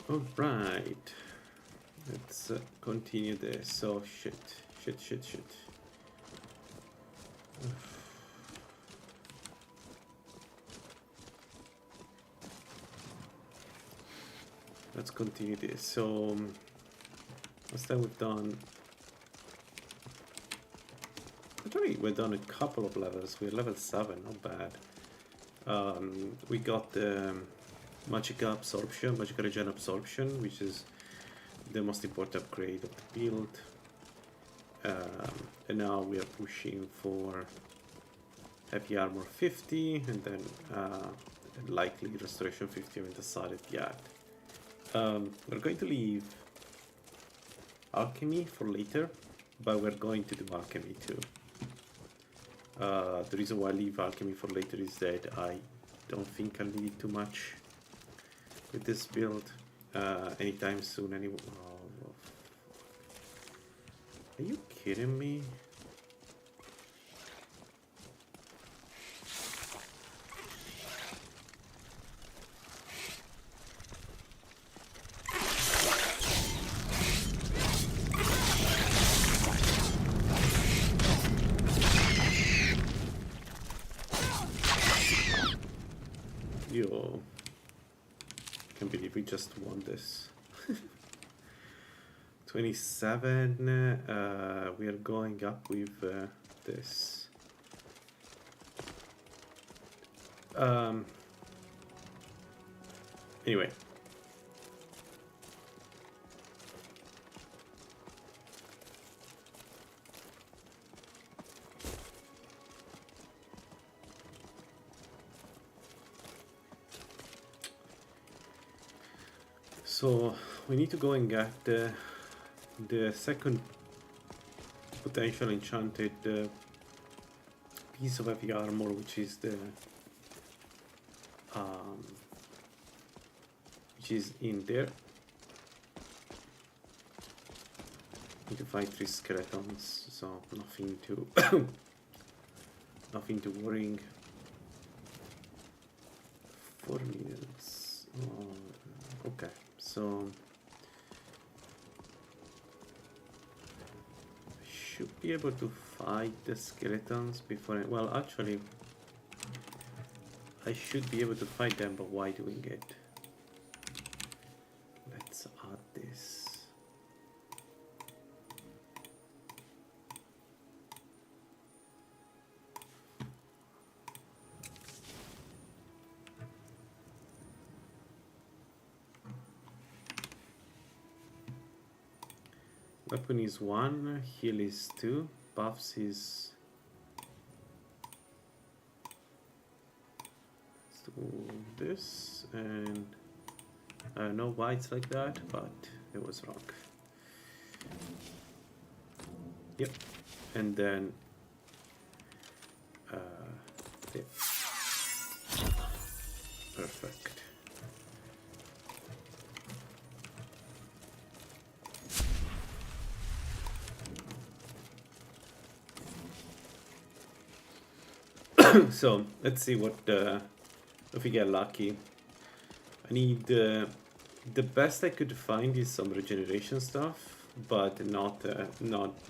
All right, let's continue this. So shit. Let's continue this. So last time we've done, actually we've done a couple of levels. We're level 7, not bad. We got the magical regen absorption, which is the most important upgrade of the build. And now we are pushing for heavy armor 50, and then likely restoration 50 haven't decided yet. We're going to leave alchemy for later, but we're going to do alchemy too. The reason why I leave alchemy for later is that I don't think I'll need too much with this build anytime soon anymore. Are you kidding me? Yo, can't believe we just won this. 27, we are going up with this. Anyway. So we need to go and get the second potential enchanted piece of heavy armor, which is the which is in there. Need to fight 3 skeletons, so nothing to nothing to worrying. 4 minutes. Oh, okay, so should be able to fight the skeletons before well, actually I should be able to fight them, but why doing it? Let's add this. Weapon is 1, heal is 2, buffs is... Let's do this, and I don't know why it's like that, but it was wrong. Yep, and then yeah. Perfect. So let's see what if we get lucky. I need the best I could find is some regeneration stuff, but not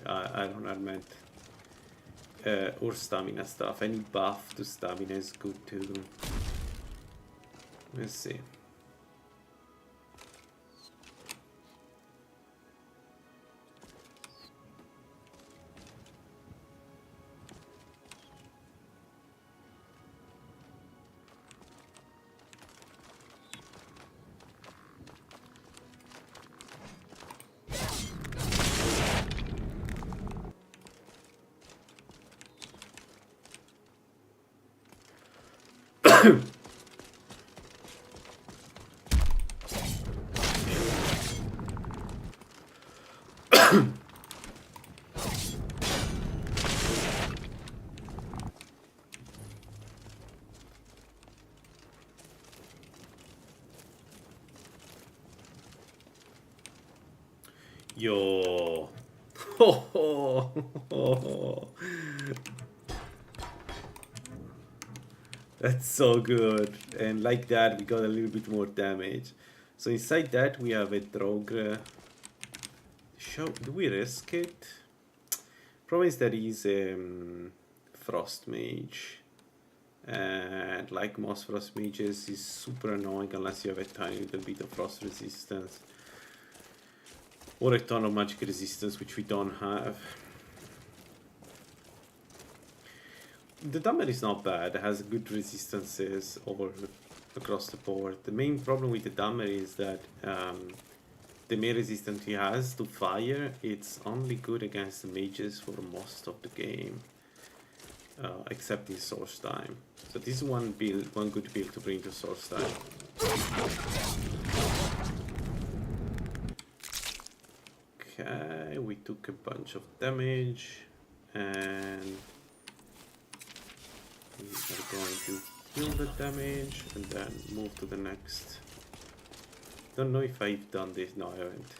iron armament or stamina stuff. Any buff to stamina is good too. Let's see. Yo. That's so good. And like that, we got a little bit more damage. So inside that we have a Drogre. Do we risk it? Problem is that he's Frost Mage. And like most Frost Mages, he's super annoying unless you have a tiny little bit of Frost resistance. Or a ton of magic resistance, which we don't have. The Dummer is not bad, it has good resistances across the board. The main problem with the Dummer is that the main resistance he has to fire, it's only good against the mages for most of the game. Except in Source Time. So this is one good build to bring to Source Time. Okay, we took a bunch of damage and we are going to heal the damage and then move to the next. Don't know if I've done this. No, I haven't.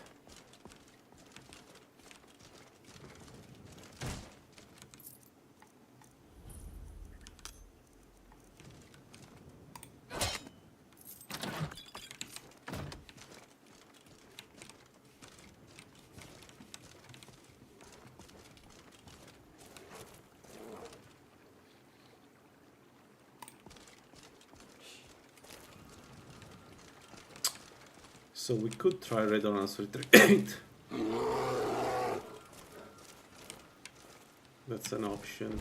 So we could try Redonance Retreat. That's an option.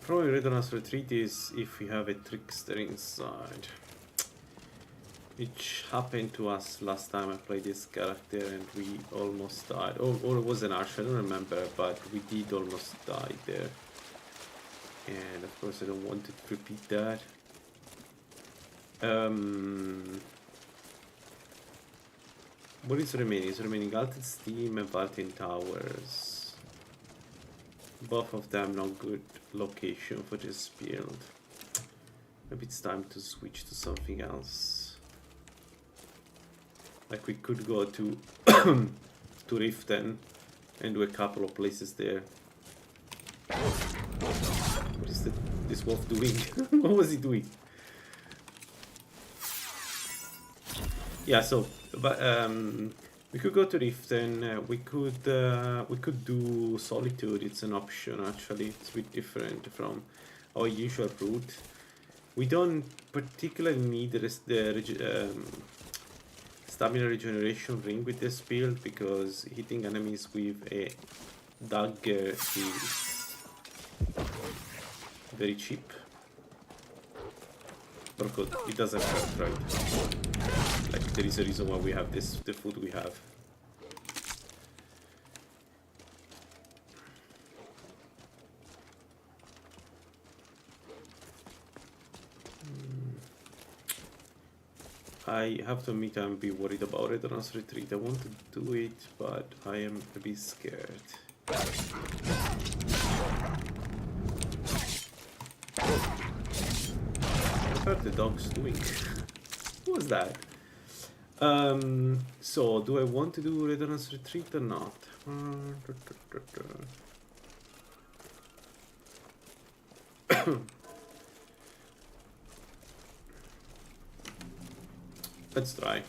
Probably Redonance Retreat is if we have a Trickster inside. Which happened to us last time I played this character and we almost died. Or it was an Archer, I don't remember, but we did almost die there. And of course I don't want to repeat that. What is remaining? Is remaining Alted Steam and Valtin Towers. Both of them not good location for this build. Maybe it's time to switch to something else. Like we could go to to Riften and do a couple of places there. What is this wolf doing? What was he doing? Yeah, so but we could go to Riften. We could do Solitude. It's an option actually. It's a bit different from our usual route. We don't particularly need the stamina regeneration ring with this build because hitting enemies with a dagger is very cheap. But good, it doesn't hurt, right? Like there is a reason why we have the food we have. I have to admit I'm a bit worried about Redonance Retreat. I want to do it, but I am a bit scared. What are the dogs doing? What was that? So do I want to do Redonance Retreat or not? Let's try.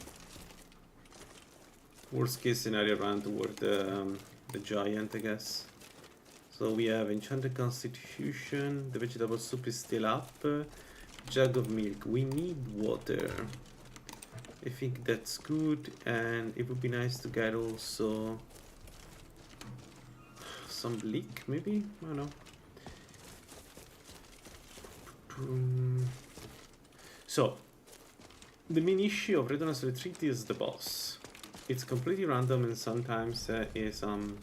Worst case scenario, run toward the giant, I guess. So we have Enchanted Constitution, the vegetable soup is still up, jug of milk, we need water. I think that's good, and it would be nice to get also some bleak, maybe? I don't know. So, the main issue of Redonance Retreat is the boss. It's completely random and sometimes there is some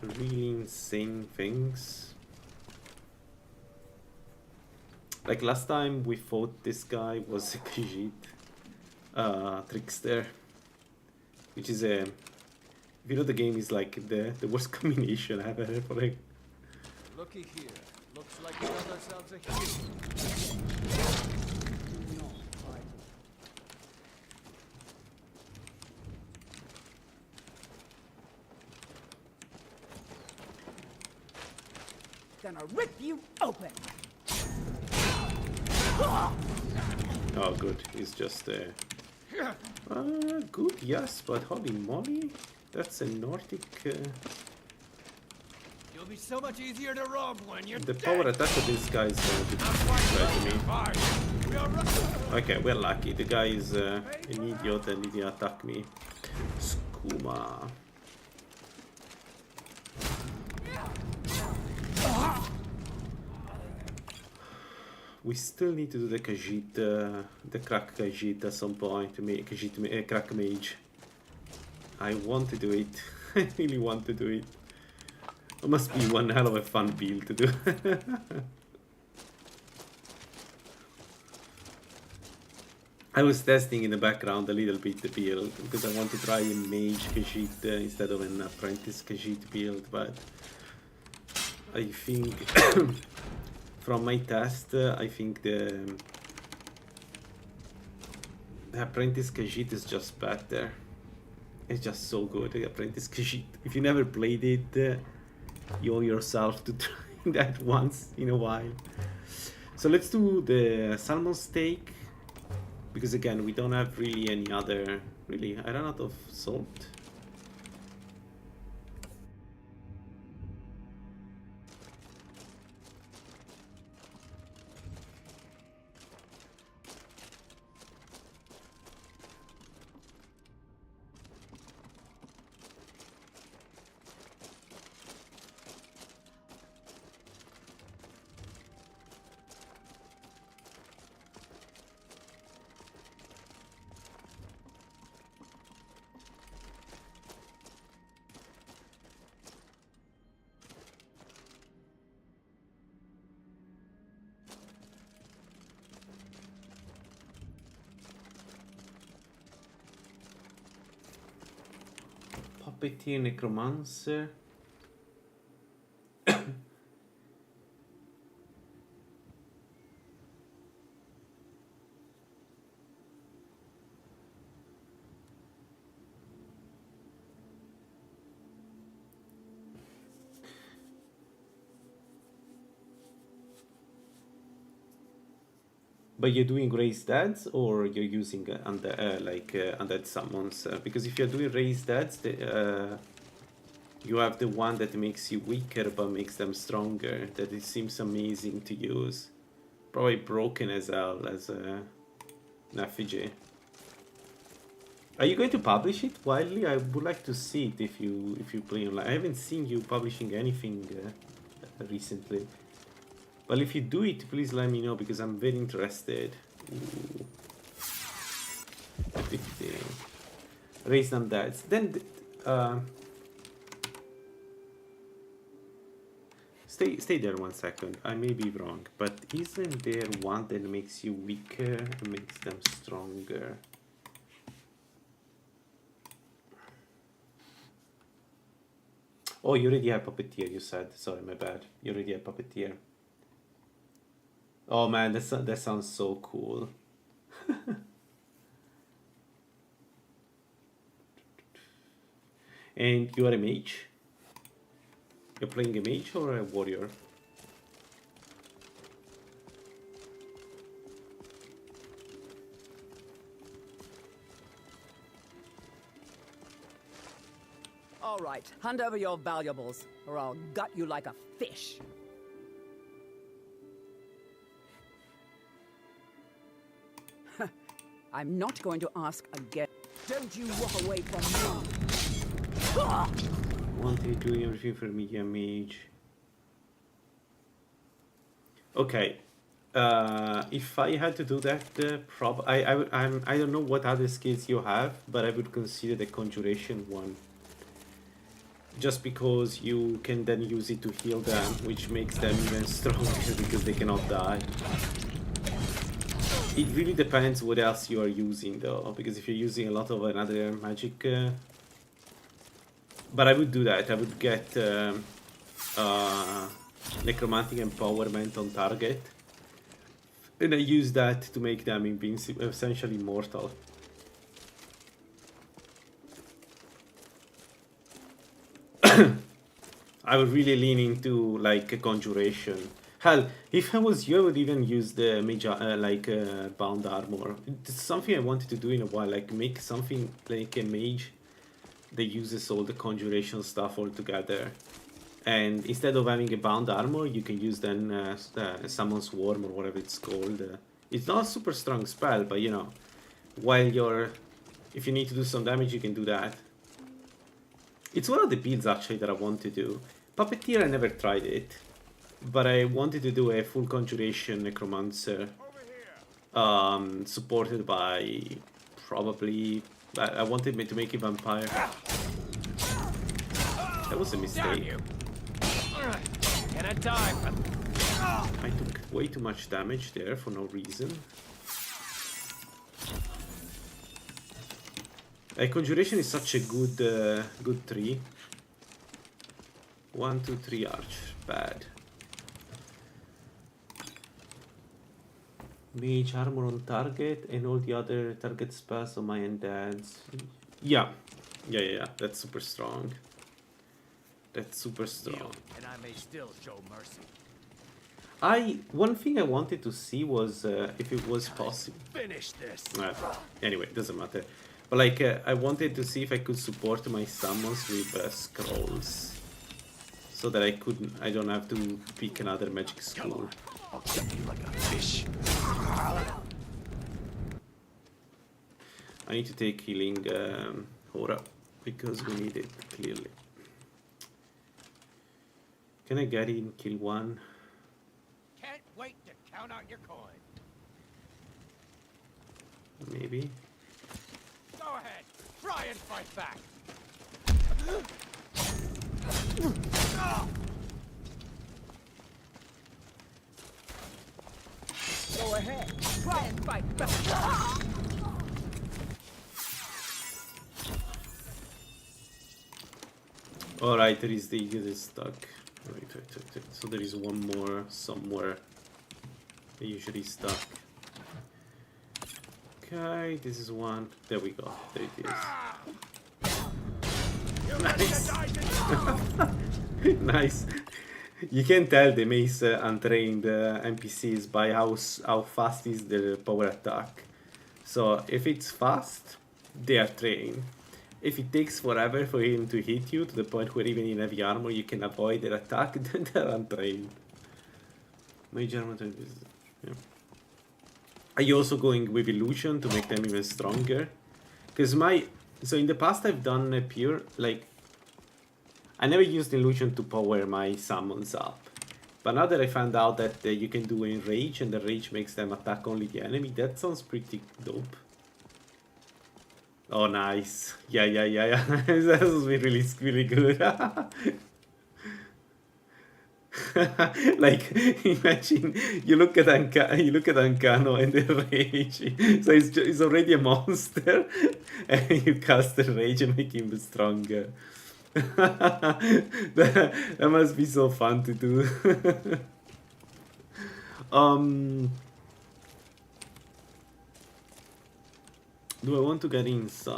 really insane things. Like last time we fought this guy was a Khajiit Trickster, which is if you know the game is like the worst combination ever for it. Looky here. Looks like we got ourselves a hero. No, Gonna rip you open. Oh, good. He's just good, yes, but holy moly, that's a Nordic. You'll be so much easier to rob when you're The dead. power attack of this guy is going to try to me. Okay, we're lucky. The guy is an idiot and he didn't attack me. Skooma. We still need to do the Khajiit, the crack Khajiit at some point to make Khajiit crack mage. I want to do it. I really want to do it. It must be one hell of a fun build to do. I was testing in the background a little bit the build because I want to try a mage Khajiit instead of an apprentice Khajiit build, but I think from my test, I think the apprentice Khajiit is just better. It's just so good, the apprentice Khajiit. If you never played it, you owe yourself to try that once in a while. So let's do the salmon steak, because again we don't have really any other. Really, I ran out of salt. Puppeteer, necromancer. But you're doing raised dads, or you're using undead summons? Because if you're doing raised dads, you have the one that makes you weaker but makes them stronger. That it seems amazing to use. Probably broken as hell as an effigy. Are you going to publish it widely? I would like to see it if you play online. I haven't seen you publishing anything recently. Well, if you do it, please let me know because I'm very interested. Ooh. 50. Raised undeads. Then, stay there 1 second. I may be wrong, but isn't there one that makes you weaker and makes them stronger? Oh, you already have Puppeteer, you said. Sorry, my bad. You already have Puppeteer. Oh man, that sounds so cool. And you are a mage? You're playing a mage or a warrior? All right, hand over your valuables, or I'll gut you like a fish. I'm not going to ask again. Don't you walk away from me. 1, 3, 2, everything for medium mage. Okay. If I had to do that, I don't know what other skills you have, but I would consider the conjuration one. Just because you can then use it to heal them, which makes them even stronger because they cannot die. It really depends what else you are using though, because if you're using a lot of another magic... but I would do that, I would get necromantic empowerment on target. And I use that to make them invincible, essentially mortal. I would really lean into like a conjuration. Hell, if I was you, I would even use the mage, bound armor. It's something I wanted to do in a while, like make something like a mage that uses all the conjuration stuff all together. And instead of having a bound armor, you can use then summon swarm or whatever it's called. It's not a super strong spell, but you know, while if you need to do some damage, you can do that. It's one of the builds actually that I want to do. Puppeteer, I never tried it, but I wanted to do a full conjuration necromancer, supported by probably. I wanted to make a vampire. That was a mistake. Can I die for... I took way too much damage there for no reason. Conjuration is such a good tree. 1, 2, 3 arch. Bad. Mage armor on target and all the other target spells on my undeads. Yeah. That's super strong. That's super strong. And I may still show mercy. One thing I wanted to see was if it was possible. Finish this. Anyway, it doesn't matter. But like, I wanted to see if I could support my summons with scrolls, so that I don't have to pick another magic school. I'll chuck you like a fish. I need to take healing Hora because we need it clearly. Can I get in, kill one? Can't wait to count out your coin. Maybe. Go ahead. Try and fight back. Go ahead. Try and fight back. Alright, there is the eagle is stuck. Wait. So there is one more somewhere. They usually stuck. Okay, this is one. There we go. There it is. Nice. Nice. You can tell the mace untrained NPCs by how fast is their power attack. So if it's fast, they are trained. If it takes forever for him to hit you, to the point where even in heavy armor you can avoid their attack, then they're untrained. Mage armor, yeah. Are you also going with illusion to make them even stronger? Because so in the past I've done a pure, like, I never used illusion to power my summons up. But now that I found out that you can do enrage and the rage makes them attack only the enemy, that sounds pretty dope. Oh, nice. Yeah. That was really good. Like, imagine you look at Ancano and the rage. So it's already a monster, and you cast the rage and make him stronger. that must be so fun to do. Do I want to get inside?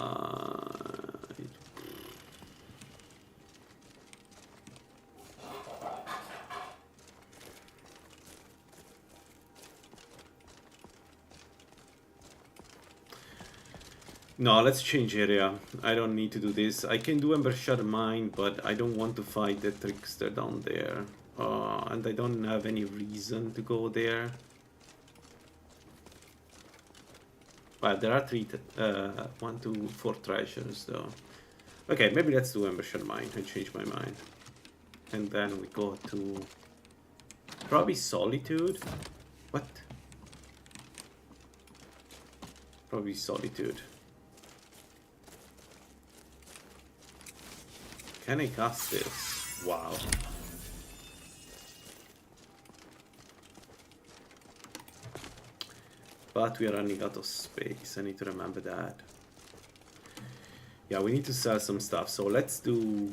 No, let's change area. I don't need to do this. I can do Ember Shard Mine, but I don't want to fight the Trickster down there. And I don't have any reason to go there. But there are 1, 2, 4 treasures though. Okay, maybe let's do Ember Shard Mine. I change my mind. And then we go to probably Solitude. What? Probably Solitude. Can I cast this? Wow. But we are running out of space. I need to remember that. Yeah, we need to sell some stuff. So let's do...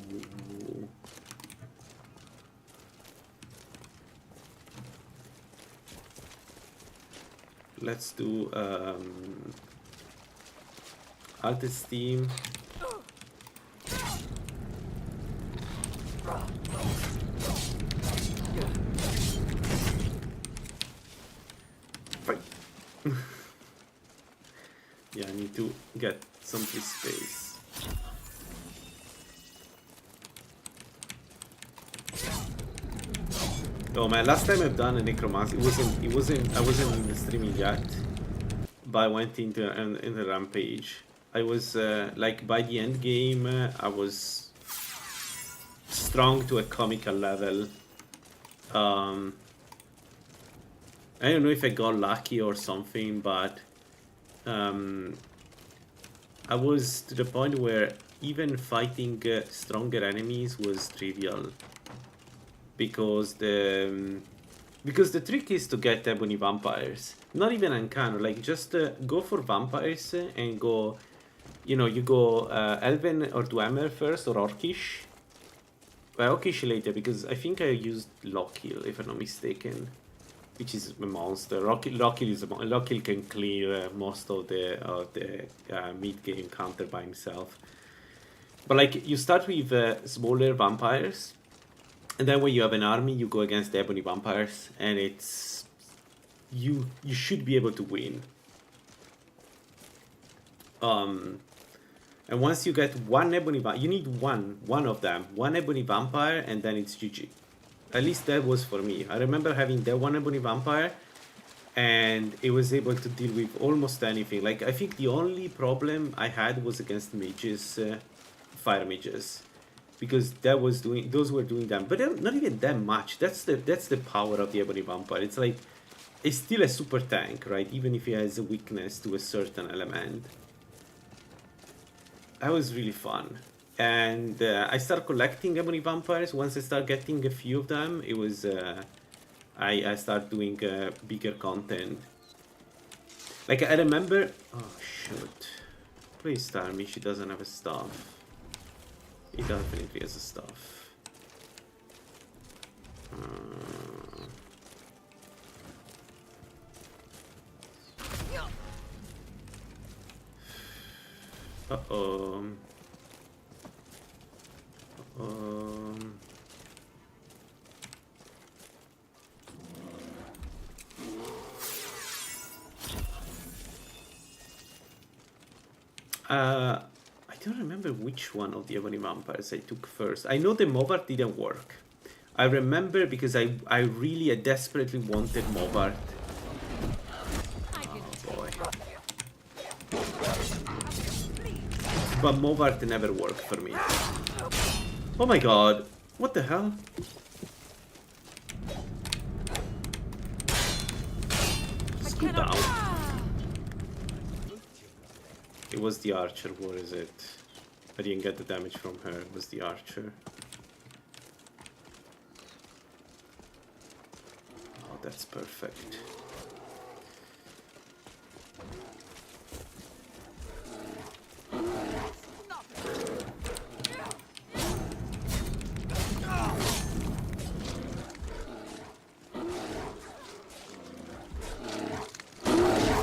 let's do Alt Steam. Fight. Yeah, I need to get some free space. Oh man, last time I've done a necromancy, I wasn't streaming yet, but I went into the rampage. I was like by the end game, I was strong to a comical level. I don't know if I got lucky or something, but I was to the point where even fighting stronger enemies was trivial. Because the trick is to get ebony vampires, not even Ancano, like just go for vampires and go, you know, you go Elven or Dwemer first or Orcish. Well, Orcish later, because I used Lockheal if I'm not mistaken, which is a monster. Lockheal can clear most of the mid game counter by himself. But like you start with smaller vampires. And then when you have an army, you go against the ebony vampires, and it's you should be able to win. And once you get one ebony vampire, you need one of them, one ebony vampire, and then it's GG. At least that was for me. I remember having that one ebony vampire, and it was able to deal with almost anything. Like I think the only problem I had was against mages, fire mages. Because those were doing them, but not even that much. That's the power of the ebony vampire. It's like it's still a super tank, right? Even if he has a weakness to a certain element. That was really fun, and I started collecting ebony vampires. Once I started getting a few of them, it was I started doing bigger content. Like I remember, oh shoot, please tell me she doesn't have a staff. He definitely has a stuff. Uh-oh. I don't remember which one of the ebony vampires I took first. I know the Mobart didn't work. I remember because I really desperately wanted Mobart. Oh boy. But Mobart never worked for me. Oh my god. What the hell? Scoot down. It was the archer, what is it? I didn't get the damage from her, it was the archer. Oh, that's perfect.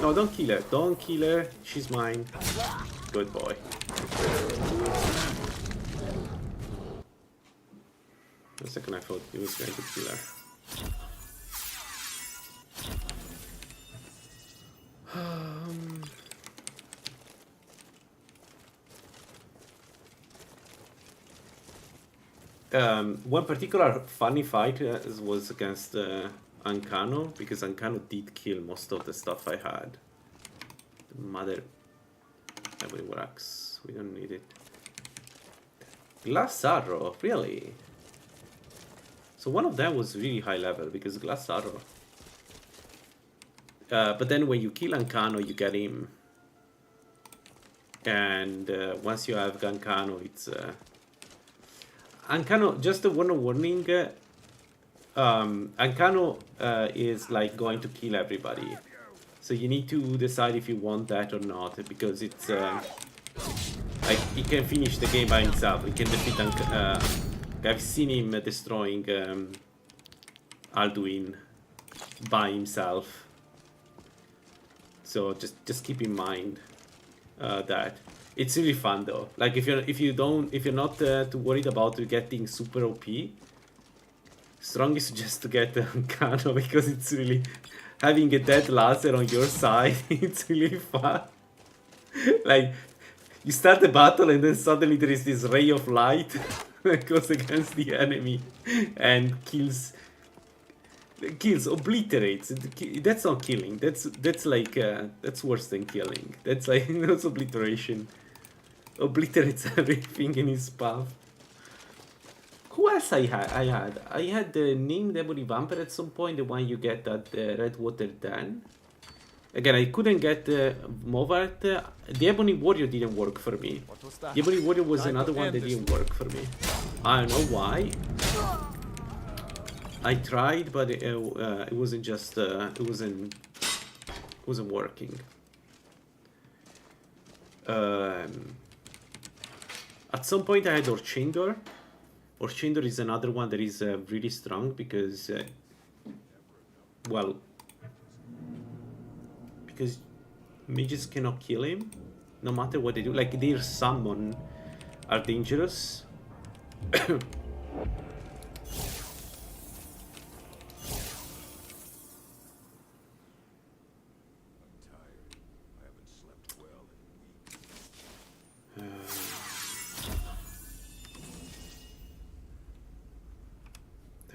No, don't kill her. Don't kill her. She's mine. Good boy. For a second I thought he was going to kill her. One particular funny fight was against Ancano, because Ancano did kill most of the stuff I had. The mother... Every works. We don't need it. Glass arrow, really? So one of them was really high level, because glass arrow. But then when you kill Ancano, you get him. And once you have Ancano, it's... Ancano, just a warning, Ancano is like going to kill everybody. So you need to decide if you want that or not, because it's like he can finish the game by himself. He can defeat I've seen him destroying Alduin by himself. So just keep in mind that it's really fun though. Like if you're not too worried about getting super OP, strongly suggest to get Kano because it's really having a dead laser on your side. It's really fun. Like you start the battle and then suddenly there is this ray of light that goes against the enemy and kills, obliterates. That's not killing. That's like that's worse than killing. That's like that's obliteration. Obliterates everything in his path. Who else I had the Name Demony Vampire at some point, the one you get at Redwater Den. Again, I couldn't get Movart. The Ebony Warrior didn't work for me. What was that? The Ebony Warrior was Time to another one end that this. didn't work for me. I don't know why. I tried, but it wasn't just it wasn't working. At some point I had Orchandor. Orchandor is another one that is really strong because well, because mages cannot kill him no matter what they do. Like their summon are dangerous. There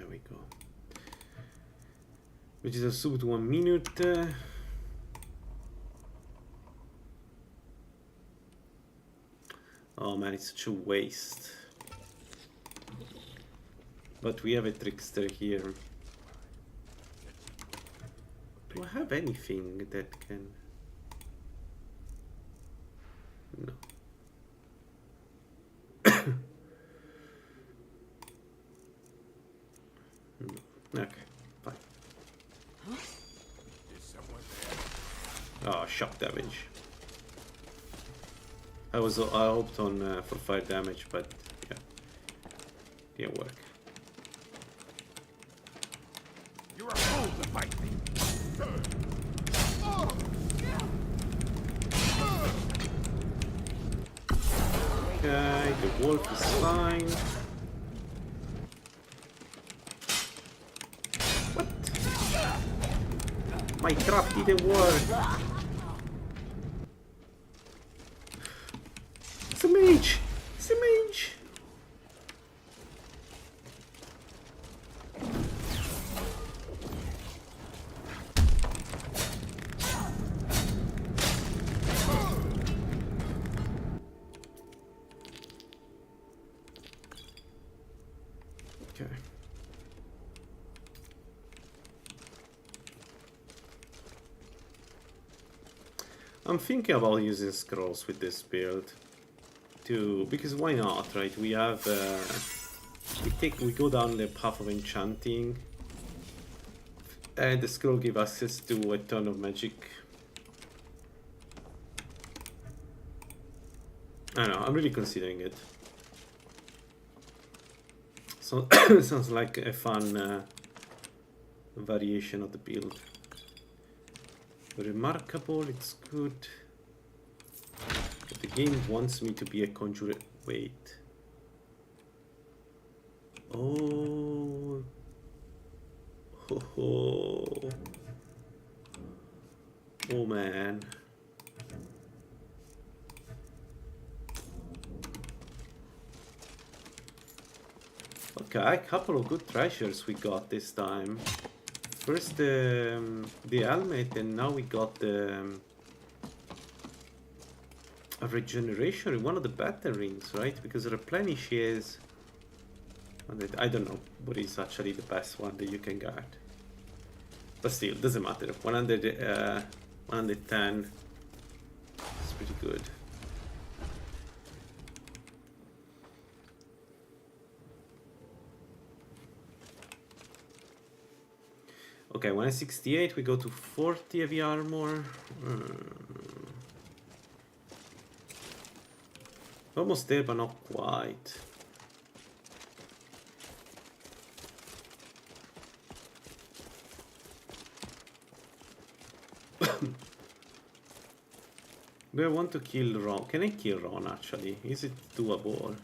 we go. Which is a sub 1 minute. Oh man, it's such a waste. But we have a trickster here. Do I have anything that can... No. No. Okay, fine. Oh, shock damage. I hoped on for fire damage, but yeah, didn't work. You're a fool to fight me. Okay, the wolf is fine. What? My trap didn't work. It's a mage! It's a mage! Okay. I'm thinking about using scrolls with this build. Because why not, right? We have we go down the path of enchanting, and the scroll gives access to a ton of magic. I don't know, I'm really considering it. So sounds like a fun variation of the build. Remarkable, it's good. But the game wants me to be a conjurer. Wait. Oh. Ho ho. Oh man. Okay, a couple of good treasures we got this time. First the helmet, and now we got the a regeneration in one of the battle rings, right? Because replenish is... I don't know what is actually the best one that you can get. But still, doesn't matter. 110 is pretty good. Okay, 168, we go to 40 heavy armor. Almost there, but not quite. Do I want to kill Ron? Can I kill Ron actually? Is it doable?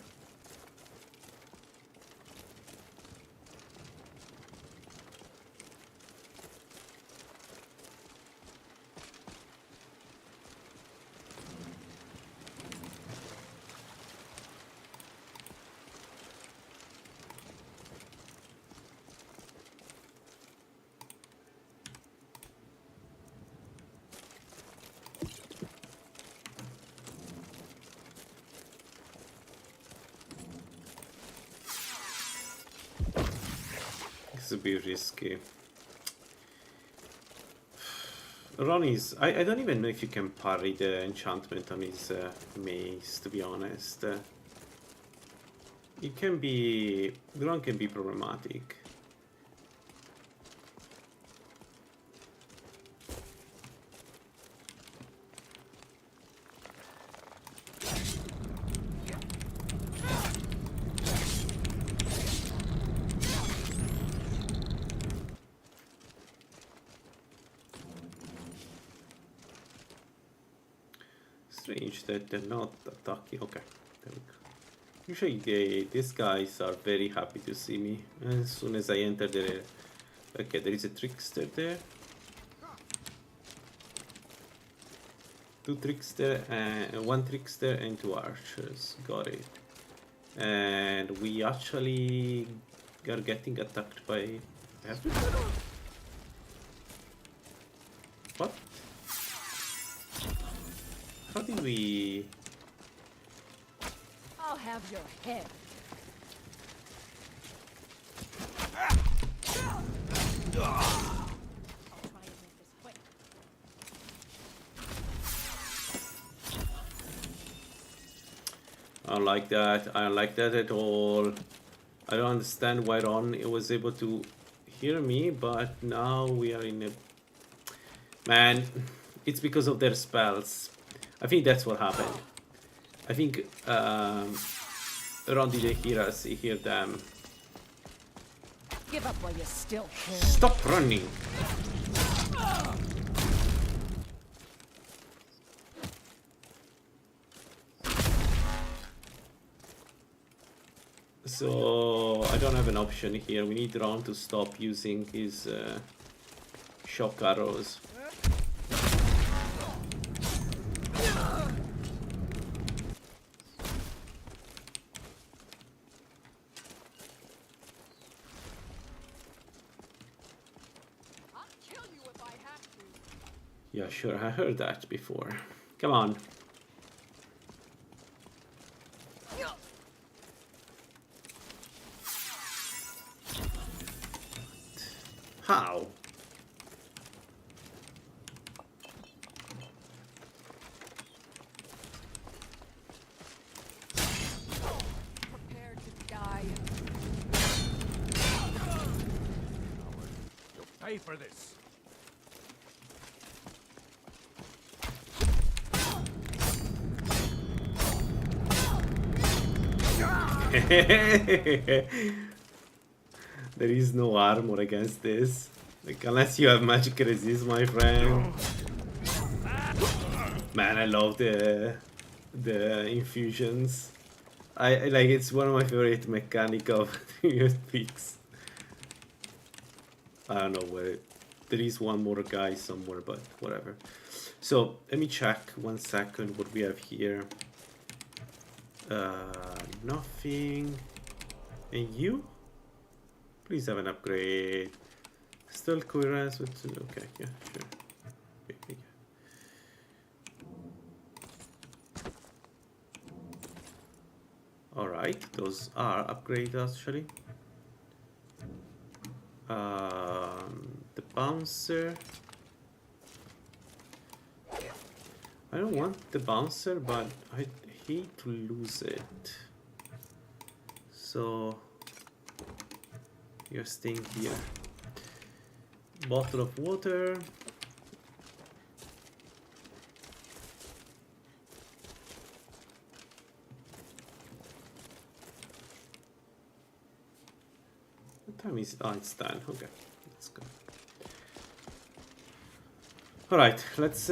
This would be risky. Ron is... I don't even know if you can parry the enchantment on his mace, to be honest. It can be... Ron can be problematic. Strange that they're not attacking. Okay, there we go. Usually these guys are very happy to see me as soon as I enter the... Okay, there is a trickster there. One trickster and 2 archers. Got it. And we actually are getting attacked by... What? How did we... I'll have your head. I'll try and make this quick. I don't like that. I don't like that at all. I don't understand why Ron was able to hear me, but now we are in a... Man, it's because of their spells. I think that's what happened. I think Ron didn't hear us, he heard them. Give up while you still can. Stop running! So I don't have an option here. We need Ron to stop using his shock arrows. Yeah, sure, I heard that before. Come on. How? Prepare to die. You'll pay for this. There is no armor against this. Like, unless you have magic resist, my friend. Man, I love the infusions. I like, it's one of my favorite mechanic of picks. I don't know where there is one more guy somewhere, but whatever. So let me check 1 second what we have here. Nothing. And you? Please have an upgrade. Still coherence with... Okay, yeah, sure. Okay. Alright, those are upgrades actually. The bouncer. I don't want the bouncer, but I hate to lose it. So you're staying here. Bottle of water. What time is it? Oh, it's 10. Okay, let's go. Alright, let's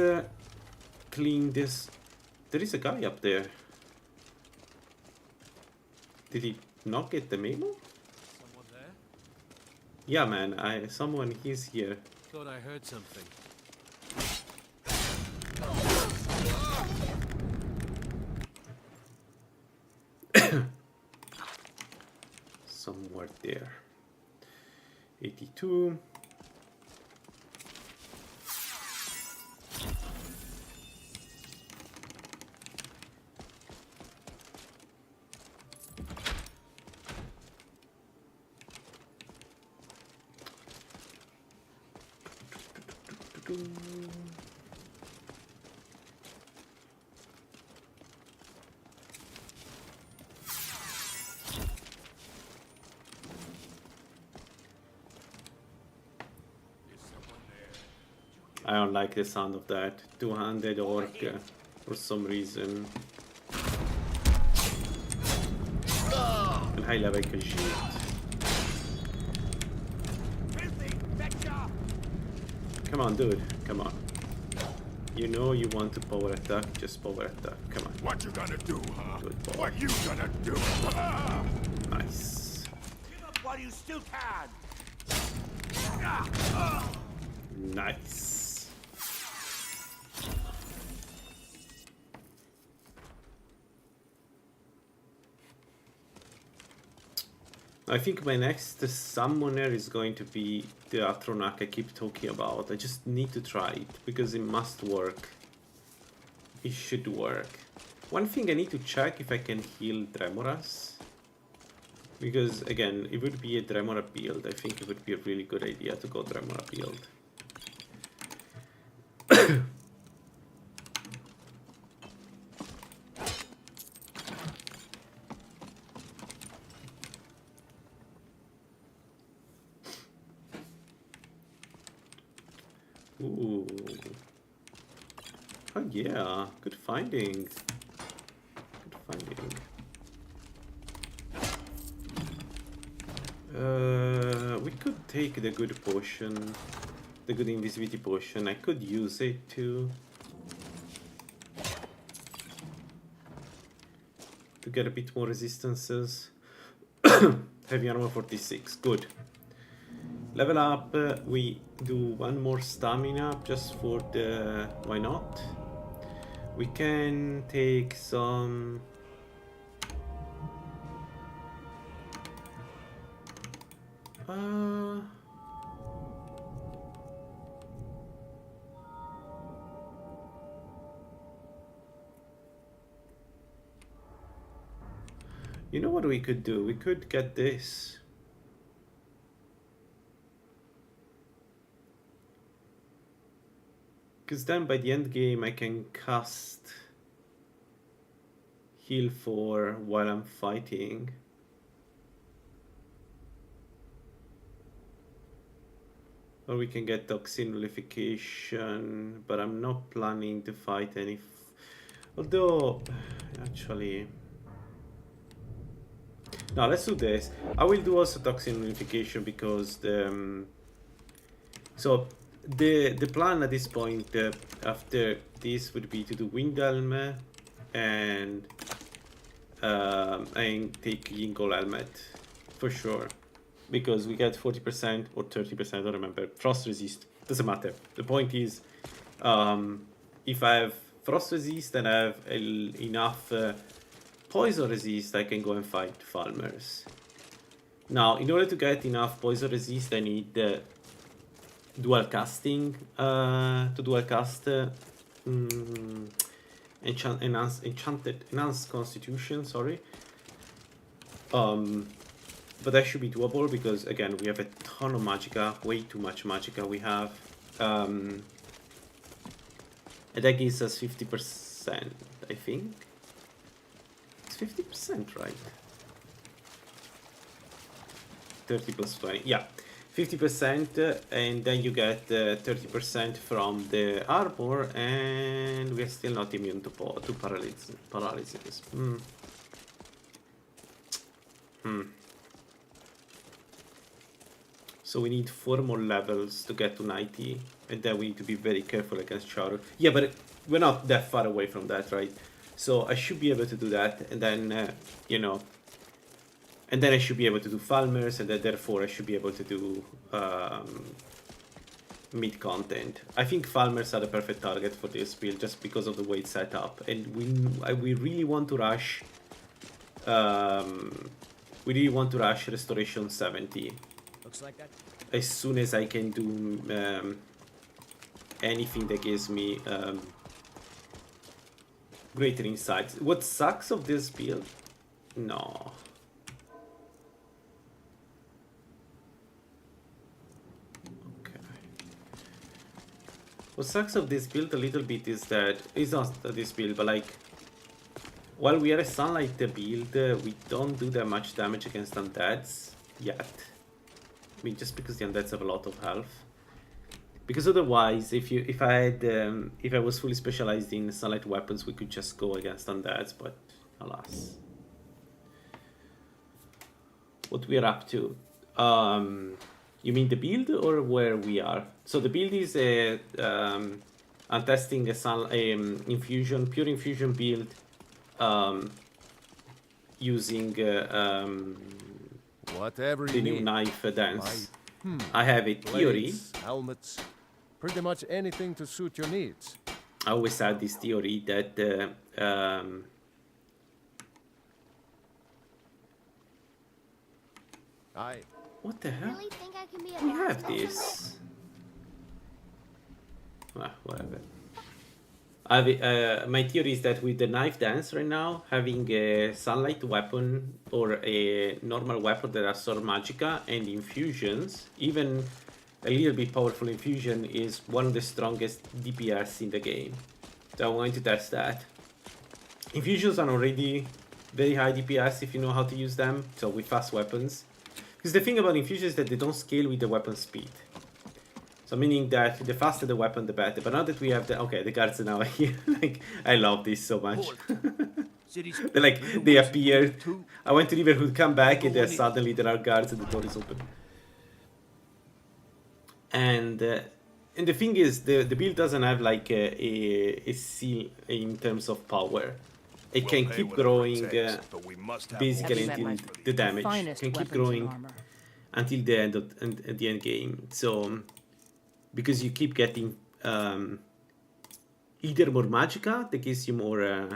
clean this There is a guy up there. Did he not get the memo? Someone there? Yeah, man. Someone he's here. Thought I heard something. Somewhere there. 82. I don't like the sound of that. Two-handed orc for some reason. And high level can shoot. Come on, dude. Come on. You know you want to power attack, just power attack. Come on. What you gonna do, huh? Good boy. What you gonna do? Nice. Give up while you still can. Nice. I think my next summoner is going to be the Atronak I keep talking about. I just need to try it because it must work. It should work. One thing I need to check if I can heal Dremoras. Because again, it would be a Dremora build. I think it would be a really good idea to go Dremora build. Ooh. Oh yeah, good finding. Good finding. We could take the good potion, the good invisibility potion. I could use it to get a bit more resistances. Heavy armor 46, good. Level up, we do one more stamina just for the... why not? We can take some... You know what we could do? We could get this. Because then by the end game I can cast heal 4 while I'm fighting. Or we can get toxin nullification, but I'm not planning to fight any... Although, actually... No, let's do this. I will do also toxin nullification because the... So, the plan at this point after this would be to do Windhelm and take Yingol Helmet for sure. Because we get 40% or 30%, I don't remember. Frost resist, doesn't matter. The point is, if I have frost resist and I have enough poison resist, I can go and fight farmers. Now, in order to get enough poison resist, I need dual casting to dual cast enhanced constitution. Sorry. But that should be doable because, again, we have a ton of magicka, way too much magicka we have. And that gives us 50%, I think. It's 50%, right? 30 plus 20, yeah. 50%, and then you get 30% from the armor, and we are still not immune to paralysis. So we need 4 more levels to get to 90, and then we need to be very careful against Charu. Yeah, but we're not that far away from that, right? So I should be able to do that, and then, you know, and then I should be able to do Falmers, and then therefore I should be able to do mid content. I think Falmers are the perfect target for this build just because of the way it's set up, and we really want to rush. We really want to rush Restoration 70. Looks like that. As soon as I can do anything that gives me greater insights. What sucks of this build? No. Okay. What sucks of this build a little bit is that it's not this build, but like while we are a sunlight build, we don't do that much damage against undeads yet. I mean, just because the undeads have a lot of health. Because otherwise, if I was fully specialized in sunlight weapons, we could just go against undeads, but alas. What we are up to? You mean the build or where we are? So the build is I'm testing a infusion, pure infusion build, using Whatever the you new need. knife dance. I have a theory. Blades, helmets, pretty much anything to suit your needs. I always had this theory that what the hell? Really think I can be a We have dance this. Ah, whatever. My theory is that with the knife dance right now, having a sunlight weapon or a normal weapon that are sort of magica and infusions, even a little bit powerful infusion, is one of the strongest DPS in the game. So I'm going to test that. Infusions are already very high DPS if you know how to use them, so with fast weapons. Because the thing about infusions is that they don't scale with the weapon speed. So meaning that the faster the weapon, the better. But now that we have the... Okay, the guards are now here. Like, I love this so much. They're like, they appeared. I went to Riverhood, come back, and then suddenly there are guards and the door is open. And the thing is, the build doesn't have like a seal in terms of power. It can keep growing basically until the damage can keep growing until the end of the end game. So because you keep getting either more magica that gives you more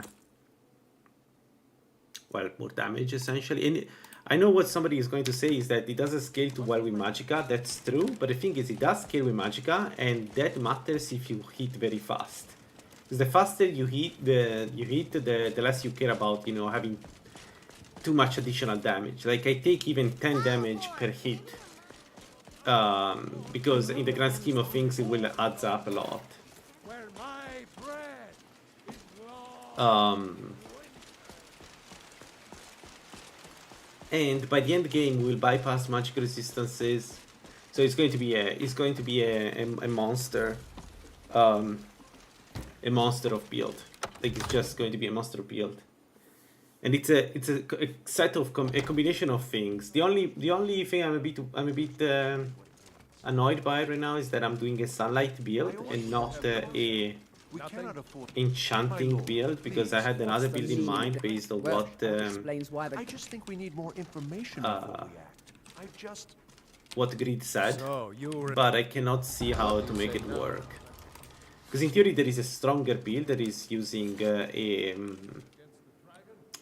well, more damage essentially. And I know what somebody is going to say is that it doesn't scale too well with magica. That's true, but the thing is, it does scale with magica, and that matters if you hit very fast. Because the faster you hit, the less you care about, you know, having too much additional damage. Like I take even 10 damage per hit, because in the grand scheme of things, it will adds up a lot. Where my bread is long. And by the end game, we'll bypass magic resistances, so it's going to be a monster, a monster of build. Like it's just going to be a monster of build, and it's a set of a combination of things. The only thing I'm a bit annoyed by right now is that I'm doing a sunlight build and not a enchanting build, because I had another build in mind based on what Explains why the I just think we need more information before we act. what Grid said, So you but I cannot see how to make it work. Because in theory there is a stronger build that is using a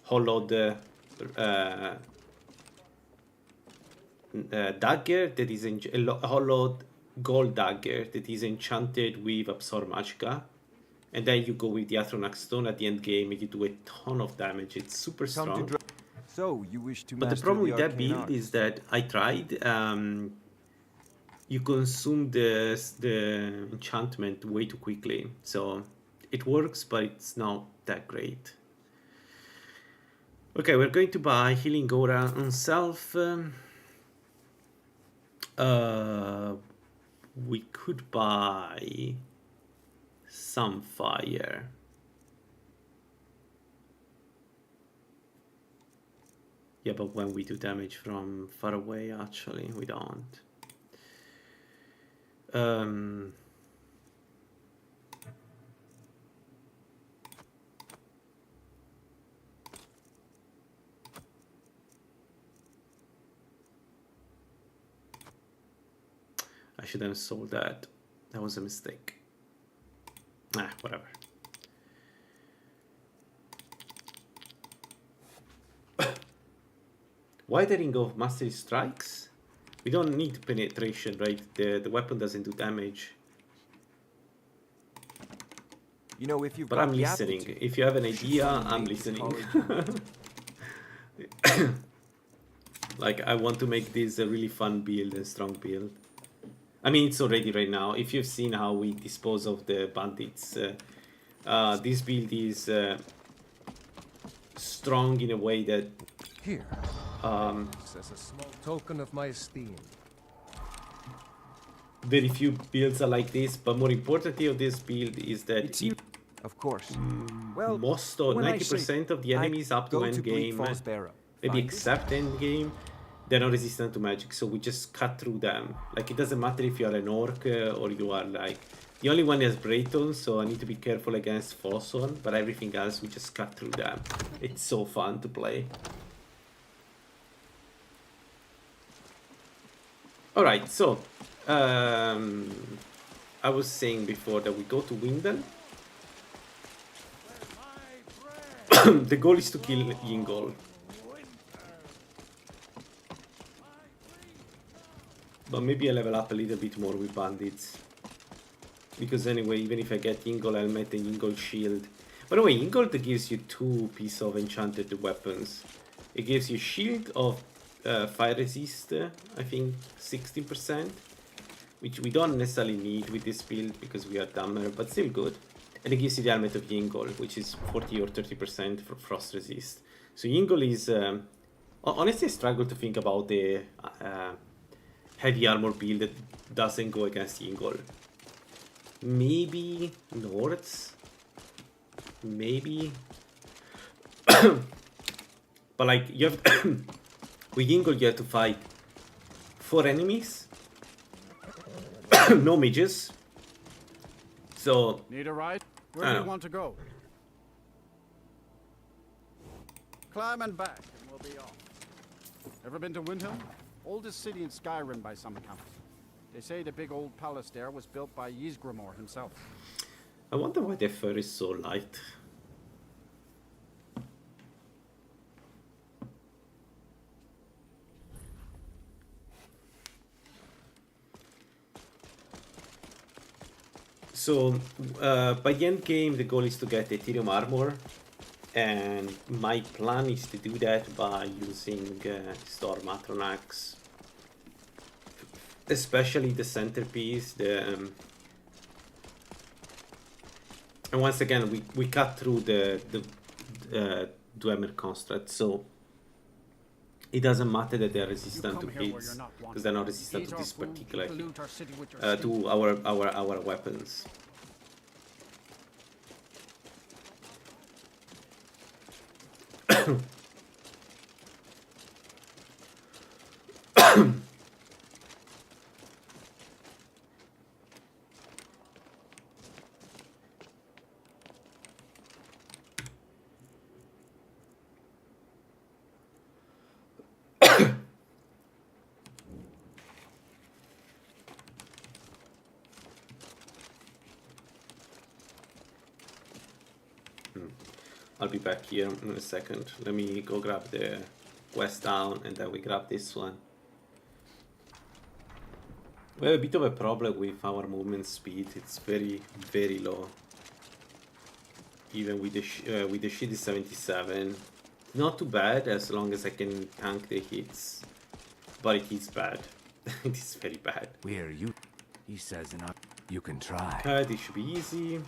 hollowed dagger that is a hollowed gold dagger that is enchanted with Absorb Magica. And then you go with the Atronax Stone at the end game and you do a ton of damage. It's super strong. So you wish to But the problem with that build is that I tried. You consume the enchantment way too quickly. So it works, but it's not that great. Okay, we're going to buy Healing Aura on self. We could buy some fire. Yeah, but when we do damage from far away, actually, we don't. I should have sold that. That was a mistake. Ah, whatever. Widening of mastery strikes? We don't need penetration, right? The weapon doesn't do damage. You know, if you've But got I'm the listening. aptitude, If you have an you should idea, find I'm ways to listening. college. Like, I want to make this a really fun build and strong build. I mean, it's already right now. If you've seen how we dispose of the bandits, this build is strong in a way that Here, this as a small token of my esteem. very few builds are like this. But more importantly of this build is that It's you. Of course. Well, most or when I say 90% of the enemies up to go end to Bleak game, Falls Barrow. maybe Find it. except end game, they're not resistant to magic, so we just cut through them. Like, it doesn't matter if you are an orc or you are like... The only one is Brayton, so I need to be careful against Fosson, but everything else we just cut through them. It's so fun to play. Alright, so... I was saying before that we go to Winden. The goal is to kill Yingol. But maybe I level up a little bit more with bandits. Because anyway, even if I get Yingol helmet and Yingol shield... By the way, Yingol gives you 2 pieces of enchanted weapons. It gives you shield of fire resist, I think 16%. Which we don't necessarily need with this build because we are dumber, but still good. And it gives you the helmet of Yingol, which is 40 or 30% for frost resist. So Yingol is... honestly, I struggle to think about the heavy armor build that doesn't go against Yingol. Maybe Nords? Maybe? But like, you have... with Yingol you have to fight 4 enemies. No mages. So... Need a ride? Where I do know. you want to go? Climb and back, and we'll be off. Ever been to Windhelm? Oldest city in Skyrim by some accounts. They say the big old palace there was built by Ysgramor himself. I wonder why their fur is so light. So, by the end game, the goal is to get Ethereum armor, and my plan is to do that by using Storm Atronax, especially the centerpiece. And once again, we cut through the Dwemer construct, so it doesn't matter that they're resistant to hits, because they're not resistant to this particular hit, to our weapons. I'll be back here in a second. Let me go grab the quest down and then we grab this one. We have a bit of a problem with our movement speed. It's very, very low. Even with the shield is 77. Not too bad as long as I can tank the hits. But it is bad. It is very bad. Where are you? He says enough. You can try. This should be easy.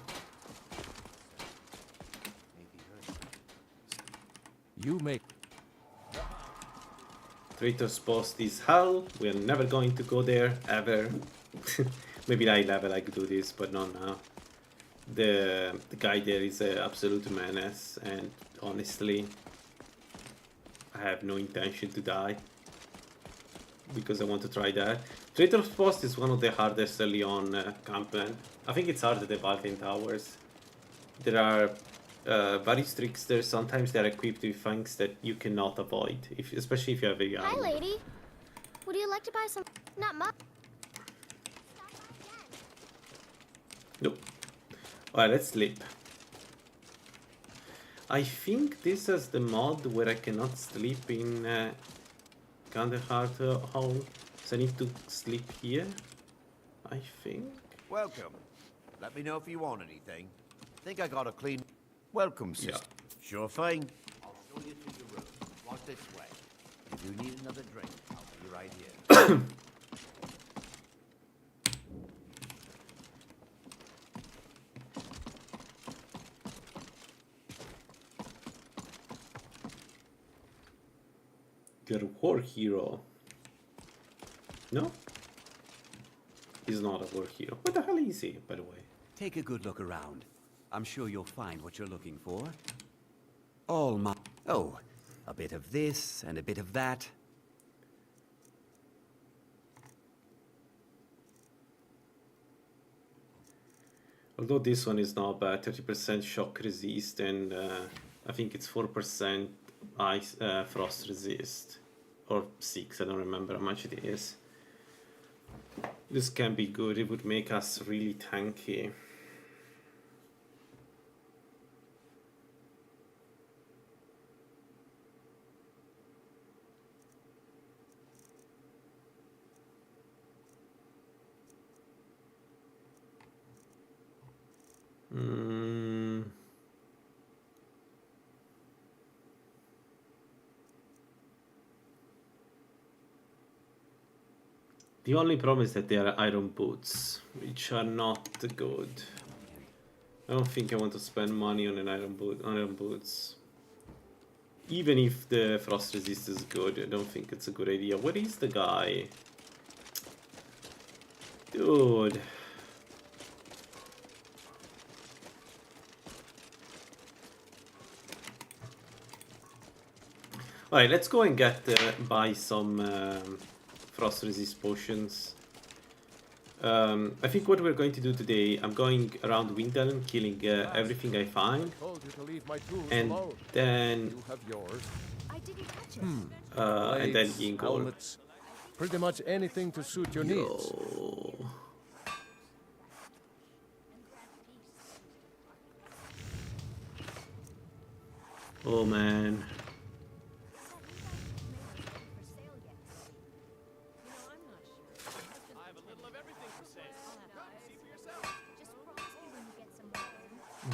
You make Traitor's Post is hell. We are never going to go there, ever. Maybe high level I could do this, but not now. The guy there is an absolute menace, and honestly, I have no intention to die. Because I want to try that. Traitor's Post is one of the hardest early on campaign. I think it's harder than Valkyrie Towers. There are various tricksters. Sometimes they're equipped with things that you cannot avoid, especially if you have a Hi, lady. Would you like to buy some? Not much. Nope. Alright, let's sleep. I think this is the mod where I cannot sleep in Kandahar Hall. So I need to sleep here, I think. Welcome. Let me know if you want anything. Think I got a clean... Welcome, sister. Yeah. Sure thing. I'll show you through the room. Walk this way. If you need another drink, I'll be right here. You're a war hero. No? He's not a war hero. What the hell is he, by the way? Take a good look around. I'm sure you'll find what you're looking for. All my... Oh, a bit of this and a bit of that. Although this one is not bad, 30% shock resist and I think it's 4% ice frost resist. Or 6, I don't remember how much it is. This can be good, it would make us really tanky. The only problem is that they are iron boots, which are not good. I don't think I want to spend money on an iron boots. Even if the frost resist is good, I don't think it's a good idea. Where is the guy? Dude. Alright, let's go and buy some frost resist potions. I think what we're going to do today, I'm going around Windhelm, killing everything I find, Told you to leave my tools and alone. then You have yours. I didn't catch it. and then Blades, Ingol. helmets, pretty much anything to suit your needs. Yo. Oh man.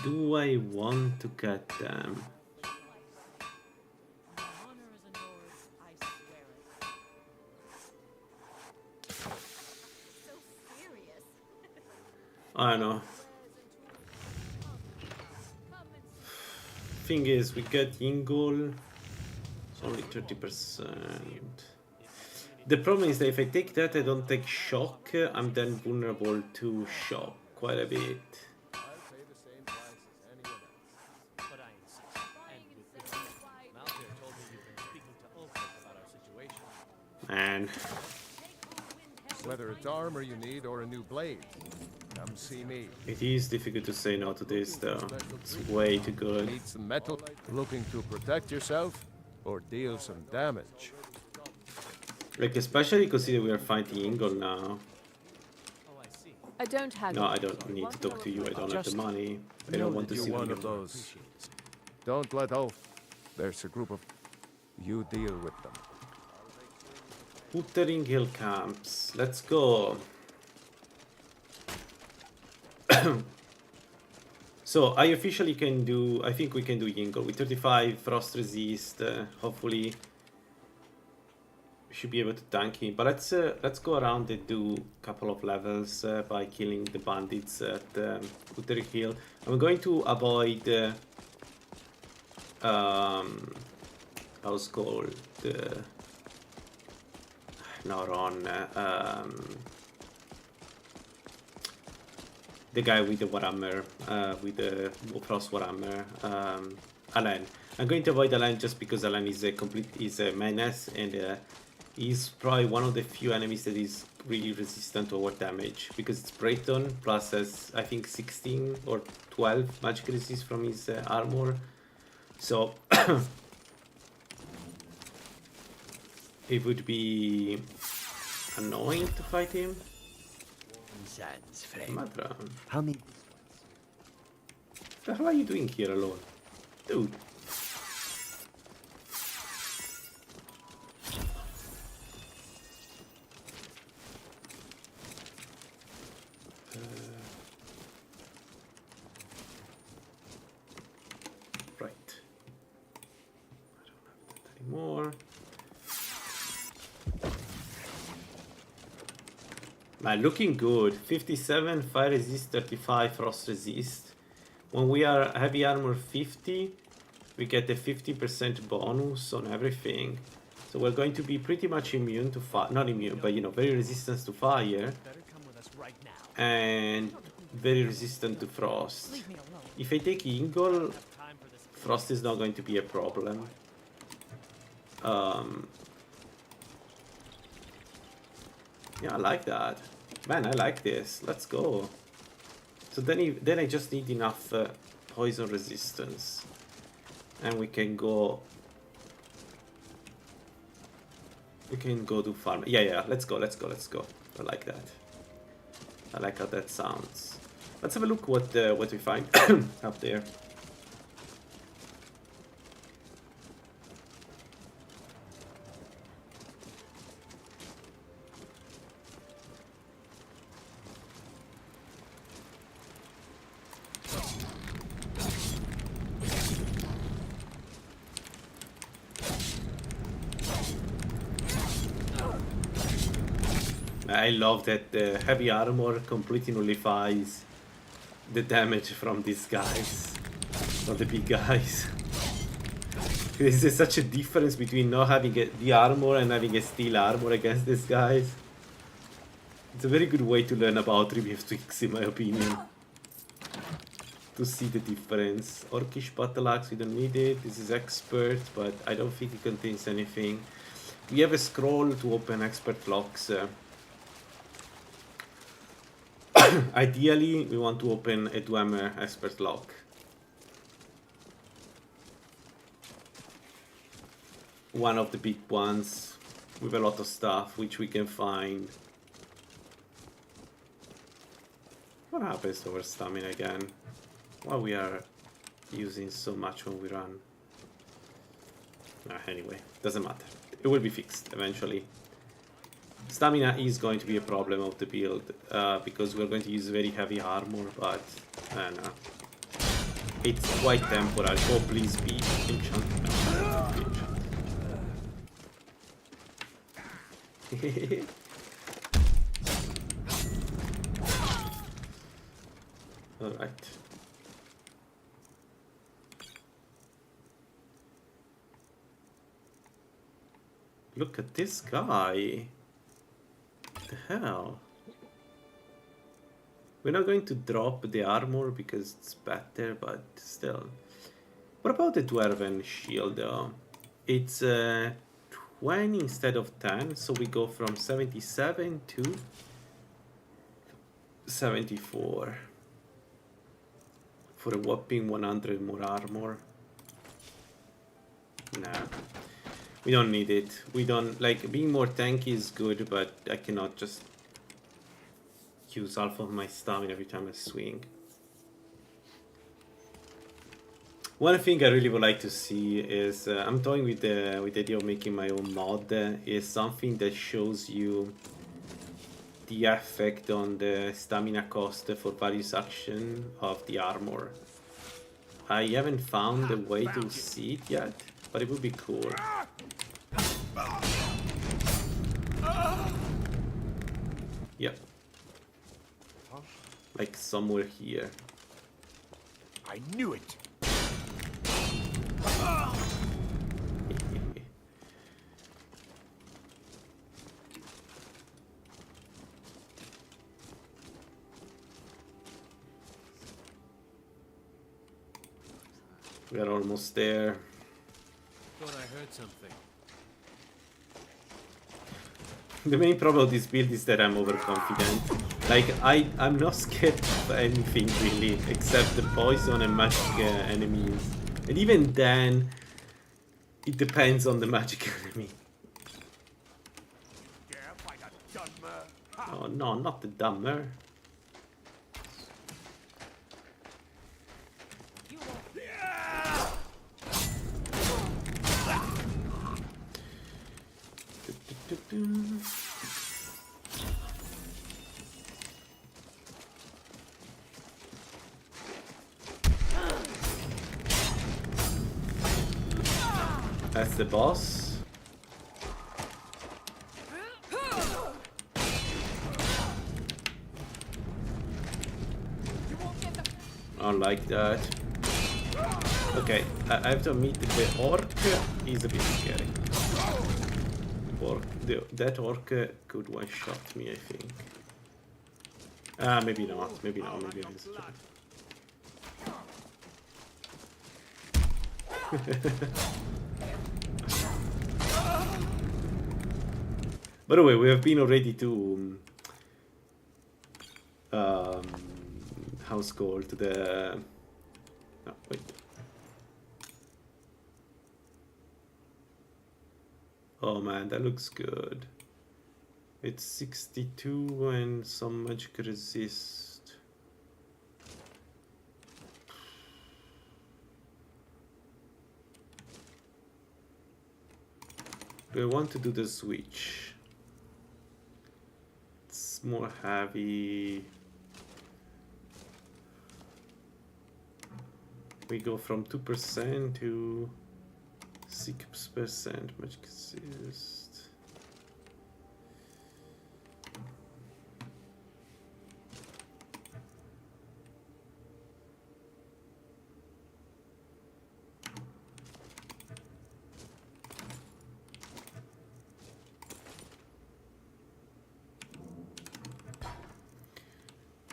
Do I want to get them? I don't know. Thing is, we get Ingol. It's only 30%. The problem is that if I take that, I don't take shock. I'm then vulnerable to shock quite a bit. Man. Whether it's armor you need or a new blade, come see me. It is difficult to say no to this though. It's way too good. Need some metal? Looking to protect yourself or deal some damage? Like, especially considering we are fighting Ingol now. I don't have. No, I don't need to talk to you. I don't have the money. I don't want to see one of Ingol. those. Don't let off. There's a group of... You deal with them. Puttering Hill camps. Let's go. So I officially can do. I think we can do Ingol with 35 frost resist. Hopefully, we should be able to tank him. But let's go around and do a couple of levels by killing the bandits at Puttering Hill. I'm going to avoid. How's called now Ron. The guy with the Warhammer, with the Frost Warhammer, Alan. I'm going to avoid Alan just because Alan is a menace, and he's probably one of the few enemies that is really resistant to our damage, because it's Breton plus has, I think, 16 or 12 magic resist from his armor. So it would be annoying to fight him. Concerns, friend. Matra. How many? What the hell are you doing here alone? Dude. Right. I don't have that anymore. Man, looking good. 57, fire resist, 35, frost resist. When we are heavy armor 50, we get a 50% bonus on everything. So we're going to be pretty much immune to fire. Not immune, but you know, very resistant to fire. And very resistant to frost. If I take Ingle, frost is not going to be a problem. Yeah, I like that. Man, I like this. Let's go. So then I just need enough poison resistance. And we can go... We can go do farm. Yeah, let's go. I like that. I like how that sounds. Let's have a look what we find up there. I love that the heavy armor completely nullifies the damage from these guys, from the big guys. There's such a difference between not having the armor and having a steel armor against these guys. It's a very good way to learn about 3BF tweaks, in my opinion. To see the difference. Orcish battle axe, we don't need it. This is expert, but I don't think it contains anything. We have a scroll to open expert locks. Ideally, we want to open a Dwemer expert lock. One of the big ones with a lot of stuff which we can find. What happens to our stamina again? Why we are using so much when we run? Anyway, doesn't matter. It will be fixed eventually. Stamina is going to be a problem of the build because we're going to use very heavy armor, but it's quite temporary. Oh, please be enchanted. All right. Look at this guy. What the hell? We're not going to drop the armor because it's better, but still. What about the Dwarven shield though? It's 20 instead of 10, so we go from 77 to 74. For a whopping 100 more armor. Nah. We don't need it. We don't, like, being more tanky is good, but I cannot just use half of my stamina every time I swing. One thing I really would like to see is, I'm toying with the idea of making my own mod, is something that shows you the effect on the stamina cost for various action of the armor. I haven't found a way to see it yet, but it would be cool. Yep. Like somewhere here. I knew it. We are almost there. Thought I heard something. The main problem of this build is that I'm overconfident. Like, I'm not scared of anything really, except the poison and magic enemies. And even then, it depends on the magic enemy. Oh no, not the dumber. That's the boss. I don't like that. Okay, I have to admit the orc is a bit scary. That orc could one-shot me, I think. Maybe not. Maybe not. Maybe I missed By the way, we have been already to how's called the no, wait. Oh man, that looks good. It's 62 and some magic resist. Do I want to do the switch? It's more heavy. We go from 2% to 6% magic resist.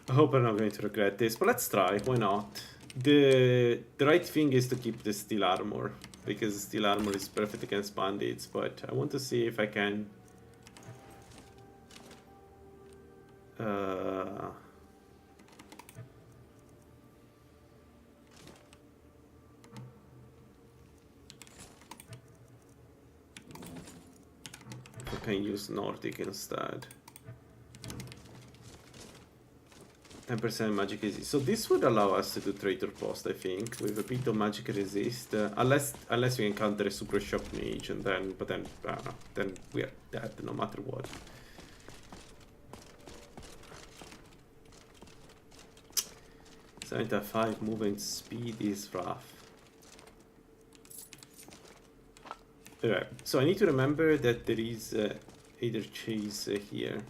I hope I'm not going to regret this, but let's try. Why not? The right thing is to keep the steel armor, because steel armor is perfect against bandits, but I want to see if I can if I can use Nordic instead. 10% magic resist. So this would allow us to do traitor post, I think, with a bit of magic resist, unless we encounter a super shock mage, and then, but then, then we are dead no matter what. Seventy 5 movement speed is rough. Alright, so I need to remember that there is either cheese here,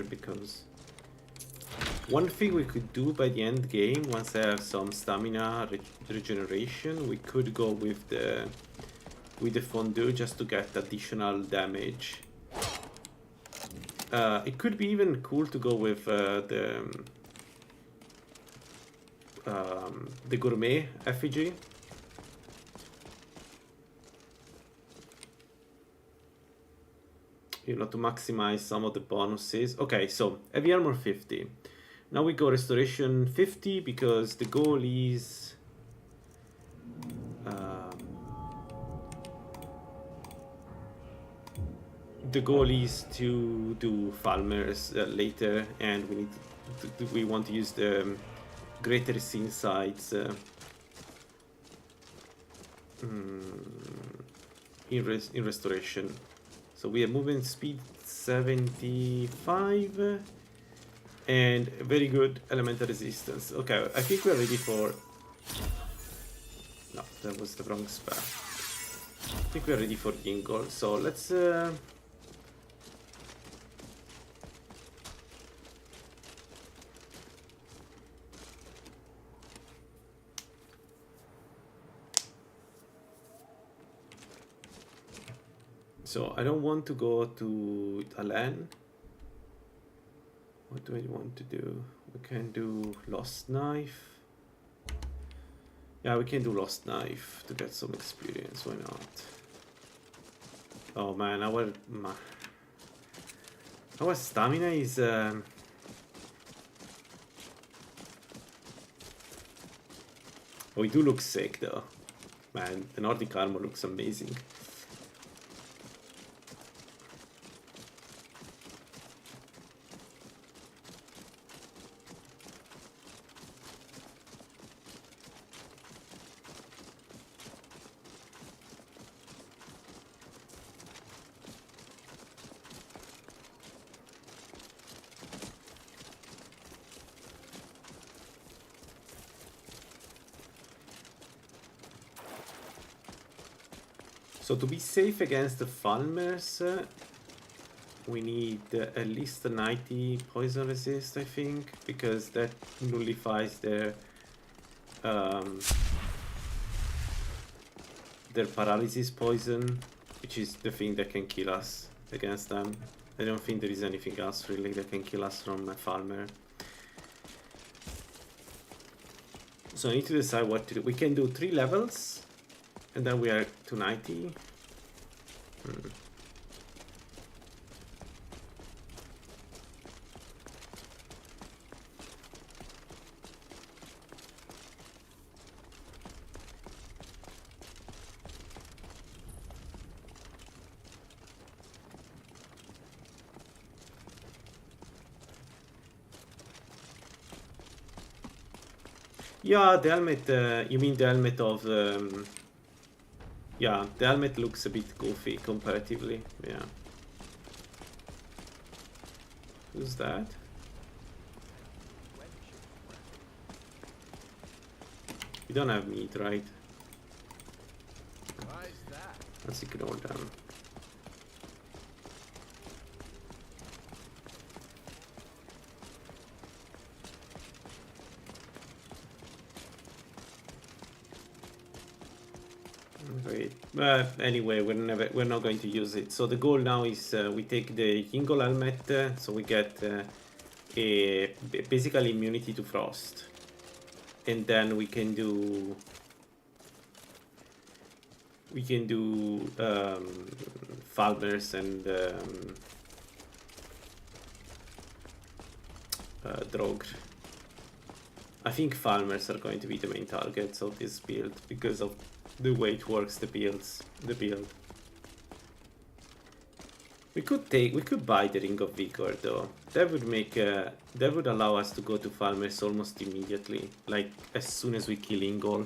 because one thing we could do by the end game, once I have some stamina regeneration, we could go with the fondue just to get additional damage. It could be even cool to go with the gourmet effigy. You know, to maximize some of the bonuses. Okay, so heavy armor 50. Now we go restoration 50 because the goal is to do Falmers later, and we want to use the greater insights in restoration. So we are moving speed 75. And very good elemental resistance. Okay, I think we're ready for... No, that was the wrong spell. I think we're ready for Yingol. So let's... So I don't want to go to Lalaland. What do I want to do? We can do Lost Knife. Yeah, we can do Lost Knife to get some experience. Why not? Oh man, our stamina is oh, we do look sick though. Man, the Nordic armor looks amazing. So to be safe against the farmers, we need at least a 90 poison resist, I think, because that nullifies their paralysis poison, which is the thing that can kill us against them. I don't think there is anything else really that can kill us from a farmer. So I need to decide what to do. We can do 3 levels, and then we are to 90. Yeah, the helmet, you mean the helmet of, yeah, the helmet looks a bit goofy comparatively, yeah. Who's that? You don't have meat, right? Why is that? Let's ignore them. Great. Anyway, we're not going to use it. So the goal now is we take the Yingle helmet, so we get basically immunity to frost, and then we can do farmers and Drog. I think farmers are going to be the main targets of this build because of the way it works, the build. We could buy the Ring of Vigor though. That would allow us to go to farmers almost immediately, like as soon as we kill Ingol.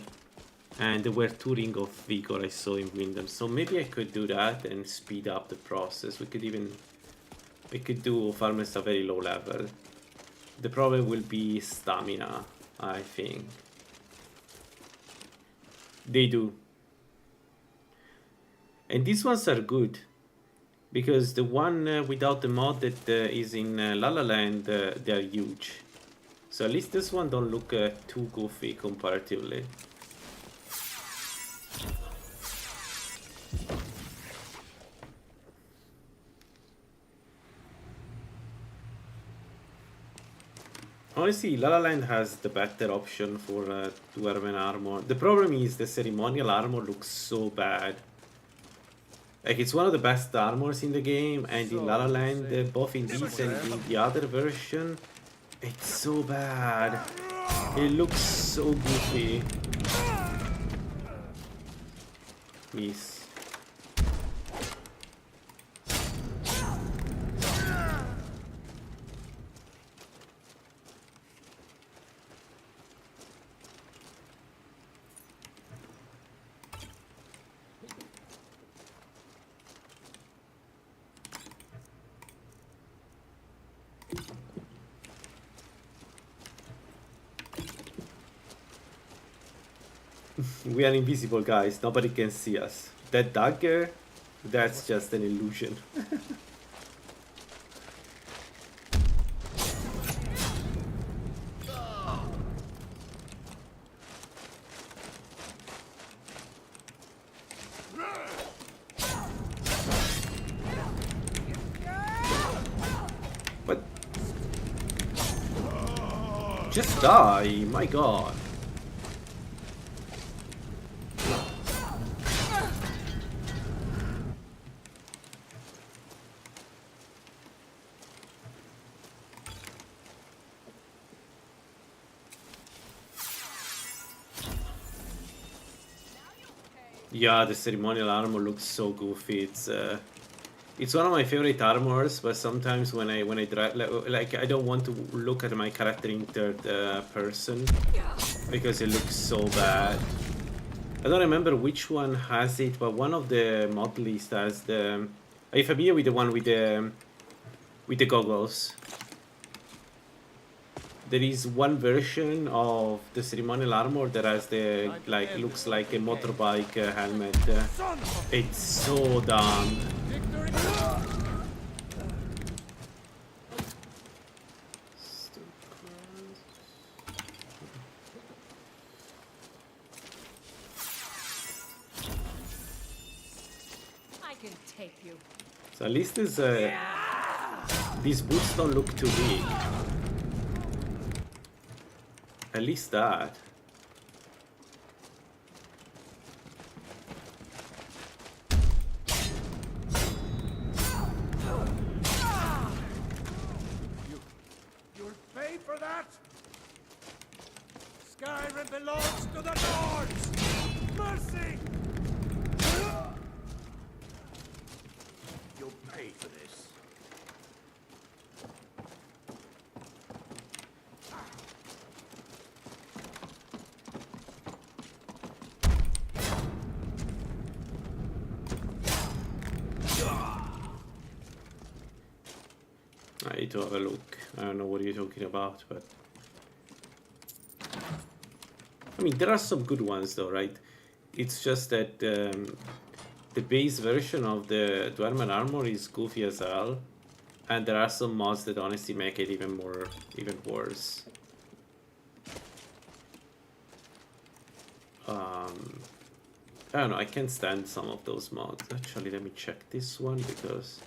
And there were 2 Ring of Vigor I saw in Windham, so maybe I could do that and speed up the process. We could do farmers at very low level. The problem will be stamina, I think. They do. And these ones are good, because the one without the mod that is in Lalaland, they are huge. So at least this one don't look too goofy comparatively. Honestly, Lalaland has the better option for Dwarven armor. The problem is the ceremonial armor looks so bad. Like, it's one of the best armors in the game, and in Lalaland, both in this and in the other version, it's so bad. It looks so goofy. Miss. We are invisible, guys. Nobody can see us. That dagger, that's just an illusion. But just die, my god. Yeah, the ceremonial armor looks so goofy. It's one of my favorite armors, but sometimes when I drive, like I don't want to look at my character in third person because it looks so bad. I don't remember which one has it, but one of the mod list has the. Are you familiar with the one with the goggles? there is one version of the ceremonial armor that has the like looks like a motorbike helmet. It's so dumb. I can tape you. So at least this, these boots don't look too big. At least that. You'll pay for that? Skyrim belongs to the Lords! Mercy! You'll pay for this. I need to have a look. I don't know what you're talking about, but I mean, there are some good ones though, right? It's just that the base version of the Dwarven armor is goofy as hell, and there are some mods that honestly make it even worse. I don't know, I can't stand some of those mods. Actually, let me check this one because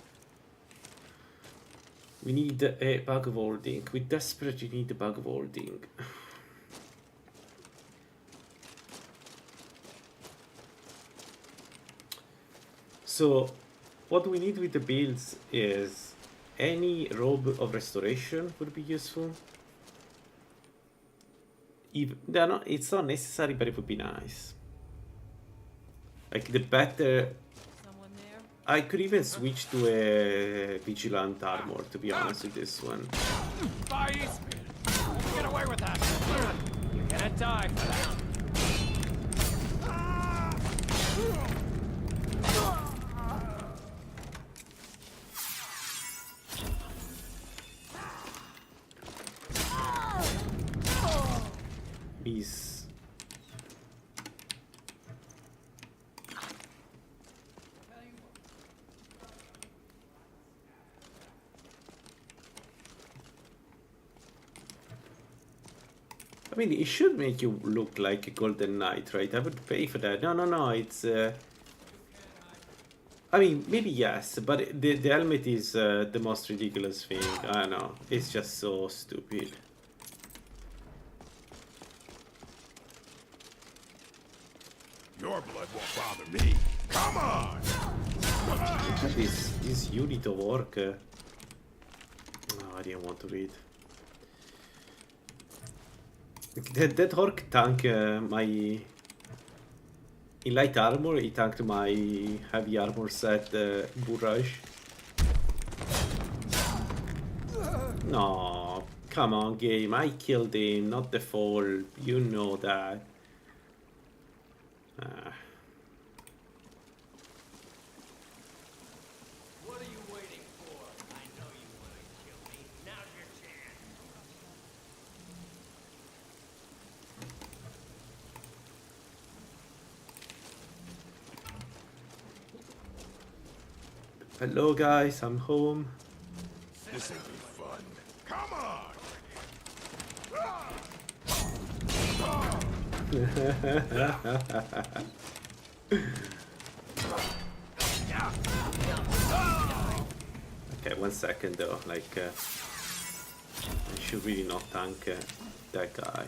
we need a bug holding. We desperately need a bug holding. So, what we need with the builds is any robe of restoration would be useful. It's not necessary, but it would be nice. Like the better. Someone there? I could even switch to a vigilant armor, to be honest with this one. Spies! Get away with that! You're gonna die for that! Bees. I mean, it should make you look like a golden knight, right? I would pay for that. No, it's... I mean, maybe yes, but the helmet is the most ridiculous thing. I don't know. It's just so stupid. Your blood won't bother me. Come on! This unit of orc. No, I didn't want to read. That orc tank my... In light armor, he tanked my heavy armor set Burrage. No, come on game, I killed him, not the fall, you know that. What are you waiting for? I know you want to kill me. Now's your chance. Hello guys, I'm home. This ain't be fun. Come on! Okay, 1 second though, like I should really not tank that guy.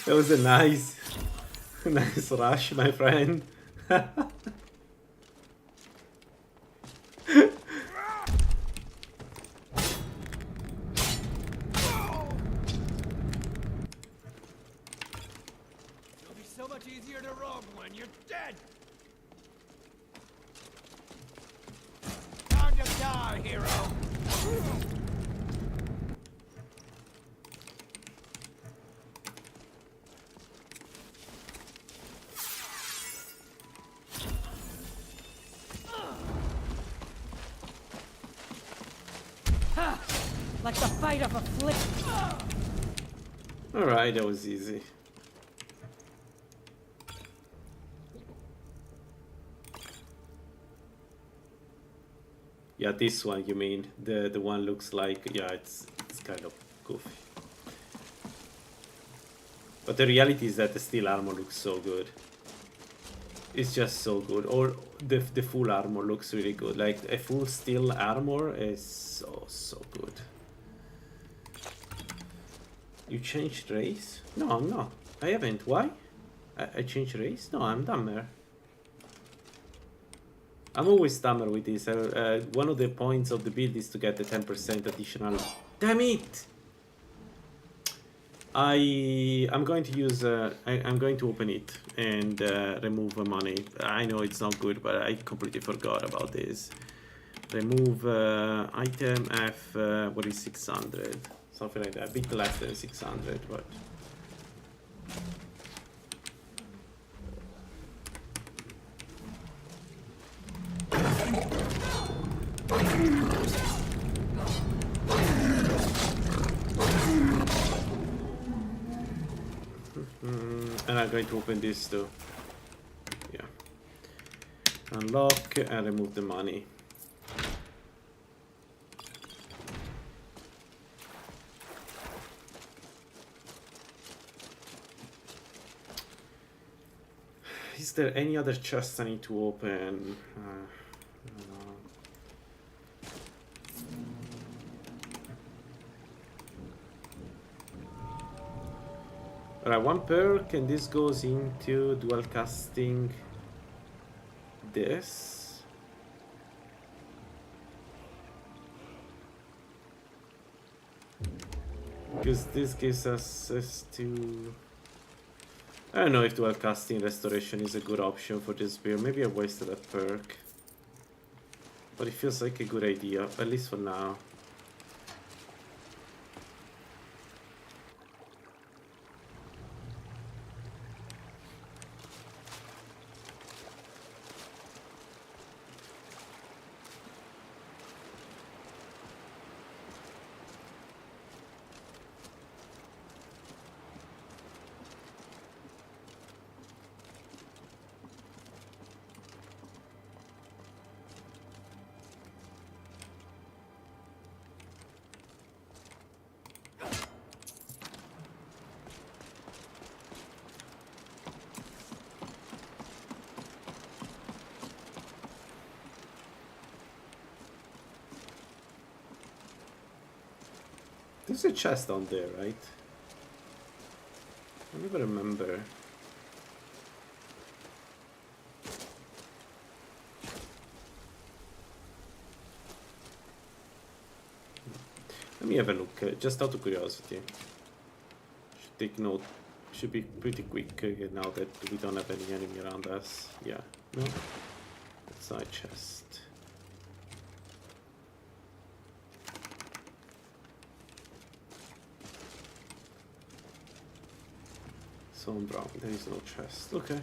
That was a nice rush, my friend. It'll be so much easier to rob when you're dead! Time to die! hero. Like the fight of a flick. Alright, that was easy. Yeah, this one you mean. The one looks like, yeah, it's kind of goofy. But the reality is that the steel armor looks so good. It's just so good. Or the full armor looks really good. Like a full steel armor is so good. You changed race? No, I'm not. I haven't. Why? I changed race? No, I'm dumber. I'm always dumber with this. One of the points of the build is to get the 10% additional. Damn it! I'm going to use. I'm going to open it and remove money. I know it's not good, but I completely forgot about this. Remove item F. What is 600? Something like that. A bit less than 600, but. And I'm going to open this too. Yeah. Unlock and remove the money. Is there any other chest I need to open? I don't know. Alright, one perk, and this goes into dual casting this. Because this gives us access to... I don't know if dual casting restoration is a good option for this build. Maybe I wasted a perk. But it feels like a good idea, at least for now. There's a chest down there, right? I never remember. Let me have a look, just out of curiosity. Should take note. Should be pretty quick now that we don't have any enemy around us. Yeah, no? It's not a chest. Stone brown, there is no chest. Okay.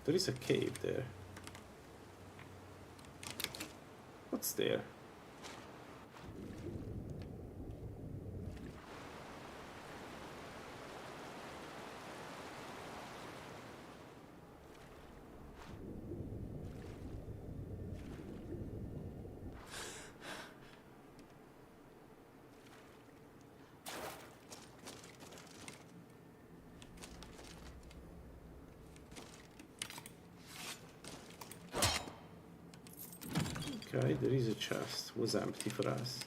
There is a cave there. What's there? Okay, there is a chest. Was empty for us.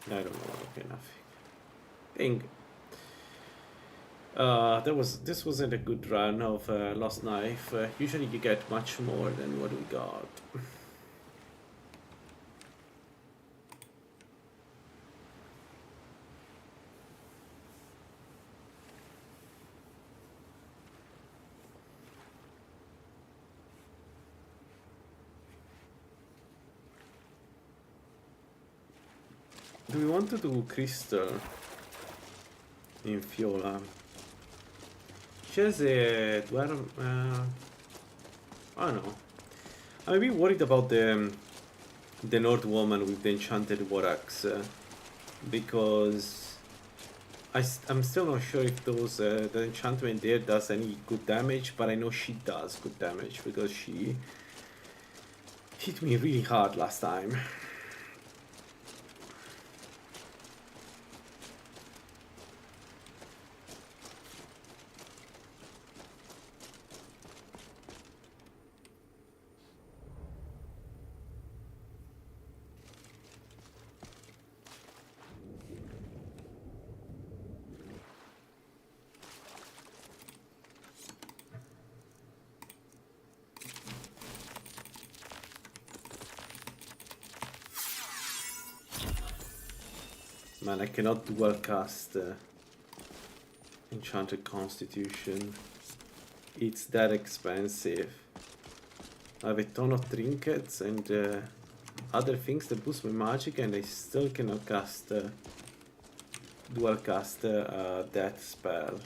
I don't know. Okay, nothing. Dang. This wasn't a good run of Lost Knife. Usually you get much more than what we got. Do we want to do crystal in Fiola? She has a dwarf. I don't know. I'm a bit worried about the Nord woman with the enchanted war axe, because I'm still not sure if those the enchantment there does any good damage, but I know she does good damage because she hit me really hard last time. Man, I cannot dual cast Enchanted Constitution. It's that expensive. I have a ton of trinkets and other things that boost my magic, and I still cannot cast dual cast that spell.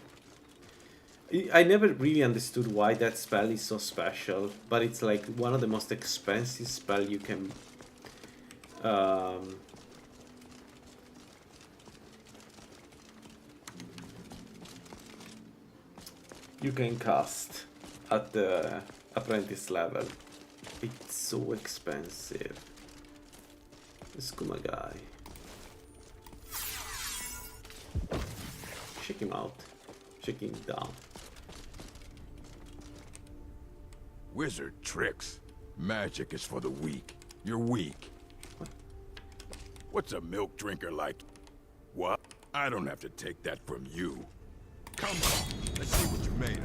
I never really understood why that spell is so special, but it's like one of the most expensive spell you can cast at the apprentice level. It's so expensive. Skooma guy. Check him out. Check him down. Wizard tricks. Magic is for the weak. You're weak. What? What's a milk drinker like? What? I don't have to take that from you. Come on, let's see what you're made of.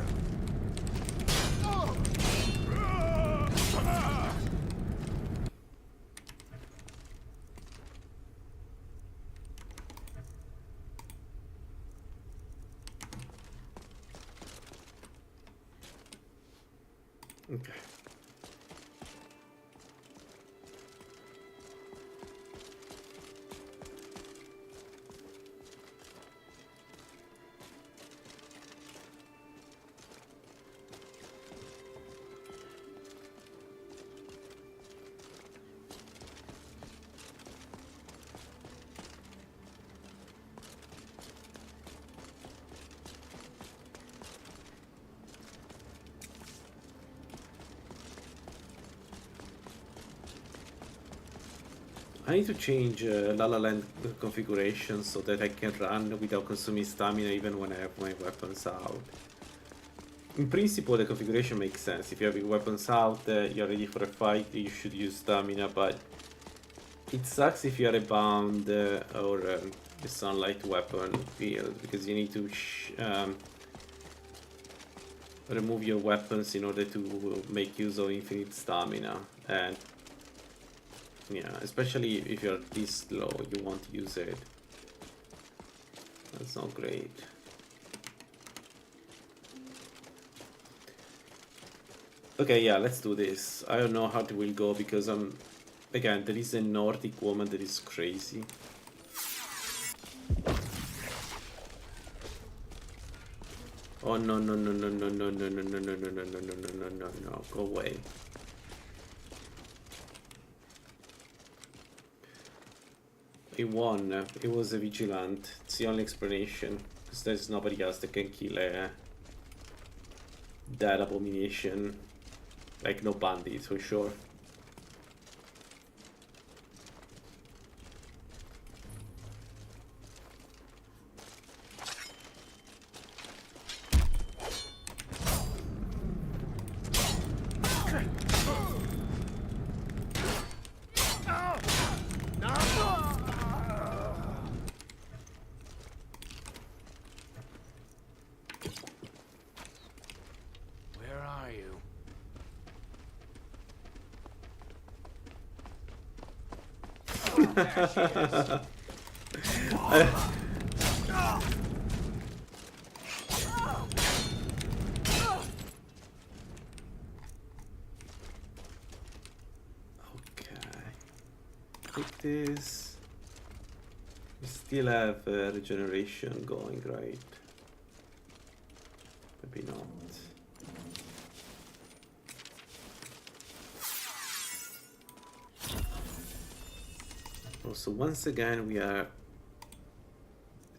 Okay. I need to change Lalaland configuration so that I can run without consuming stamina even when I have my weapons out. In principle, the configuration makes sense. If you have your weapons out, you're ready for a fight, you should use stamina, but it sucks if you are a bound or a sunlight weapon field, because you need to remove your weapons in order to make use of infinite stamina. And yeah, especially if you're this low, you want to use it. That's not great. Okay, yeah, let's do this. I don't know how it will go because again, there is a Nordic woman that is crazy. Oh no no no no no no no no no no no no no no no no no, go away. He won. It was a vigilant. It's the only explanation, because there's nobody else that can kill that abomination. Like no bandits for sure. Okay. Take this. still have regeneration going, right? Maybe not. Also, once again, we are...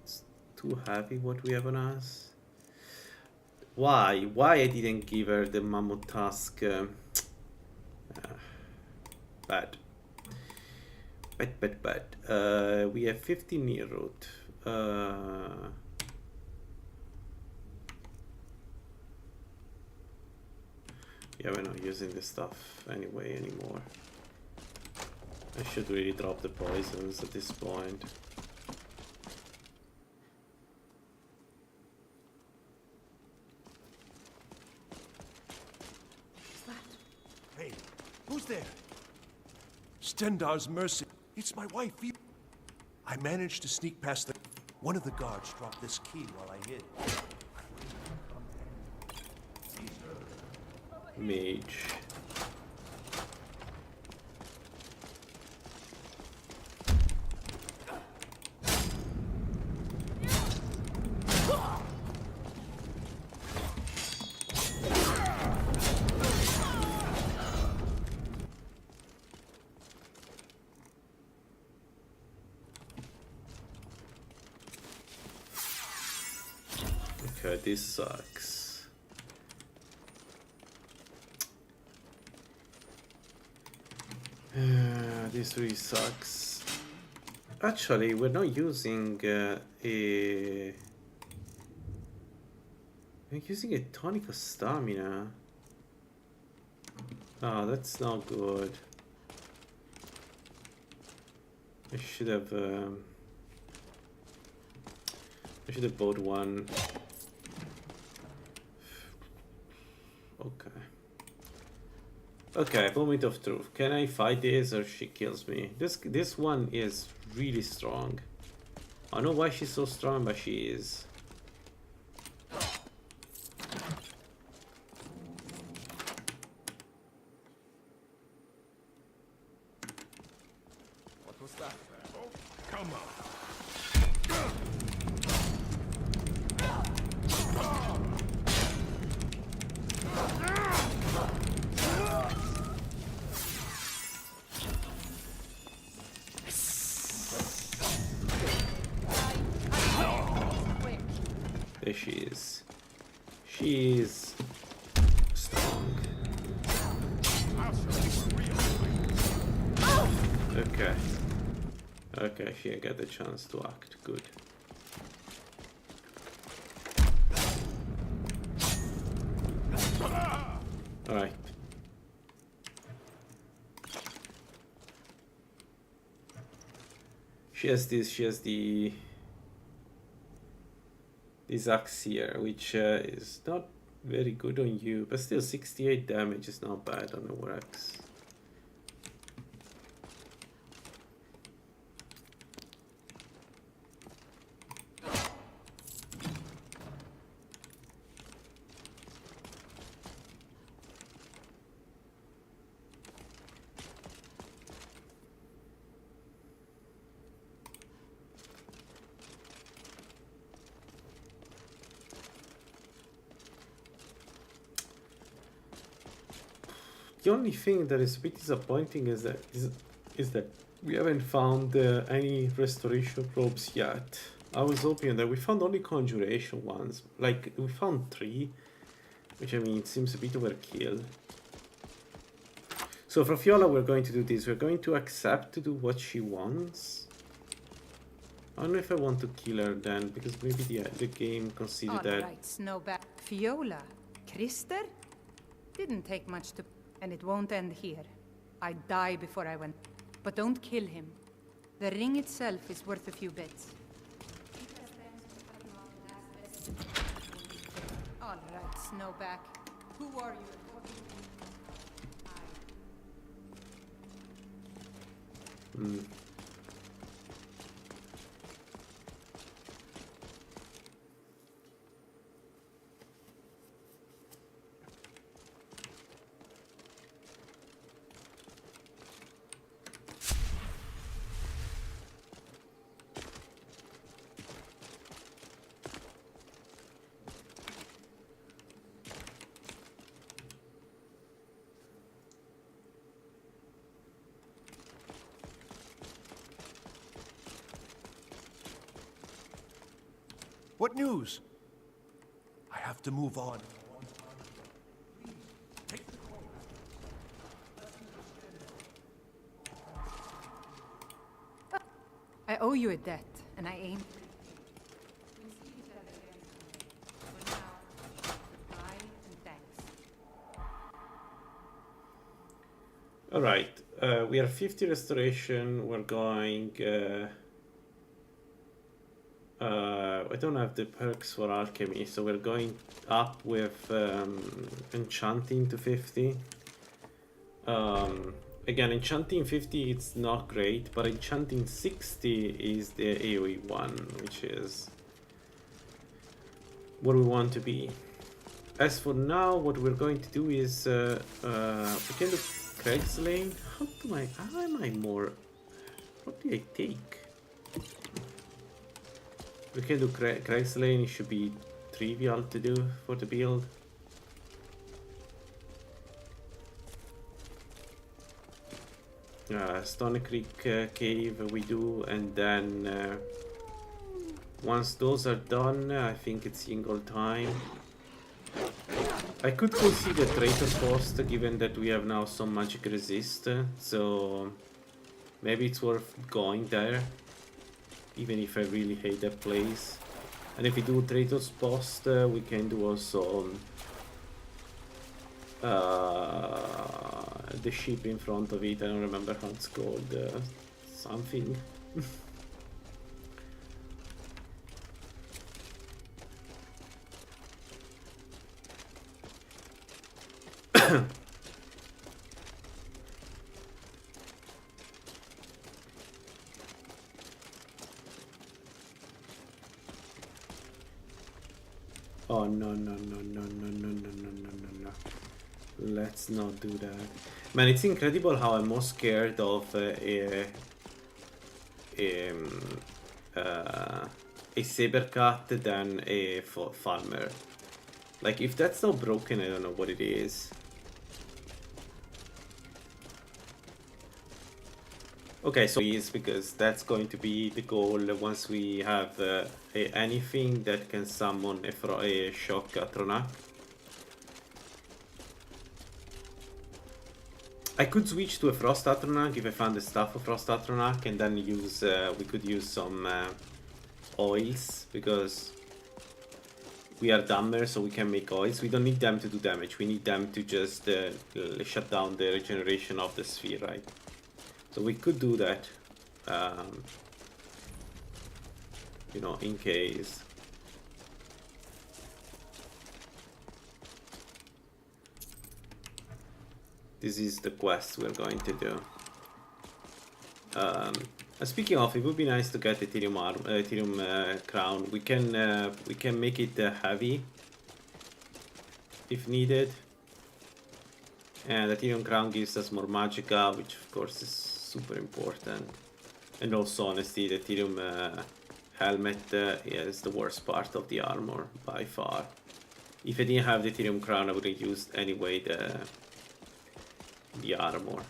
It's too heavy what we have on us. Why? Why I didn't give her the mammoth tusk? Bad. Bad. We have 15 near road. Yeah, we're not using this stuff anyway anymore. I should really drop the poisons at this point. Hey, who's there? Stendar's mercy. It's my wife. I managed to sneak past the... One of the guards dropped this key while I hid. Mage. Okay, this sucks. This really sucks. Actually, we're not using we're using a tonic of stamina. Oh, that's not good. I should have bought one. Okay. Okay, moment of truth. Can I fight this or she kills me? This one is really strong. I don't know why she's so strong, but she is. What was that? Oh, come on. There she is. She is strong. Okay. Okay, she got the chance to act. Good. Alright. She has this axe here, which is not very good on you, but still 68 damage is not bad on the war axe. The only thing that is a bit disappointing is that we haven't found any restoration probes yet. I was hoping that we found only conjuration ones. Like, we found 3, which I mean, it seems a bit overkill. So for Fiola, we're going to do this. We're going to accept to do what she wants. I don't know if I want to kill her then, because maybe the game considered that. Alright, Snowback. Fiola. Krister? Didn't take much to... And it won't end here. I'd die before I went. But don't kill him. The ring itself is worth a few bits. Alright, Snowback. Who are you? What news? I have to move on. I owe you a debt, and I aim. We'll see each other again someday. For now, goodbye and thanks. Alright, we are 50 restoration. We're going. I don't have the perks for alchemy, so we're going up with enchanting to 50. Again, enchanting 50 it's not great, but enchanting 60 is the AoE one, which is what we want to be. As for now, what we're going to do is we can do Craig's Lane. How am I more? What do I take? We can do Craig's Lane. It should be trivial to do for the build. Stony Creek Cave we do, and then once those are done, I think it's single time. I could consider Traitor Post, given that we have now some magic resist, so maybe it's worth going there, even if I really hate that place. And if we do Traitor's Post, we can do also the ship in front of it. I don't remember how it's called. Something. Oh no. Let's not do that. Man, it's incredible how I'm more scared of a saber-cat than a farmer. Like, if that's not broken, I don't know what it is. Okay, so it is, because that's going to be the goal once we have anything that can summon a shock Atronak. I could switch to a Frost Atronak if I found the stuff of Frost Atronak, and then use we could use some oils, because we are dumber, so we can make oils. We don't need them to do damage, we need them to just shut down the regeneration of the sphere, right? So we could do that, you know, in case. This is the quest we're going to do. Speaking of, it would be nice to get Ethereum crown. We can make it heavy if needed, and the Ethereum crown gives us more magicka, which of course is super important. And also, honestly, the Ethereum helmet is the worst part of the armor by far. If I didn't have the Ethereum crown, I would have used anyway the armor.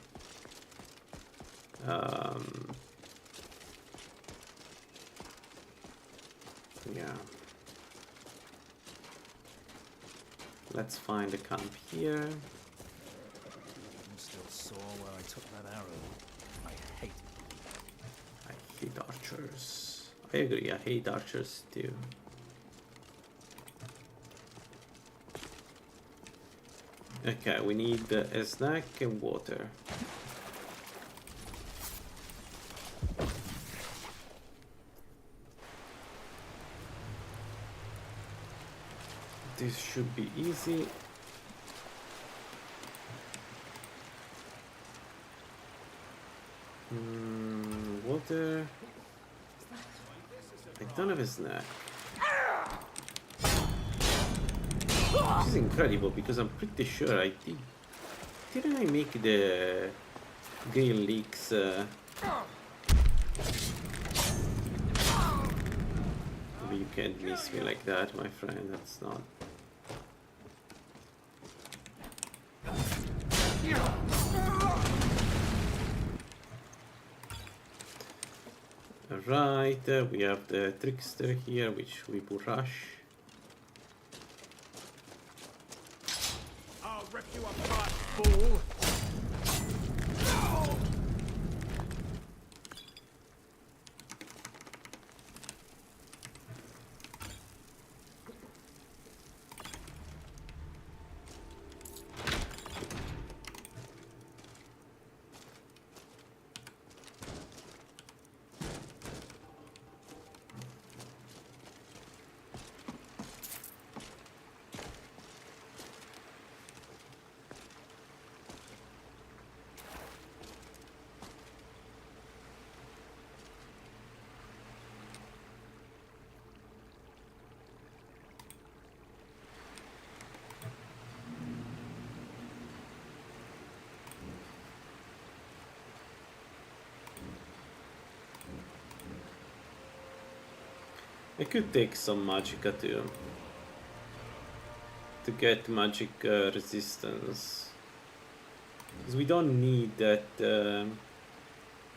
Yeah. Let's find a camp here. I'm still sore where I took that arrow. I hate archers. I agree, I hate archers too. Okay, we need a snack and water. This should be easy. Water. I don't have a snack. This is incredible, because I'm pretty sure I did. Didn't I make the Gale Leaks? Maybe you can't miss me like that, my friend. That's not. Right, we have the trickster here, which we will rush. I'll rip you apart, fool! I could take some magicka too. To get magic resistance. Because we don't need that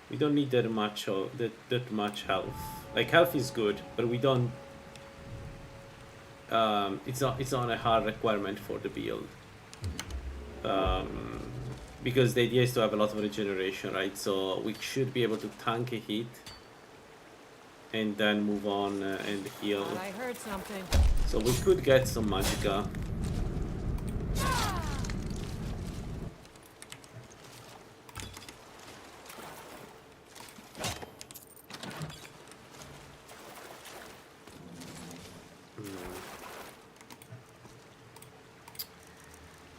we don't need that much of that much health. Like health is good, but we don't it's not a hard requirement for the build. Because the idea is to have a lot of regeneration, right? So we should be able to tank a hit and then move on and heal. Thought I heard something. So we could get some magicka.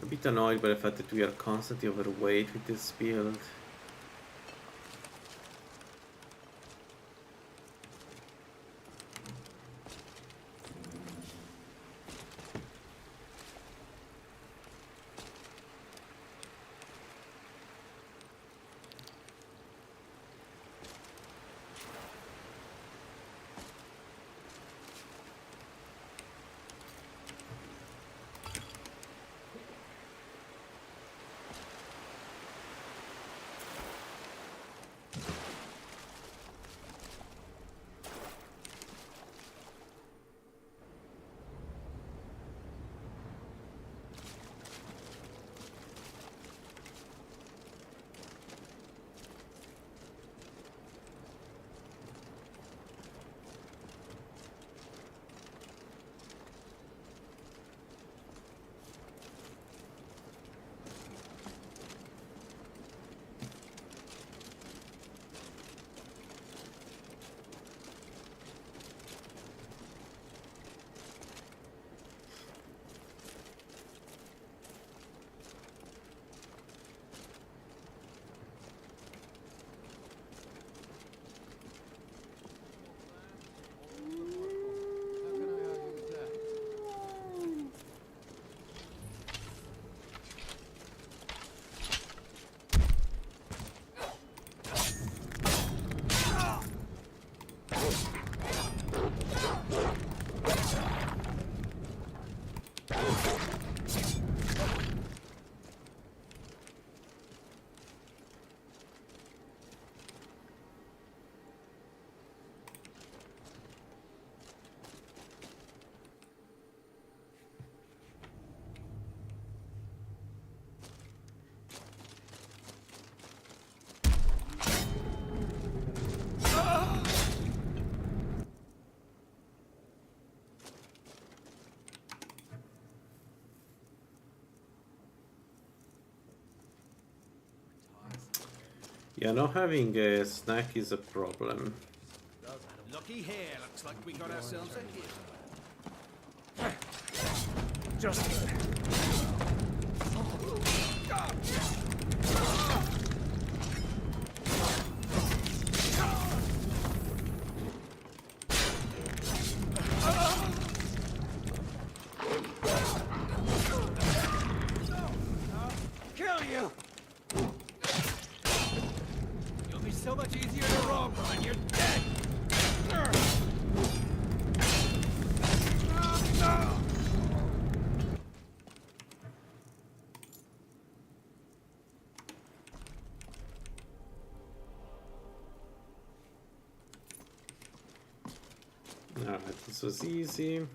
A bit annoyed by the fact that we are constantly overweight with this build. Yeah, not having a snack is a problem. Looky here, looks like we got ourselves a hero. Just... Kill you! You'll be so much easier to rob when you're dead! Alright, this was easy.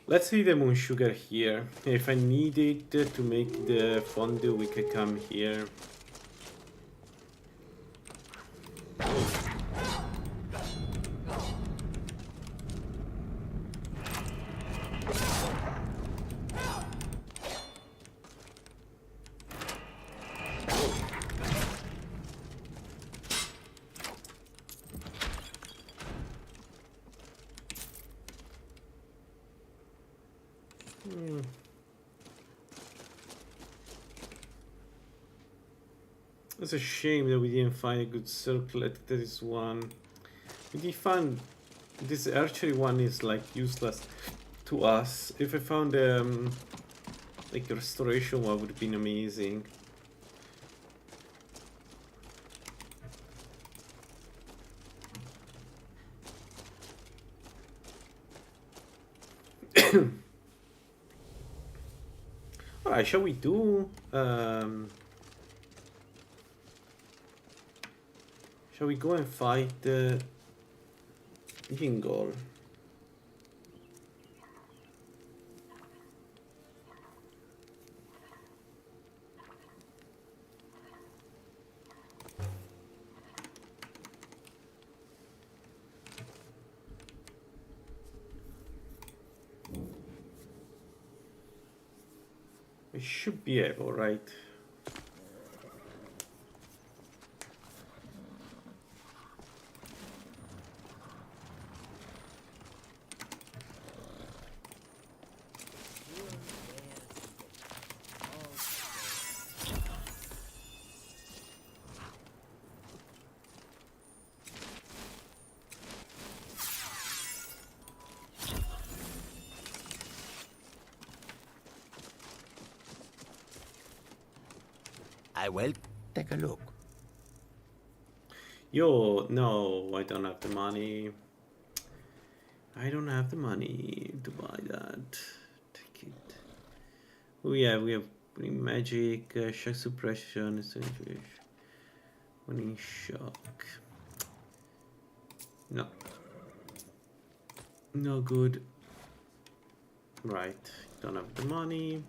Let's leave the moon sugar here. If I need it to make the fondue, we can come here. It's a shame that we didn't find a good circlet. That is one. We did find this archery one is like useless to us. If I found like a restoration one, would have been amazing. Alright, shall we do shall we go and fight the Jingle? We should be able, right? I will take a look. Yo, no, I don't have the money. I don't have the money to buy that. Take it. We have magic, shock suppression, winning shock. No. No good. Right, don't have the money.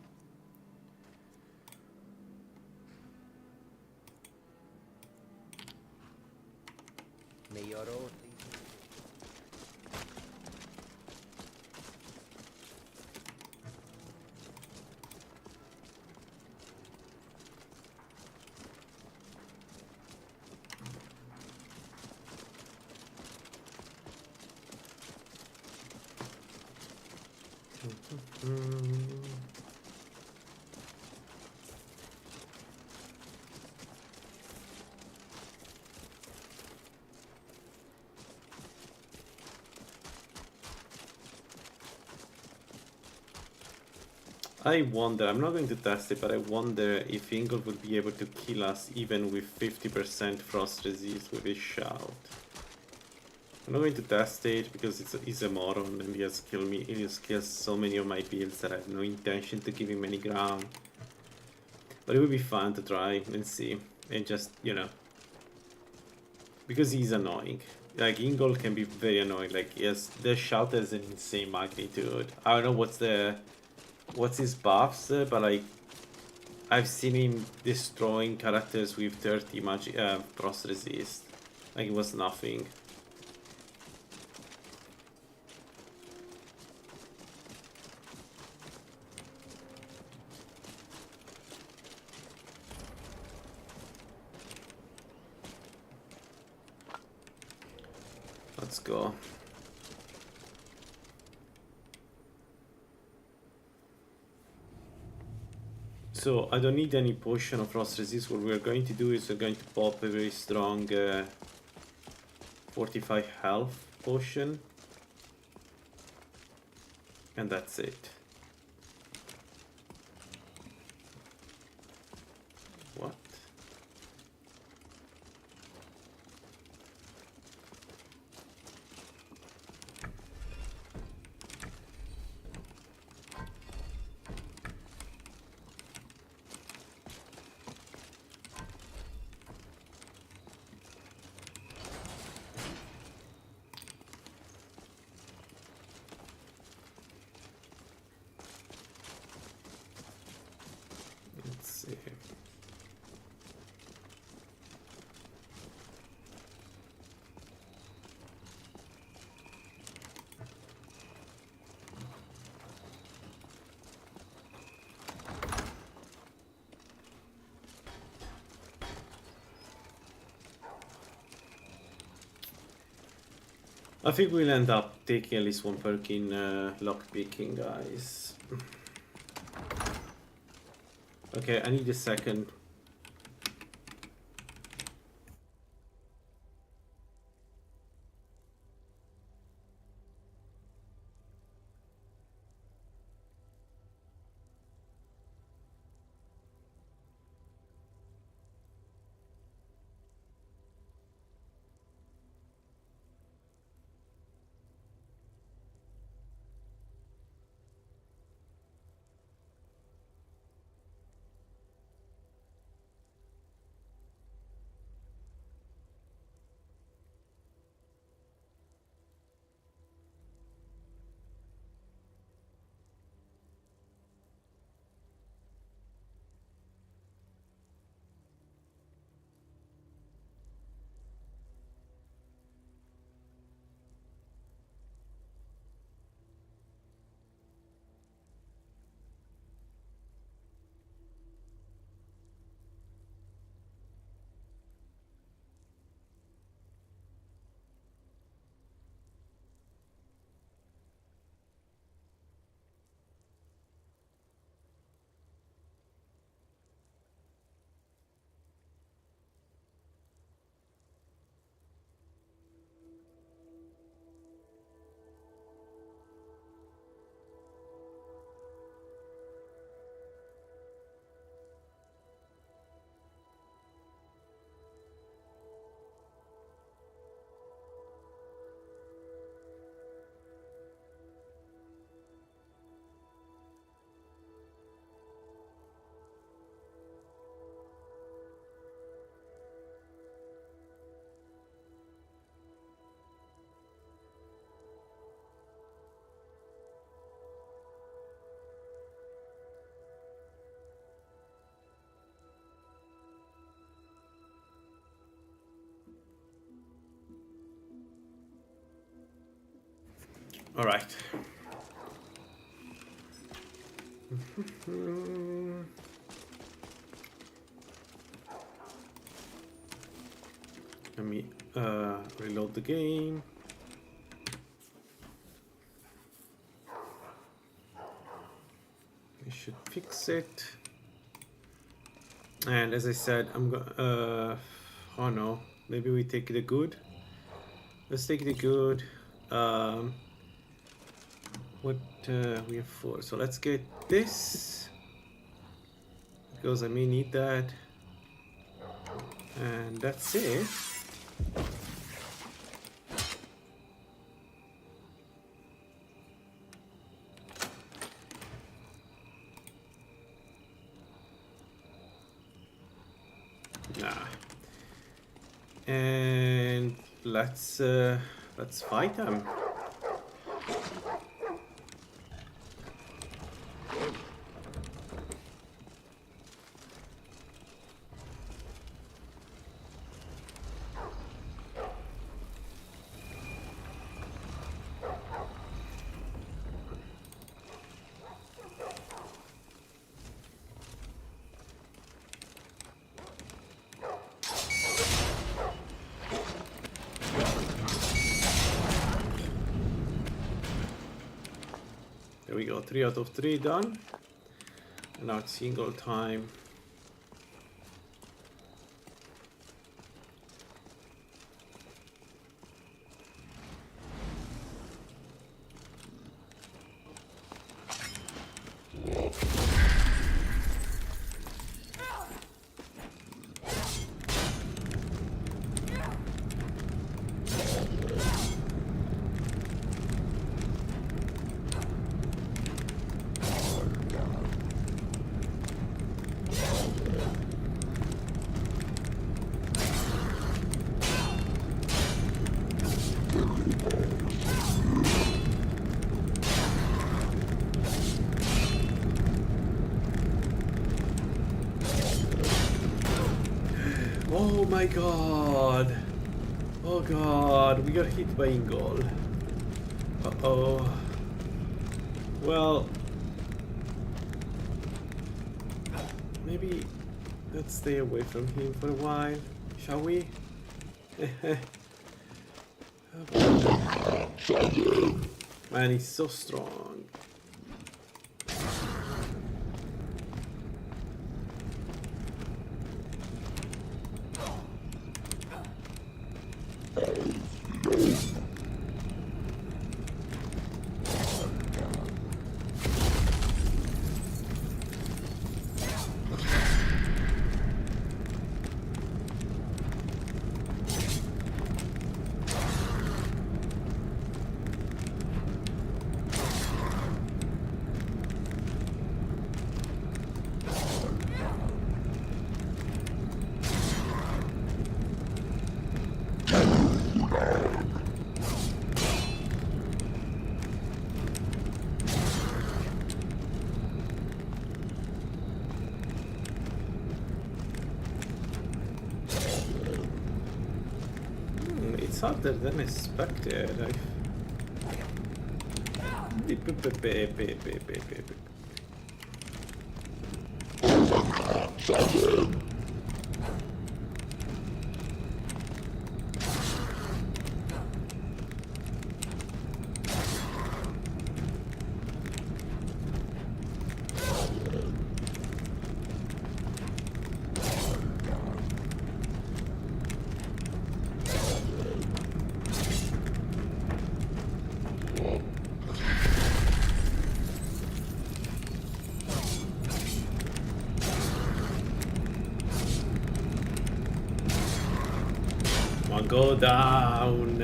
I wonder, I'm not going to test it, but I wonder if Ingle would be able to kill us even with 50% frost resist with his shout. I'm not going to test it because he's a moron and he has killed me. He has killed so many of my builds that I have no intention to give him any ground. But it would be fun to try and see. And just, you know. Because he's annoying. Like, Ingle can be very annoying. Like, yes, the shout has an insane magnitude. I don't know what's his buffs, but like I've seen him destroying characters with 30 magic frost resist. Like it was nothing. Let's go. So I don't need any potion of frost resist. What we're going to do is we're going to pop a very strong 45 health potion. And that's it. What? I think we'll end up taking at least one perk in lockpicking, guys. Okay, I need a second. All right. Let me reload the game. I should fix it. And as I said, I'm gonna. Oh no, maybe we take the good. Let's take the good. What we have 4, so let's get this because I may need that, and that's it. Nah, and let's fight them. There we go, 3 out of 3 done. And now it's single time. Oh my god. Oh god, we got hit by Ingol. Uh-oh. Well, maybe let's stay away from him for a while, shall we? Man, he's so strong. It's harder than expected. Go down.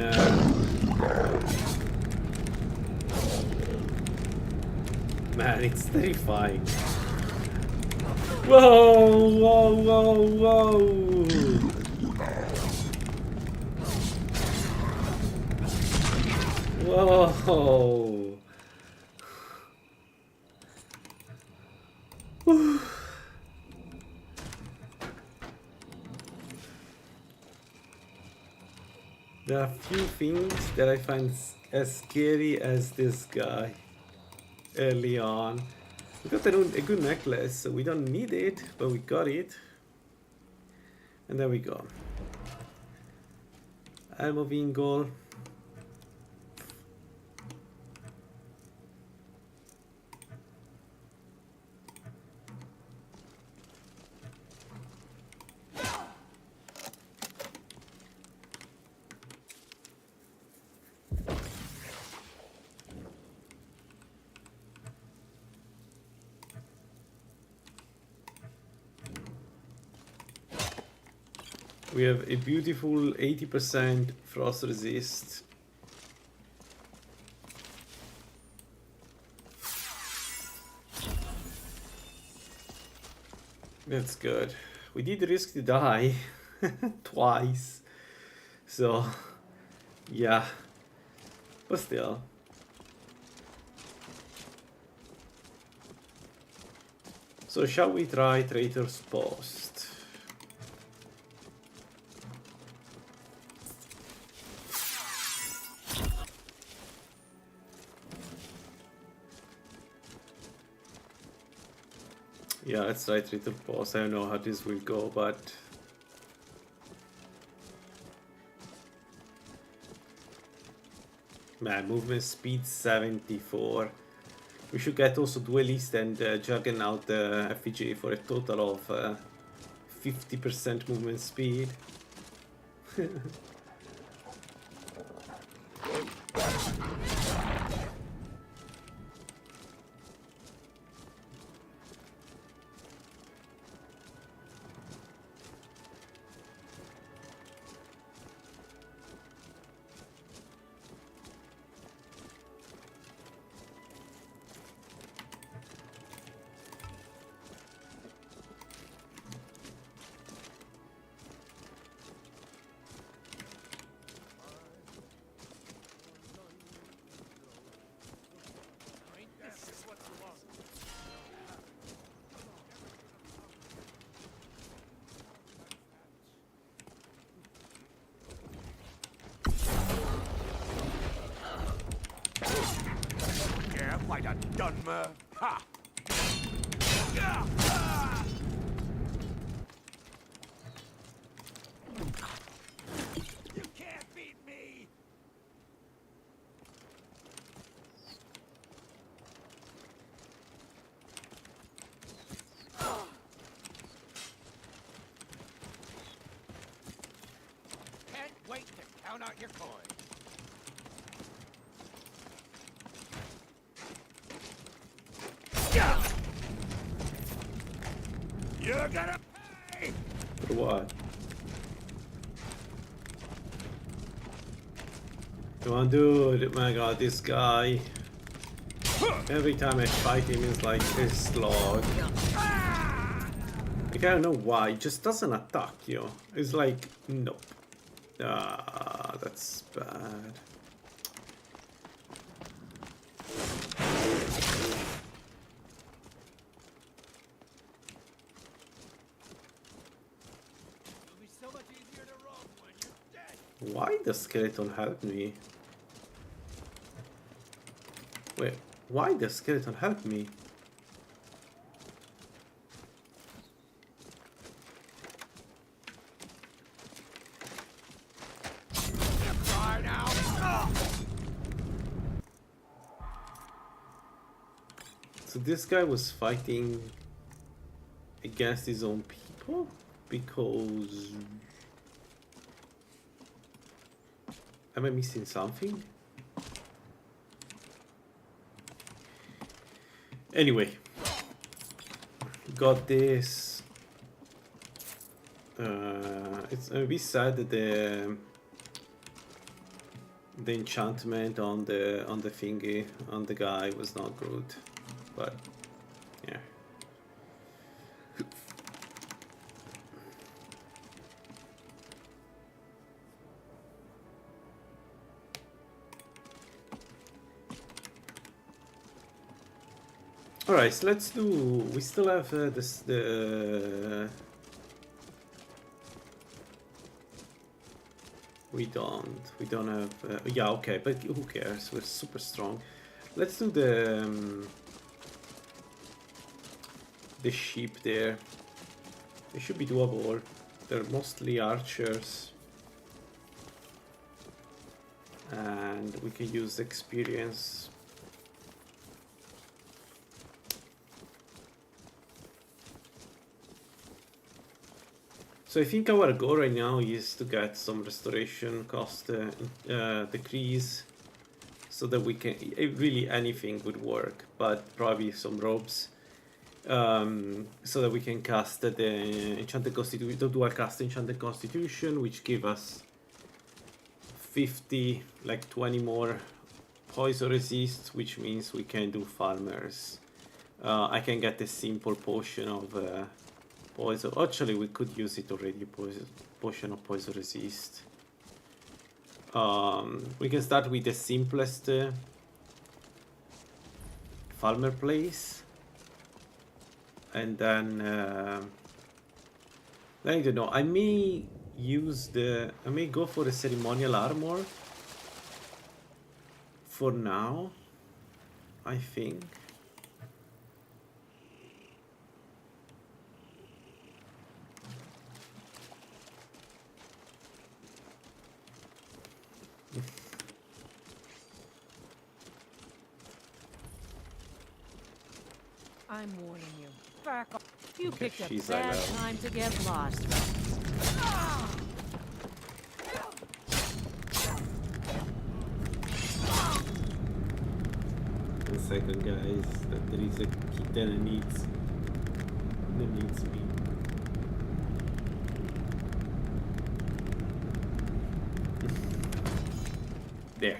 Man, it's terrifying. Whoa, whoa, whoa, whoa. Whoa. There are few things that I find as scary as this guy early on. We got a good necklace, so we don't need it, but we got it. And there we go. Elmo Vingle. We have a beautiful 80% frost resist. That's good. We did risk to die twice. So, yeah. But still. So, shall we try Traitor's Post? Yeah, let's try Traitor's Post. I don't know how this will go, but man, movement speed 74. We should get also Duelist and Juggernaut FPG for a total of 50% movement speed. Dunmer. Ha! You can't beat me! your coin. You're gonna pay! For what? Come on, dude. My god, this guy. Every time I fight him, it's like a slog. Like, I don't know why. He just doesn't attack you. It's like, nope. Ah, that's bad. It'll be so much easier to run when you're dead. Why does skeleton help me? Wait, why does skeleton help me? So this guy was fighting against his own people because... Am I missing something? Anyway, got this. It's a bit sad that the enchantment on the thingy on the guy was not good, but yeah. All right, so let's do. We still have this We don't have. Yeah, okay, but who cares? We're super strong. Let's do the sheep there. They should be doable. They're mostly archers, and we can use experience. So I think our goal right now is to get some restoration cost decrease, so that we can, really anything would work, but probably some robes, so that we can cast the enchanted constitution, the dual cast enchanted constitution, which give us 50, like 20 more poison resist, which means we can do farmers. I can get a simple potion of poison. Actually, we could use it already. Potion of poison resist. We can start with the simplest farmer place, and then I don't know. I may go for the ceremonial armor for now, I think. I'm warning you. Back off. You Okay, picked a she's bad allowed. time to get lost. One second, guys. That there is a kitten that needs me. There.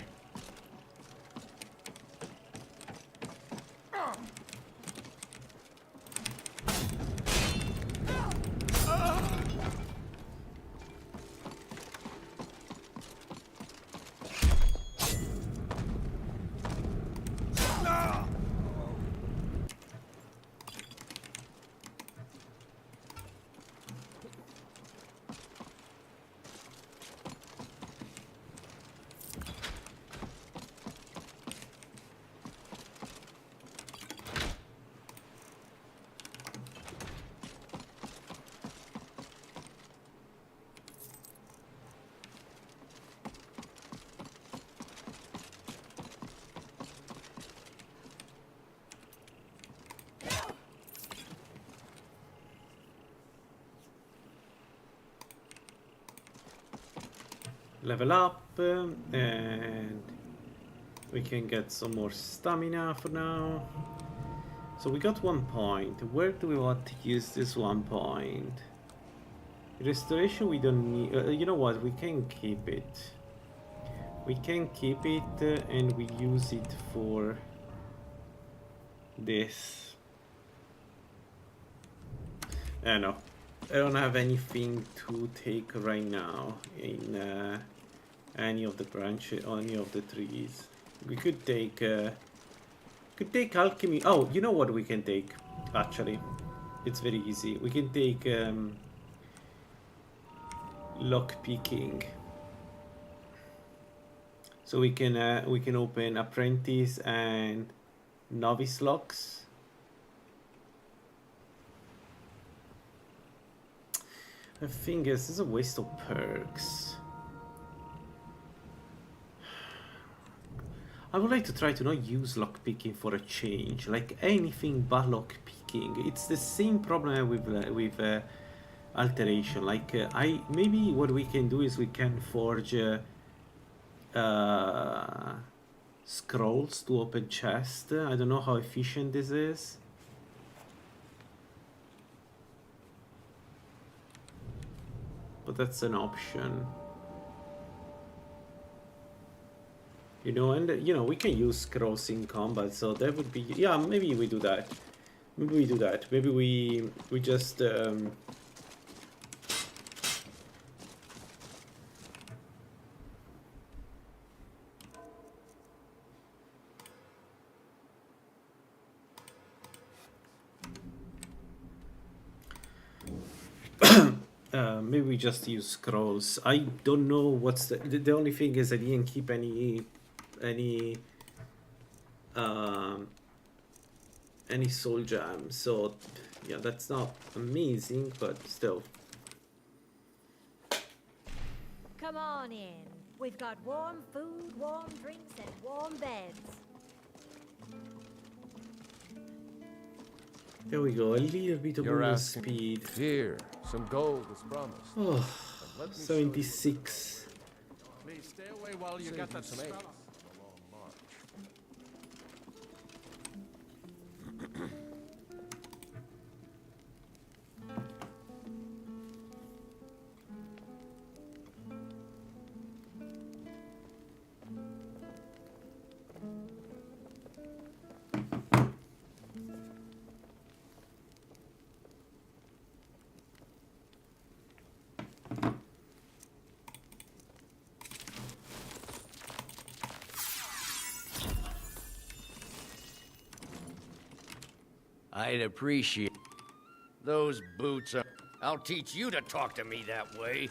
Level up. and we can get some more stamina for now. So we got 1 point. Where do we want to use this 1 point? Restoration we don't need. You know what? We can keep it. We can keep it and we use it for this. I don't know. I don't have anything to take right now in any of the branches, any of the trees. We could take alchemy. Oh, you know what we can take? Actually, it's very easy. We can take lock picking. So we can open apprentice and novice locks. The thing is, this is a waste of perks. I would like to try to not use lockpicking for a change, like anything but lockpicking. It's the same problem with alteration. Like maybe what we can do is we can forge scrolls to open chest. I don't know how efficient this is. But that's an option. You know, and you know, we can use scrolls in combat, so that would be, yeah, maybe we do that. Maybe we do that. Maybe we just maybe we just use scrolls. I don't know what's the only thing is I didn't keep any soul jam, so yeah, that's not amazing, but still. Come on in. We've got warm food, warm drinks, and warm beds. There we go, a little bit of bonus speed. Here, some gold is promised. Oh, 76. Please stay away while you get that spell. I'd appreciate those boots are. I'll teach you to talk to me that way.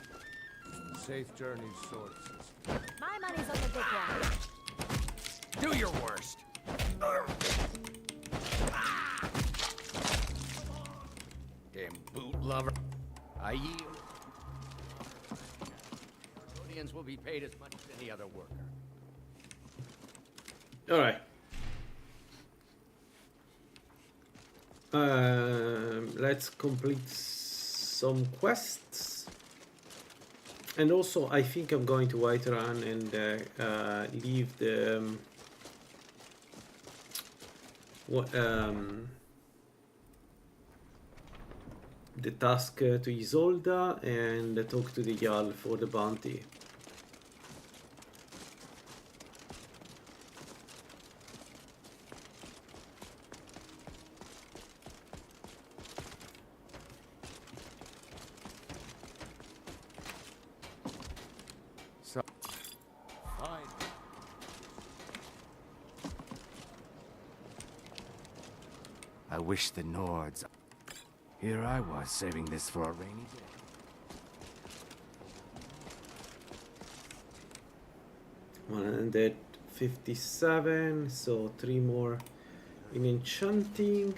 Safe journey, sword sister. My money's on the big one. Do your worst. Damn boot lover. I yield. Custodians will be paid as much as any other worker. All right. Let's complete some quests, and also I think I'm going to Whiterun and leave the task to Isolda and talk to the Jarl for the bounty. I wish the Nords... Here I was, saving this for a rainy day. 157, so 3 more in enchanting.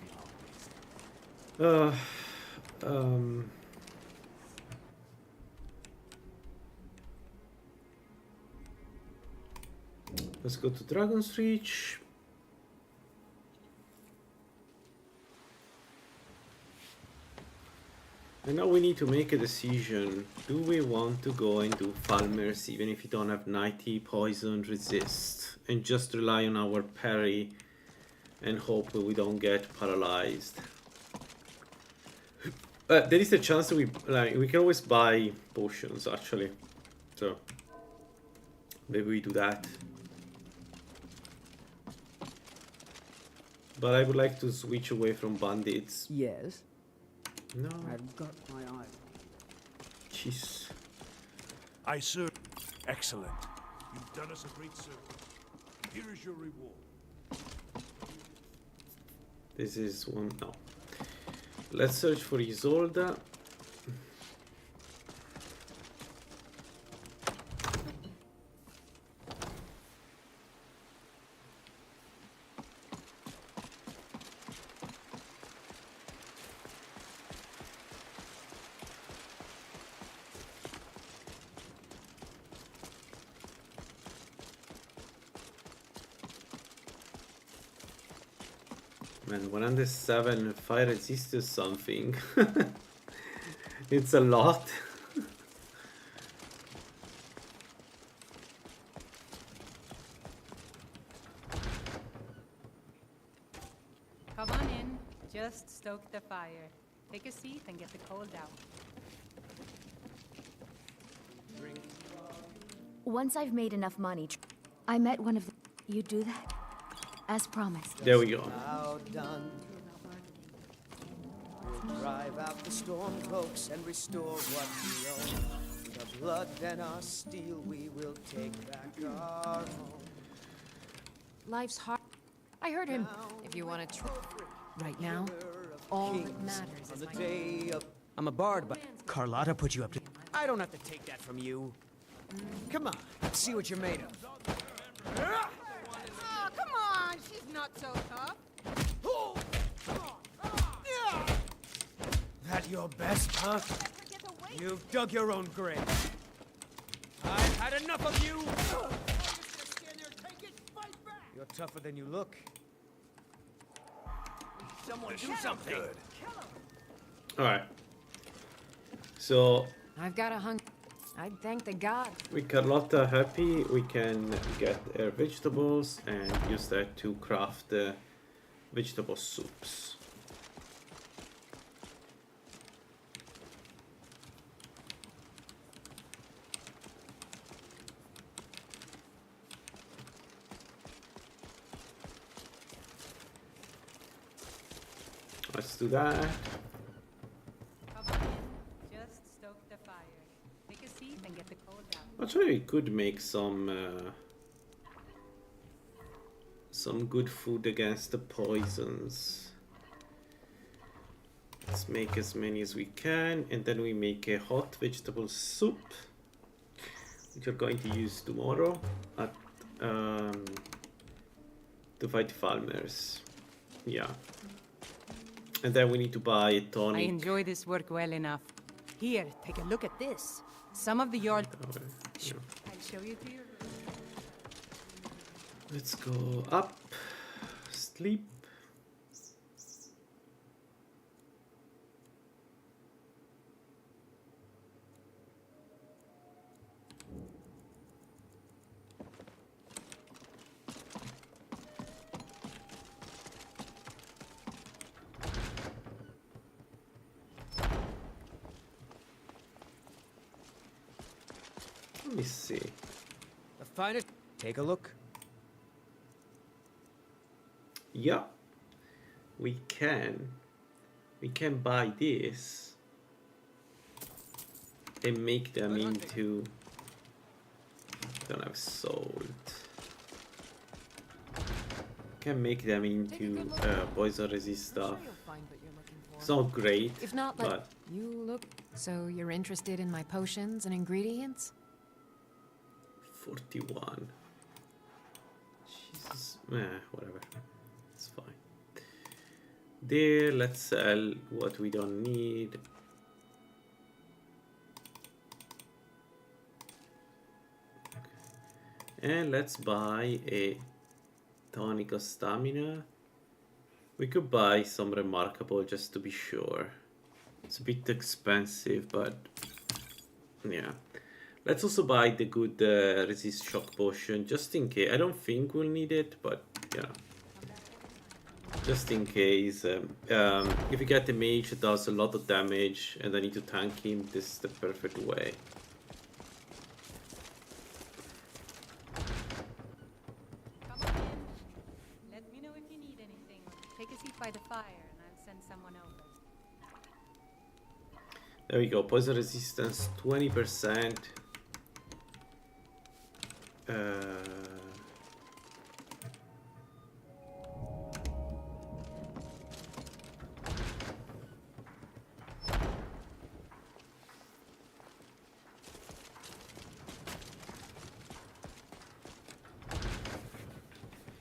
Let's go to Dragon's Reach. And now we need to make a decision. Do we want to go and do Falmers even if we don't have 90 poison resist and just rely on our parry and hope that we don't get paralyzed? There is a chance that we can always buy potions actually, so maybe we do that. But I would like to switch away from bandits. Yes. No. I've got my eye. Jeez. I serve. Excellent. You've done us a great service. Here is your reward. This is one. No. Let's search for Isolda. Man, 107 fire resist is something. It's a lot. Come on in. Just stoke the fire. Take a seat and get the cold out. Once I've made enough money, I met one of the... You do that? As promised. There we go. Now done. We'll drive out the storm cloaks and restore what we own. With our blood and our steel, we will take back our home. Life's hard. I heard him. If you want to try. Right now, all that matters is On the my... day of... I'm a bard, but Carlotta put you up to... I don't have to take that from you. Come on, let's see what you're made of. Oh, come on! She's not so tough. That your best, huh? You've dug your own grave. I've had enough of you! You're tougher than you look. Someone do something! Alright. So, I've got a hunger. I'd thank the god. with Carlotta happy, we can get our vegetables and use that to craft the vegetable soups. Let's do that. Come on in. Just stoke the fire. Take a seat and get the cold out. Actually, we could make some good food against the poisons. Let's make as many as we can, and then we make a hot vegetable soup, which we're going to use tomorrow at to fight farmers. Yeah. And then we need to buy a I tonic. enjoy this work well enough. Here, take a look at this. Some of the yard... Yeah. I'll show you to your room. Let's go up, sleep. Let me see. The finest. Take a look. Yeah, we can buy this and make them into... Don't have salt. Can make them into poison resist stuff. It's not great, If not, but you look. So you're interested in my potions and ingredients? 41. Jesus, whatever. It's fine. There, let's sell what we don't need. And let's buy a tonic of stamina. We could buy some remarkable just to be sure. It's a bit expensive, but yeah. Let's also buy the good resist shock potion, just in case. I don't think we'll need it, but yeah. Just in case. If you get a mage that does a lot of damage and I need to tank him, this is the perfect way. Come on in. Let me know if you need anything. Take a seat by the fire and I'll send someone over. There we go. Poison resistance 20%.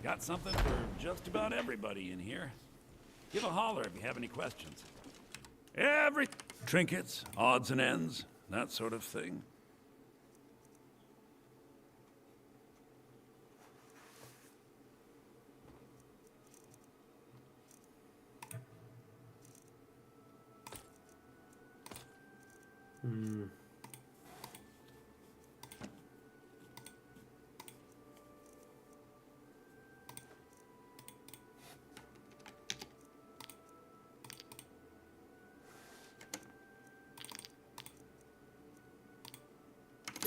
Got something for just about everybody in here. Give a holler if you have any questions. Every trinkets, odds and ends, that sort of thing.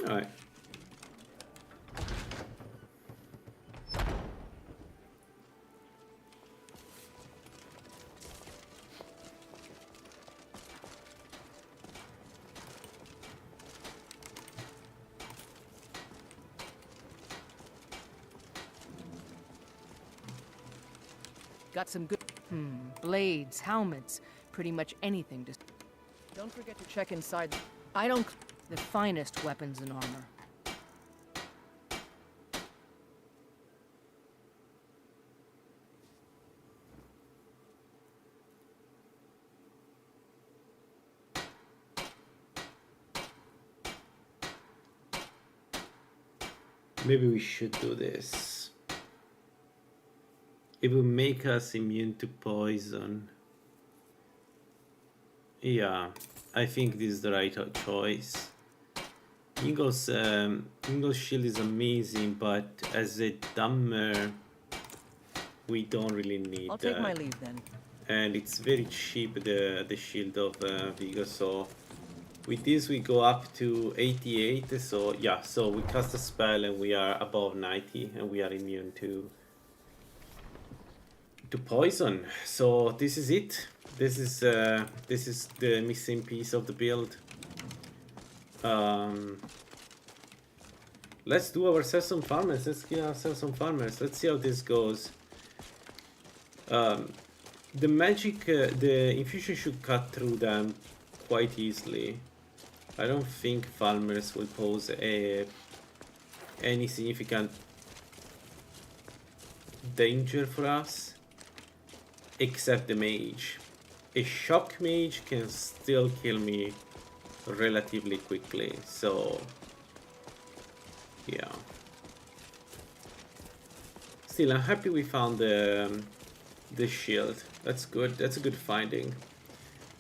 Alright. Got some good blades, helmets, pretty much anything to... Don't forget to check inside. I don't... The finest weapons and armor. Maybe we should do this. It will make us immune to poison. Yeah, I think this is the right choice. Ingol's shield is amazing, but as a dummer, we don't really need. I'll take my leave then. And it's very cheap, the shield of Vigor. So with this we go up to 88. So yeah, so we cast a spell and we are above 90, and we are immune to poison. So this is it. This is the missing piece of the build. Let's do ourselves some farmers. Let's get ourselves some farmers. Let's see how this goes. The magic, the infusion should cut through them quite easily. I don't think farmers will pose any significant danger for us, except the mage. A shock mage can still kill me relatively quickly, so yeah. Still, I'm happy we found the shield. That's good. That's a good finding.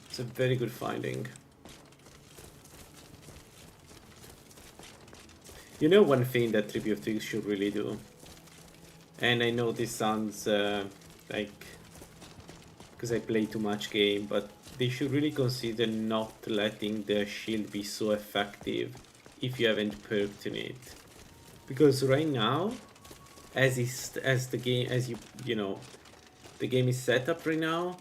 It's a very good finding. You know, one thing that Tribute of Twigs should really do, and I know this sounds like because I play too much game, but they should really consider not letting the shield be so effective if you haven't perked in it. Because right now, as the game is set up right now,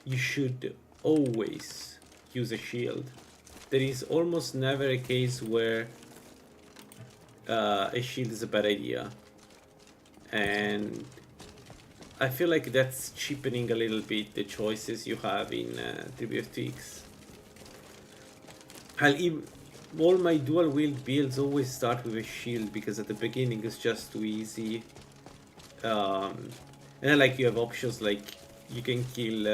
you should always use a shield. There is almost never a case where a shield is a bad idea, and I feel like that's cheapening a little bit the choices you have in Tribute of Twigs. All my dual wield builds always start with a shield because at the beginning it's just too easy. And then, like, you have options like you can kill.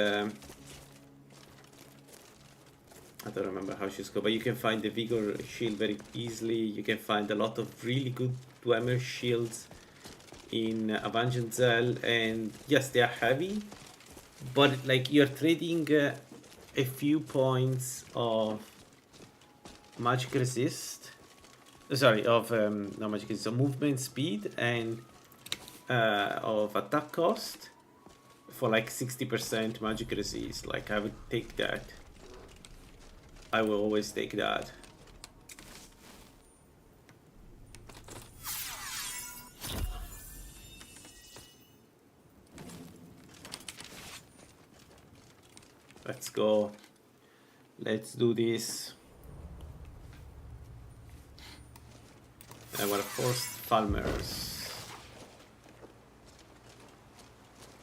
I don't remember how she's called, but you can find the Vigor shield very easily. You can find a lot of really good Dwemer shields in Avenged Zell, and yes, they are heavy, but like you're trading a few points of magic resist. Sorry, of not magic resist, of movement speed and of attack cost for like 60% magic resist. Like, I would take that. I will always take that. Let's go. Let's do this. I want to force farmers.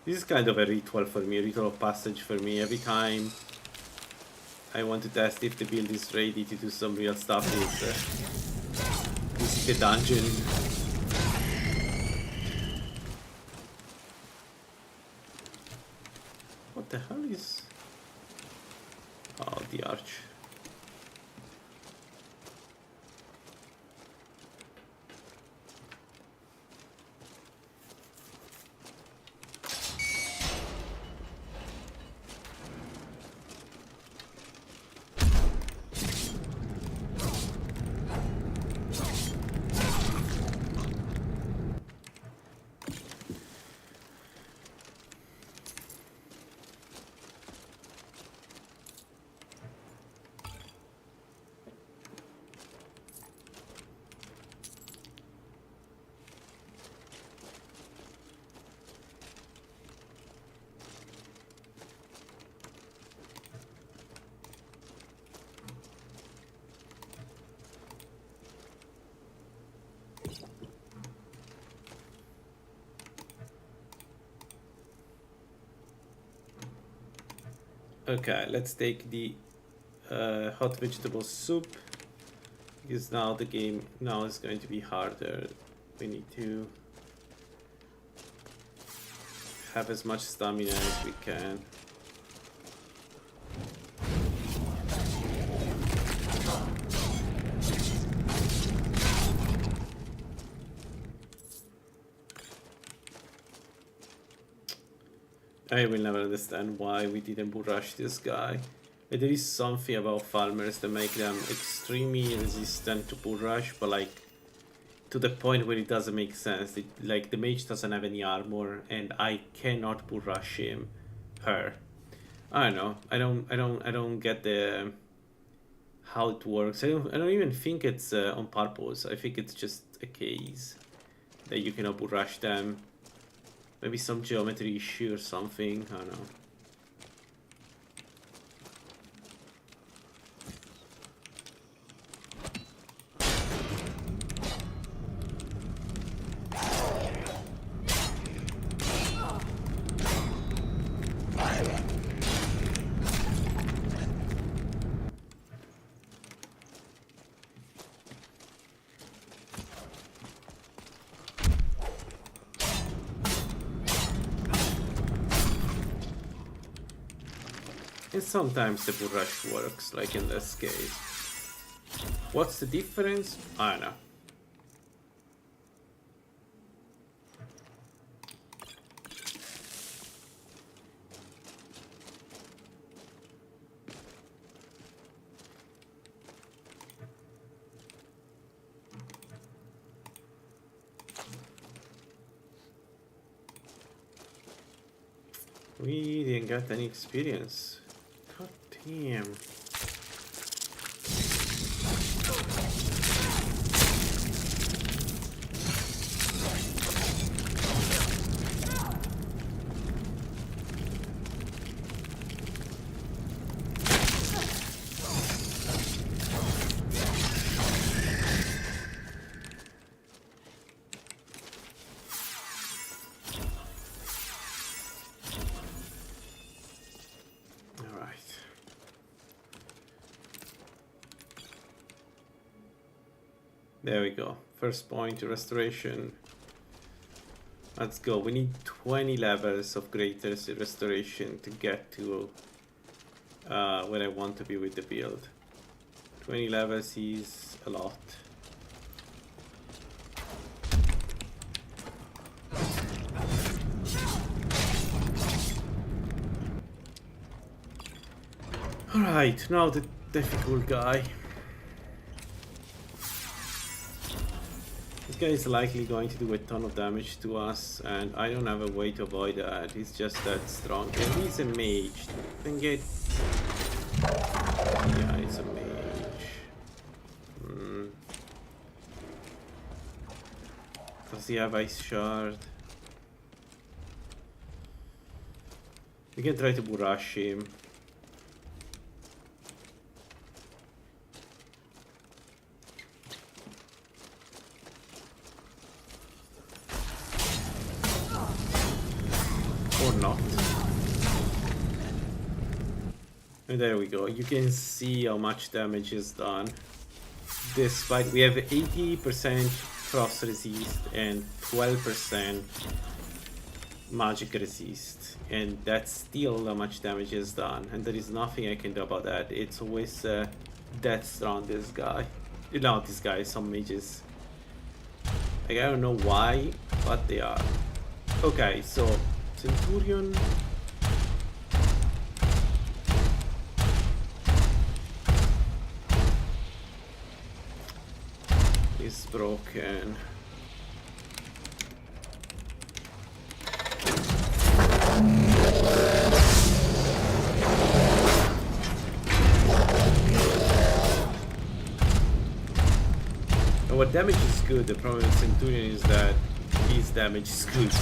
This is kind of a ritual for me, a ritual of passage for me. Every time I want to test if the build is ready to do some real stuff, is visit the dungeon. What the hell is... Oh, the arch. Okay, let's take the hot vegetable soup, because now the game is going to be harder. We need to have as much stamina as we can. I will never understand why we didn't bull rush this guy. But there is something about farmers that make them extremely resistant to bull rush, but like to the point where it doesn't make sense. Like the mage doesn't have any armor, and I cannot bull rush her. I don't know. I don't get the how it works. I don't even think it's on purpose. I think it's just a case that you cannot bull rush them. Maybe some geometry issue or something, I don't know. And sometimes the bull rush works, like in this case. What's the difference? I don't know. We didn't get any experience. God damn. There we go. First point to restoration. Let's go. We need 20 levels of greater restoration to get to where I want to be with the build. 20 levels is a lot. Alright, now the difficult guy. This guy is likely going to do a ton of damage to us, and I don't have a way to avoid that. He's just that strong. And he's a mage. I can get... Yeah, he's a mage. Does he have Ice Shard? We can try to rush him. Or not. And there we go. You can see how much damage is done. Despite we have 80% frost resist and 12% magic resist, and that's still how much damage is done, and there is nothing I can do about that. It's always deaths around this guy. Not this guy, some mages. Like, I don't know why, but they are. Okay, so Centurion. Is broken. Our damage is good. The problem with Centurion is that his damage is good.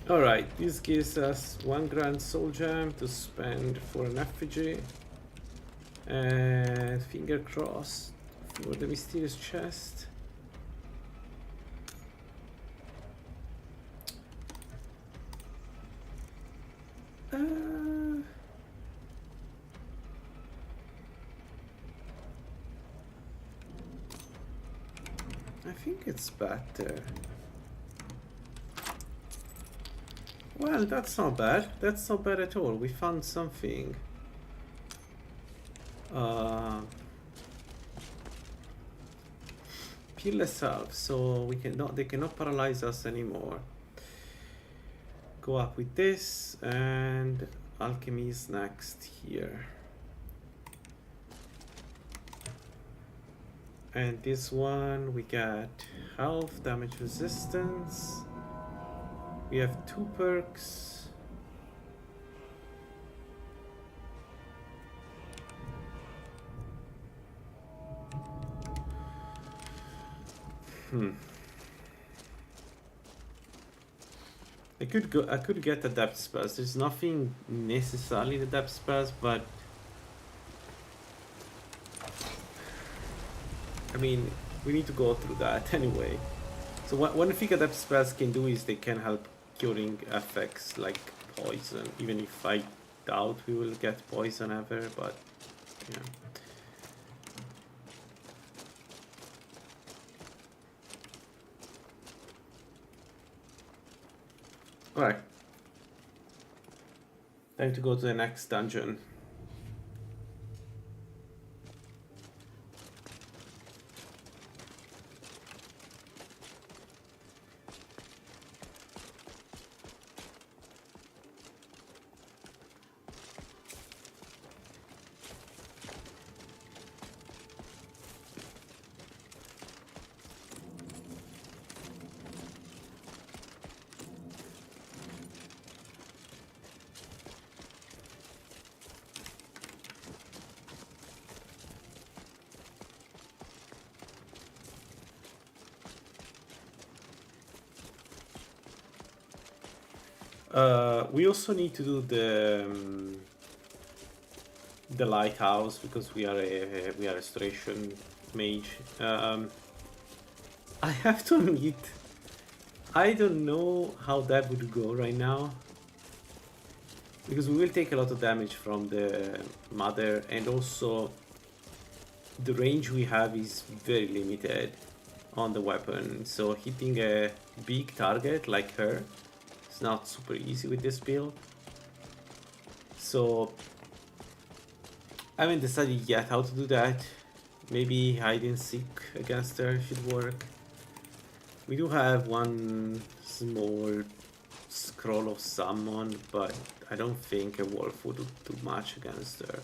Alright, this gives us 1 grand soul gem to spend for an effigy. And finger crossed for the mysterious chest. I think it's better. Well, that's not bad. That's not bad at all. We found something. Peerless Health, so we cannot. They cannot paralyze us anymore. Go up with this, and alchemy is next here. And this one we got health, damage resistance. We have 2 perks. I could get adept spells. There's nothing necessarily in adept spells, but I mean, we need to go through that anyway. So one thing adept spells can do is they can help curing effects like poison, even if I doubt we will get poison ever, but yeah. Alright, Time to go to the next dungeon. We also need to do the lighthouse because we are a restoration mage. I have to admit, I don't know how that would go right now, because we will take a lot of damage from the mother, and also the range we have is very limited on the weapon, so hitting a big target like her, not super easy with this build. So I haven't decided yet how to do that. Maybe hide and seek against her should work. We do have one small scroll of summon, but I don't think a wolf would do too much against her.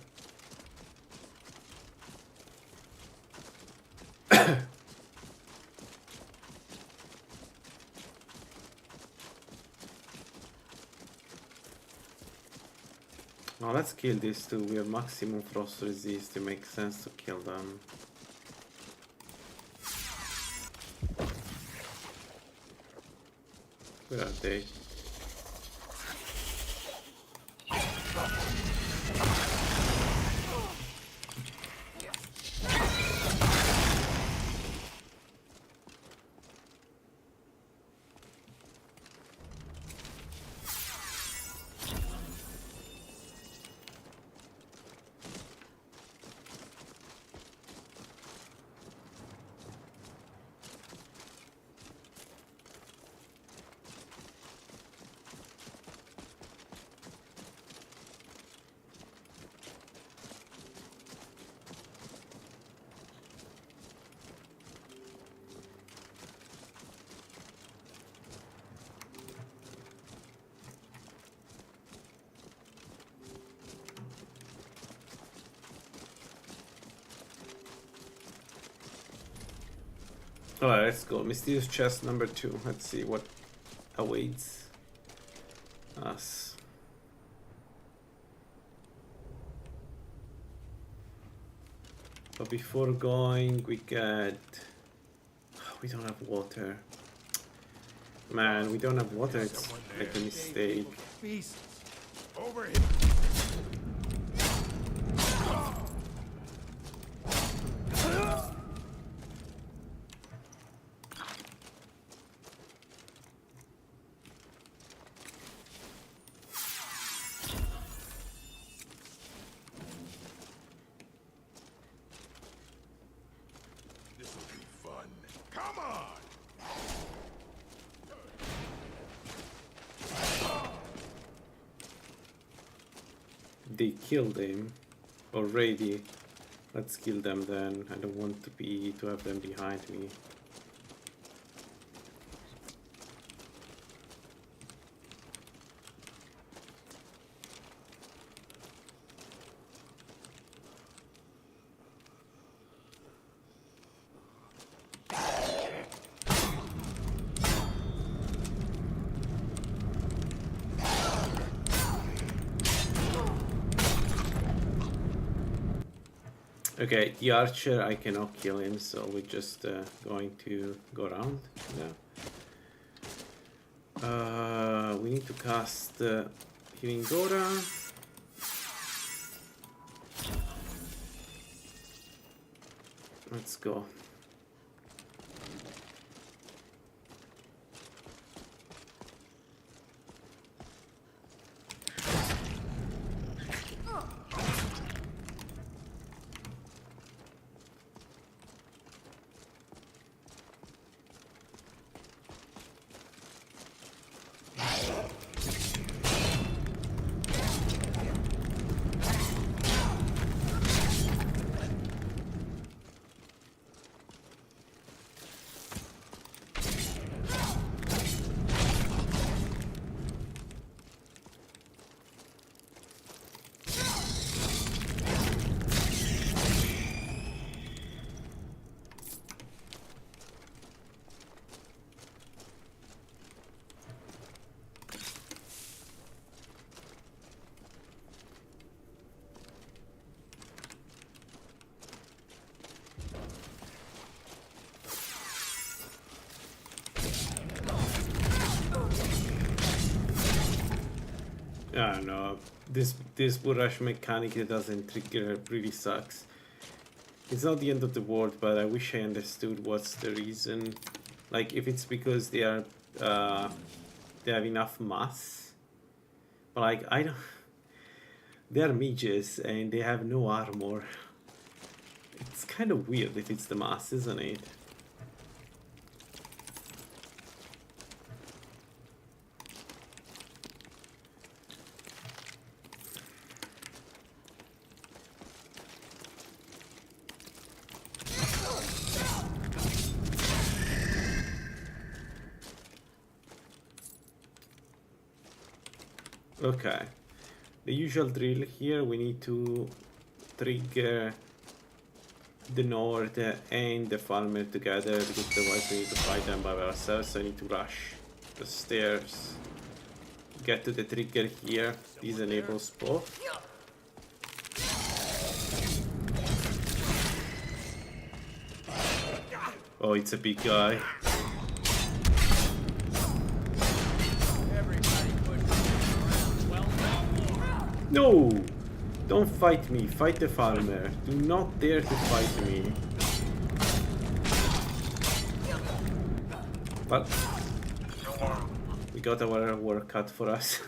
Now let's kill these two. We have maximum frost resist. It makes sense to kill them. Where are they? Alright, let's go. Mysterious chest number 2. Let's see what awaits us. But before going, we get... We don't have water. Man, we don't have water. It's like a mistake. Over here. They killed him already. Let's kill them then. I don't want to have them behind me. Okay, the archer, I cannot kill him, so we're just going to go around. Yeah. We need to cast Healing Gora. Let's go. I don't know. This rush mechanic that doesn't trigger really sucks. It's not the end of the world, but I wish I understood what's the reason. Like if it's because they are they have enough mass. But like I don't. They are mages and they have no armor. It's kind of weird if it's the mass, isn't it? Okay. The usual drill here, we need to trigger the Nord and the farmer together because otherwise we need to fight them by ourselves. So I need to rush the stairs, get to the trigger here. This enables both. Oh, it's a big guy. No! Don't fight me, fight the farmer. Do not dare to fight me. But we got our work cut for us.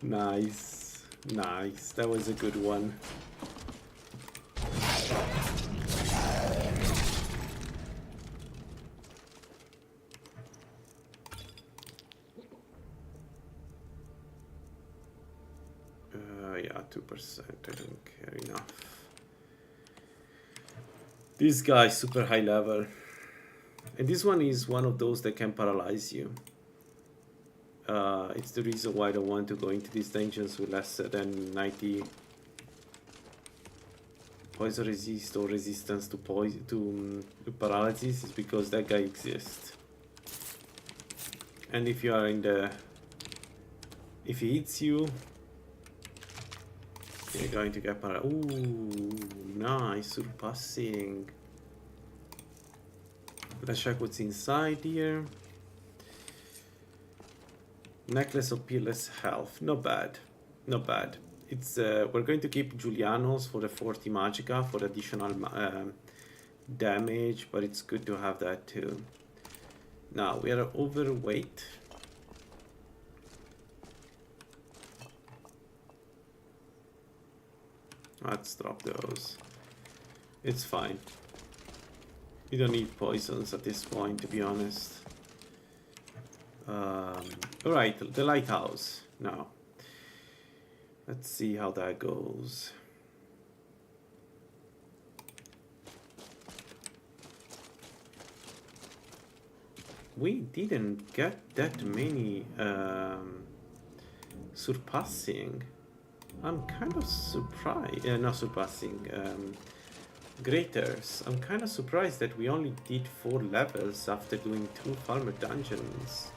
Nice. Nice. That was a good one. Yeah, 2%. I don't care enough. This guy super high level. And this one is one of those that can paralyze you. It's the reason why I don't want to go into these dungeons with less than 90 poison resist or resistance to poison to paralysis, is because that guy exists. And if you are in the, if he hits you, you're going to get paralyzed. Ooh, nice surpassing. Let's check what's inside here. Necklace of Peerless Health. Not bad. Not bad. It's we're going to keep Julianos for the 40 Magica for additional damage, but it's good to have that too. Now we are overweight. Let's drop those. It's fine. You don't need poisons at this point, to be honest. Alright, the lighthouse now. Let's see how that goes. We didn't get that many surpassing. I'm kind of surprised. Not surpassing. Graters. I'm kind of surprised that we only did 4 levels after doing 2 farmer dungeons.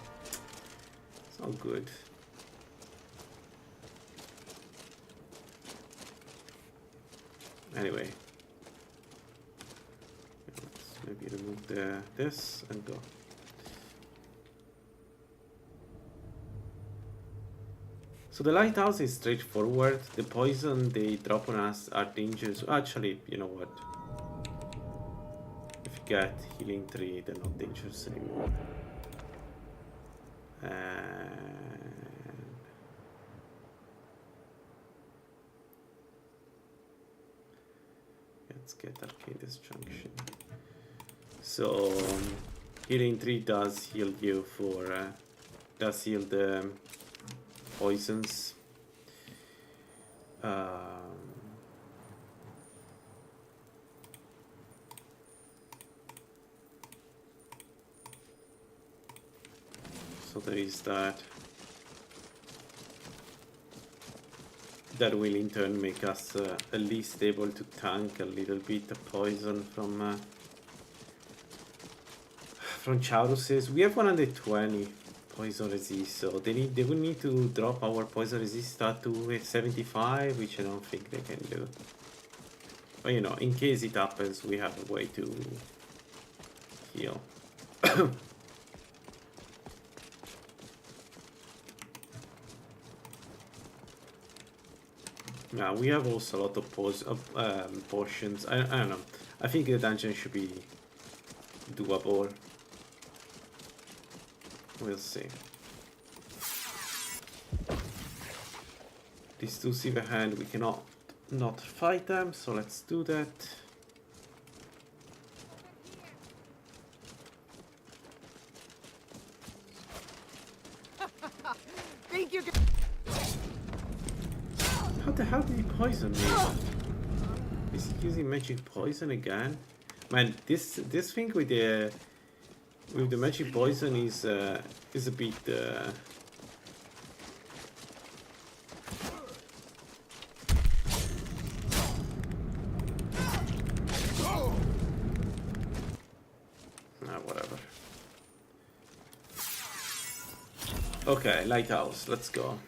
It's not good. Anyway, let's maybe remove this and go. So the lighthouse is straightforward. The poison they drop on us are dangerous. Actually, you know what? If you get healing 3, they're not dangerous anymore. And let's get Arcane Disjunction. So healing 3 does heal you for does heal the poisons. So there is that. That will in turn make us at least able to tank a little bit of poison from Chaurus's. We have 120 poison resist, so they will need to drop our poison resist to 75, which I don't think they can do. But you know, in case it happens, we have a way to heal. Yeah, we have also a lot of potions. I don't know. I think the dungeon should be doable. We'll see. These two silver hand, we cannot not fight them, so let's do that. Think you can... How the hell did he poison me? Is he using magic poison again? Man, this thing with the magic poison is a bit whatever. Okay, lighthouse, let's go.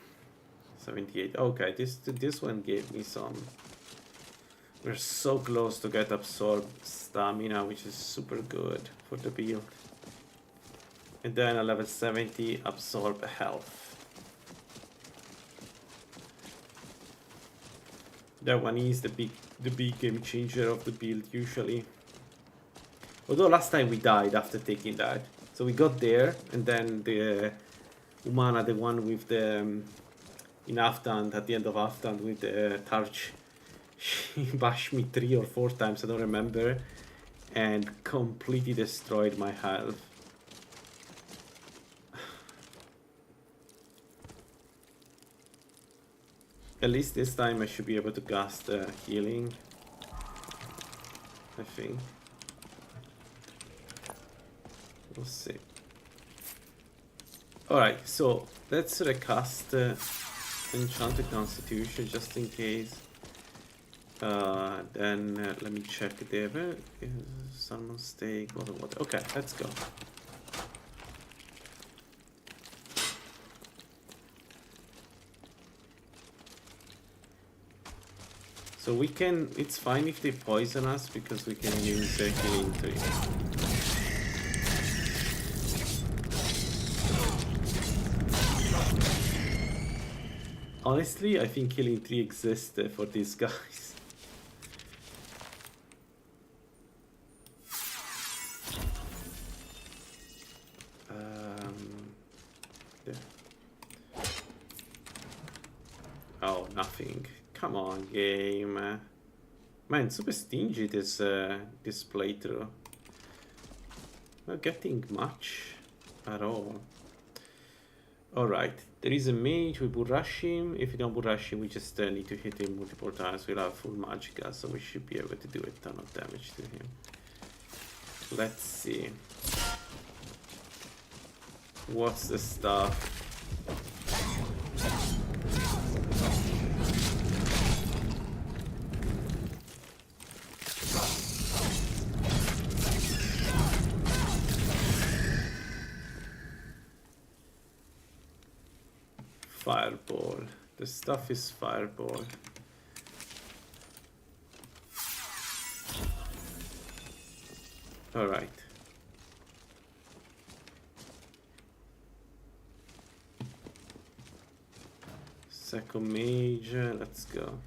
78. Okay, this one gave me some. We're so close to get absorbed stamina, which is super good for the build. And then a level 70 absorb health. That one is the big game changer of the build usually. Although last time we died after taking that. So we got there and then the Umana, the one with the in Afghan, at the end of Afghan with the torch, she bashed me 3 or 4 times, I don't remember, and completely destroyed my health. At least this time I should be able to cast healing, I think. We'll see. Alright, so let's recast Enchanted Constitution just in case. Then let me check there. Salmon steak, water. Okay, let's go. So we can, it's fine if they poison us because we can use healing 3. Honestly, I think Killing 3 exists for these guys. Yeah. Oh, nothing. Come on, game. Man, super stingy this playthrough. Not getting much at all. Alright, there is a mage, we will rush him. If we don't rush him, we just need to hit him multiple times. We'll have full magicka, so we should be able to do a ton of damage to him. Let's see. What's the stuff? Fireball. The stuff is fireball. All right. Second mage. Let's go.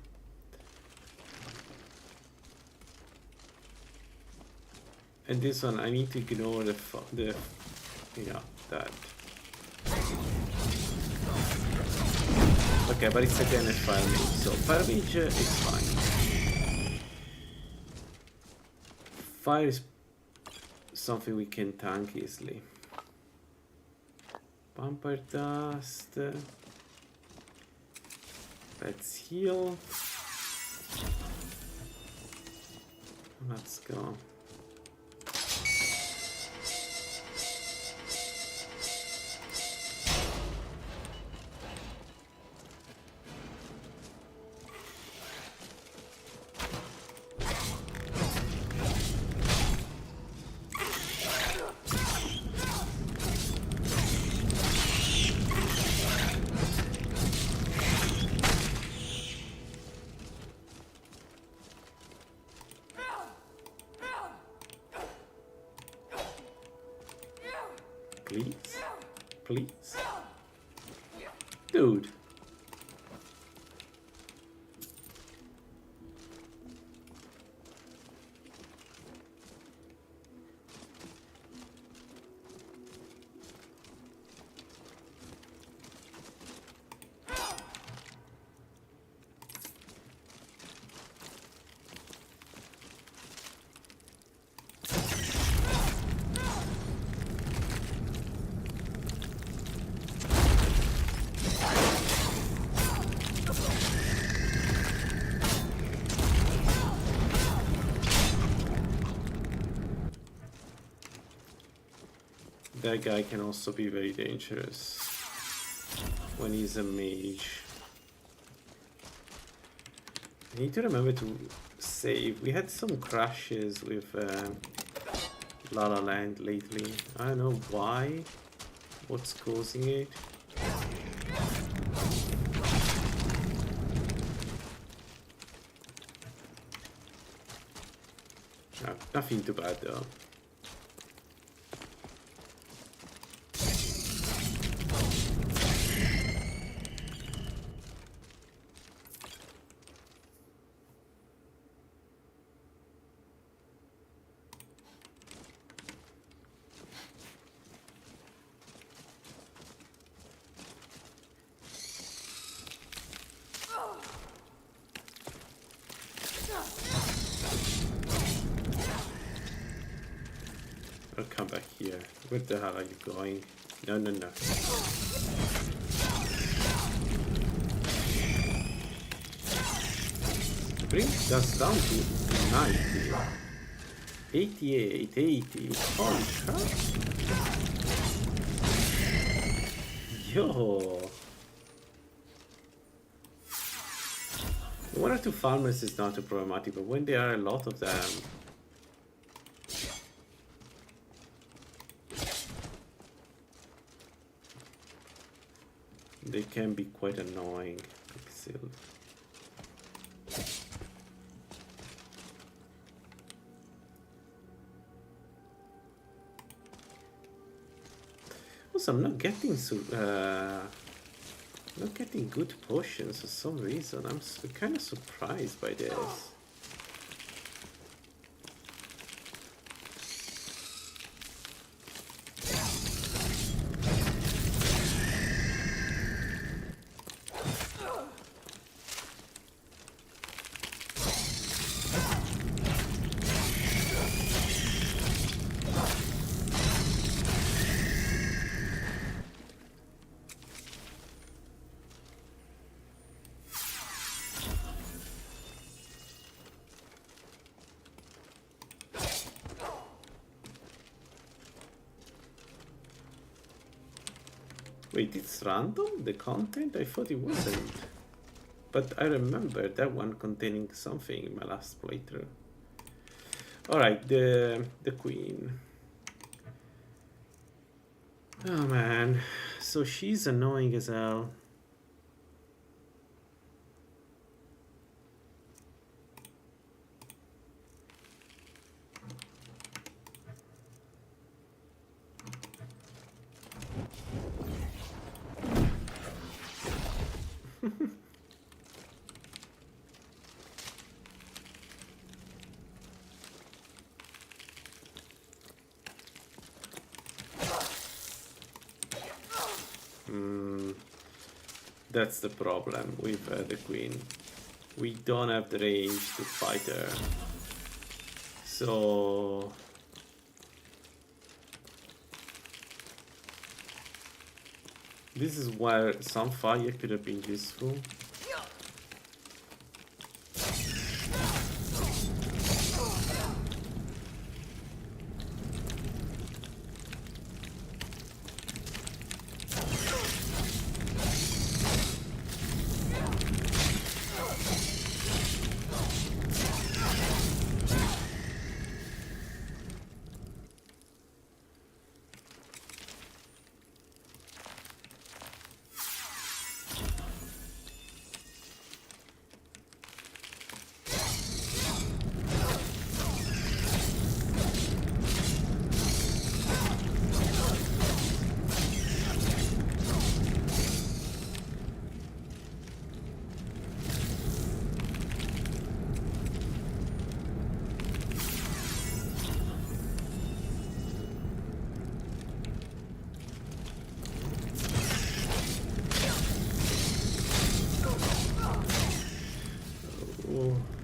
And this one, I need to ignore the yeah, that. Okay, but it's again a fire mage, so fire mage is fine. Fire is something we can tank easily. Bumper dust. Let's heal. Let's go. Please? Please? Dude. that guy can also be very dangerous when he's a mage. I need to remember to save. We had some crashes with Lalaland lately. I don't know why. What's causing it? Nothing too bad though. I'll come back here. Where the hell are you going? No, no, no. Bring us down to 90. 88, 80. Holy crap. Yo. One or two farmers is not too problematic, but when there are a lot of them, they can be quite annoying. Still. Also, I'm not getting not getting good potions for some reason. I'm kind of surprised by this. Wait, it's random? The content? I thought it wasn't. But I remember that one containing something in my last playthrough. Alright, the queen. Oh man, so she's annoying as hell. That's the problem with the queen. We don't have the range to fight her. So this is where some fire could have been useful.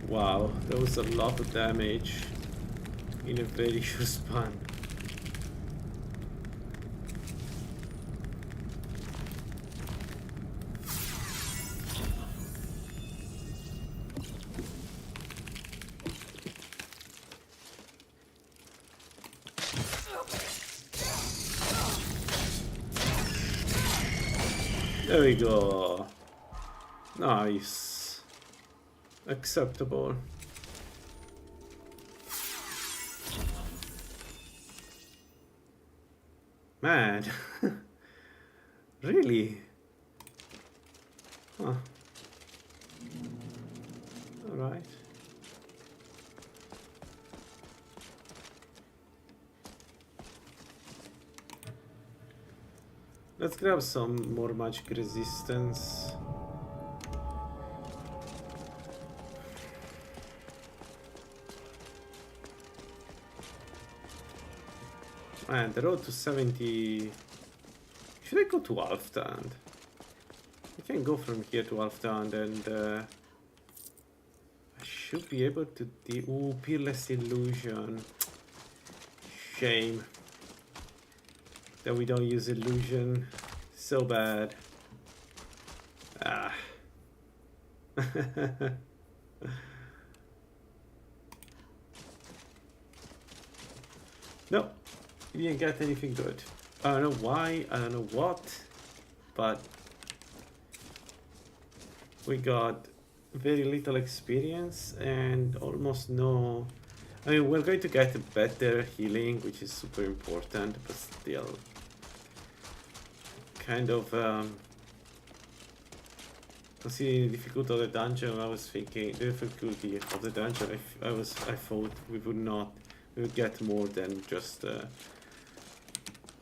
Wow, that was a lot of damage in a very short span. There we go. Nice. Acceptable. Man. Really? Huh. Alright. Let's grab some more magic resistance. Man, the road to 70... Should I go to Alfstand? I can go from here to Alfstand and I should be able to do... Ooh, Peerless Illusion. Shame that we don't use illusion. So bad. Ah. No, we didn't get anything good. I don't know why, I don't know what, but we got very little experience and almost no... I mean, we're going to get better healing, which is super important, but still kind of considering the difficulty of the dungeon. I was thinking the difficulty of the dungeon, I thought we would get more than just a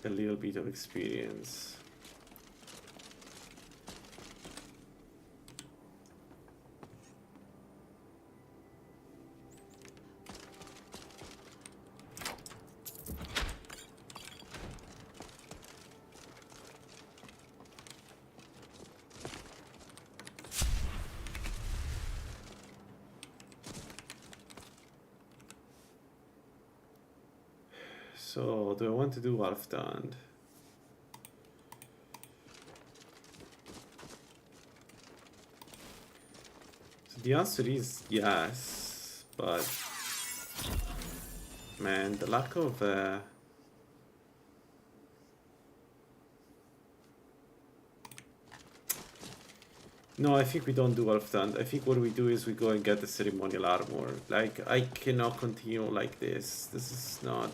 little bit of experience. So, do I want to do Alfstand? So the answer is yes, but man, the lack of no, I think we don't do Alfstand. I think what we do is we go and get the ceremonial armor. Like, I cannot continue like this. This is not...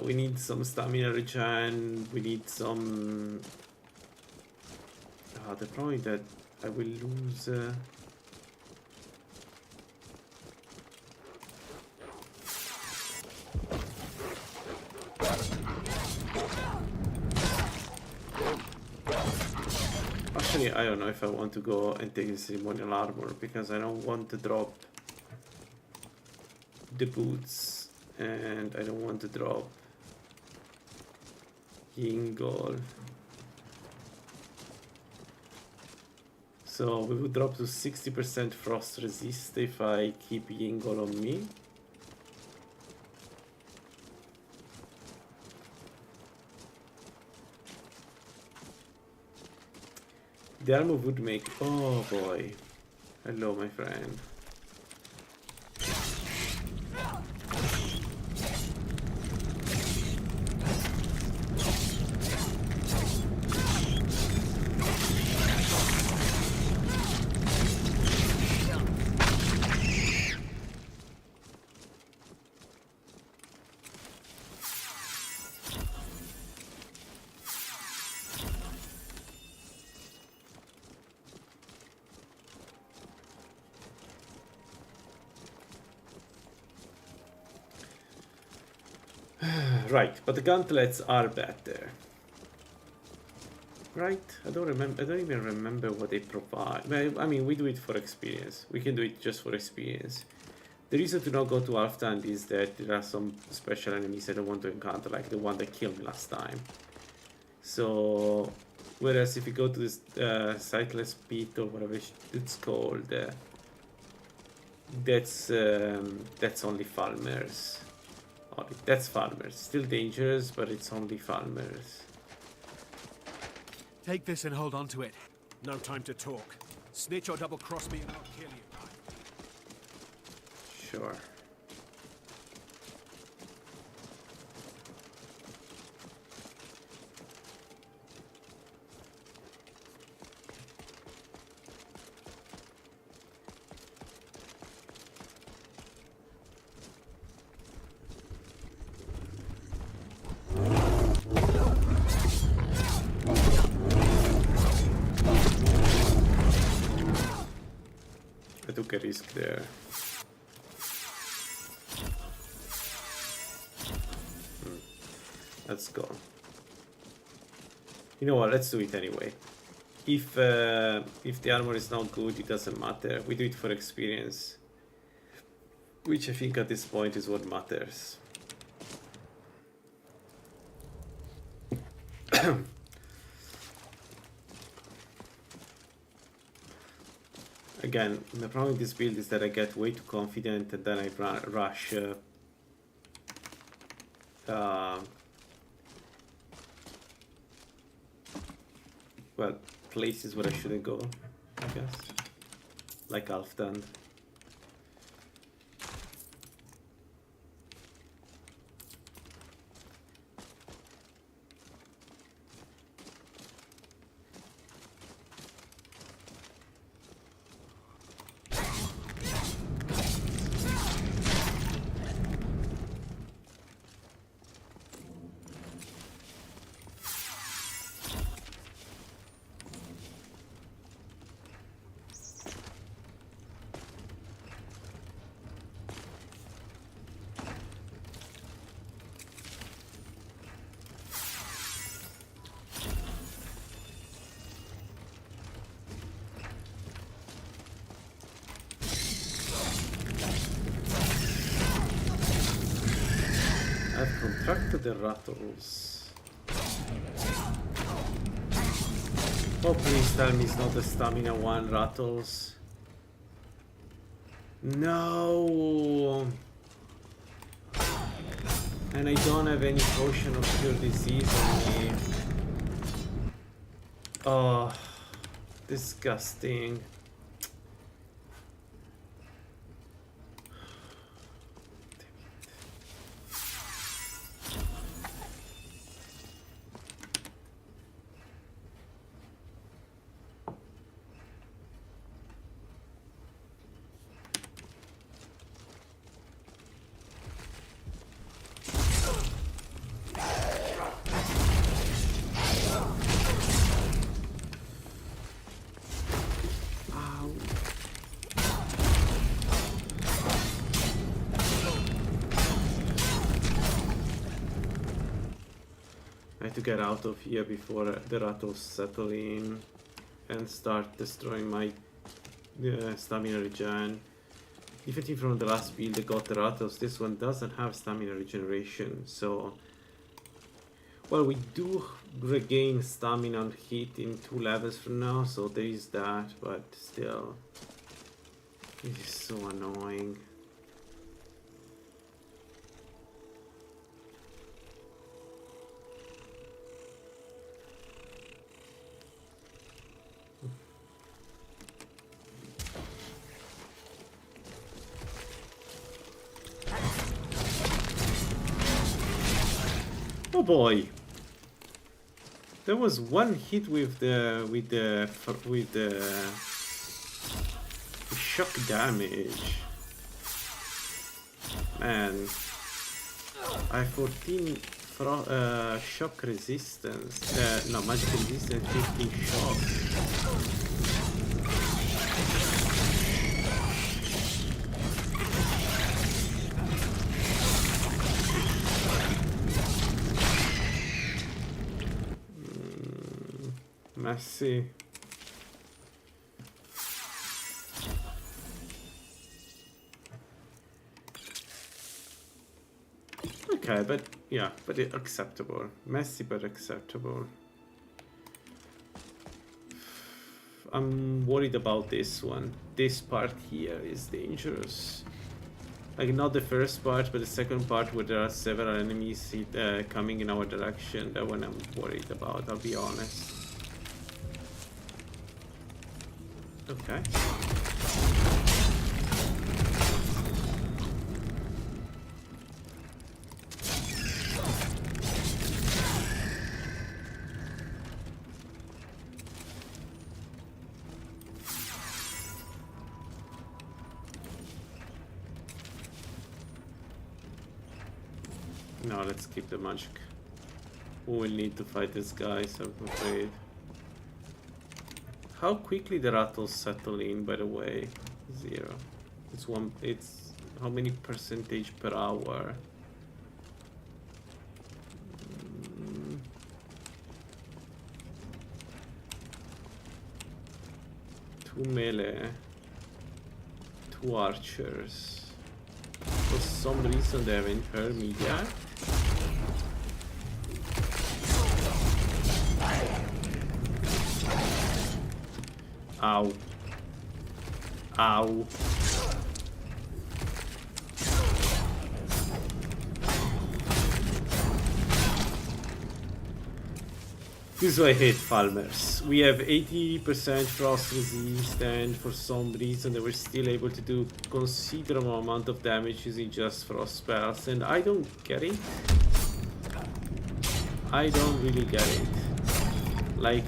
we need some stamina regen, we need some... the problem is that I will lose... Actually, I don't know if I want to go and take the ceremonial armor, because I don't want to drop the boots. And I don't want to drop Yingol. So we would drop to 60% frost resist if I keep Yingol on me. The armor would make... Oh boy. Hello, my friend. Right, but the gauntlets are better. Right? I don't even remember what they provide. Well, I mean, we do it for experience. We can do it just for experience. The reason to not go to Alfstand is that there are some special enemies I don't want to encounter, like the one that killed me last time. So, whereas if you go to this Sightless Pit or whatever it's called, that's only farmers. Oh, that's farmers. Still dangerous, but it's only farmers. Take this and hold on to it. No time to talk. Snitch or double-cross me and I'll kill you. Sure. a risk there. Let's go. You know what? Let's do it anyway. If the armor is not good, it doesn't matter. We do it for experience, which I think at this point is what matters. Again, the problem with this build is that I get way too confident and then I rush well, places where I shouldn't go, I guess. Like Alfdand. I've contracted the rattles. Oh, please tell me it's not the stamina one rattles. No! And I don't have any potion of cure disease on me. Oh, disgusting. To get out of here before the rattles settle in and start destroying my stamina regen. Even from the last build I got the rattles, this one doesn't have stamina regeneration, so... Well, we do regain stamina on hit in 2 levels from now, so there is that, but still... This is so annoying. Oh boy, there was one hit with the shock damage. Man, I have 14 shock resistance. No, magic resistance, 15 shock. Messy. Okay, but yeah, but acceptable. Messy, but acceptable. I'm worried about this one. This part here is dangerous. Like, not the first part, but the second part where there are several enemies coming in our direction. That one I'm worried about, I'll be honest. Okay. No, let's keep the magic. We will need to fight this guy, so I'm afraid. How quickly the rattles settle in, by the way. 0. It's one. It's how many percentage per hour? 2 melee, 2 archers. For some reason they haven't heard me yet. Ow. Ow. This is why I hate farmers. We have 80% frost resist, and for some reason they were still able to do considerable amount of damage using just frost spells, and I don't get it. I don't really get it. Like,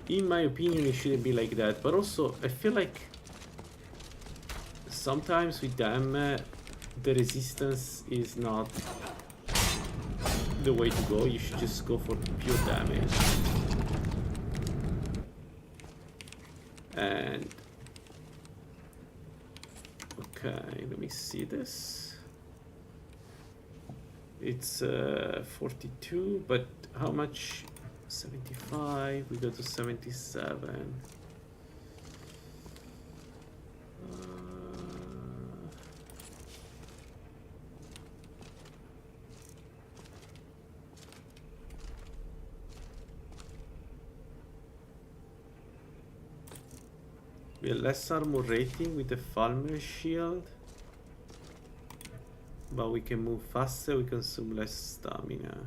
in my opinion, it shouldn't be like that, but also I feel like sometimes with them the resistance is not the way to go. You should just go for pure damage. And okay, let me see this. It's 42, but how much? 75. We go to 77. We have less armor rating with the Falmer shield, but we can move faster, we consume less stamina.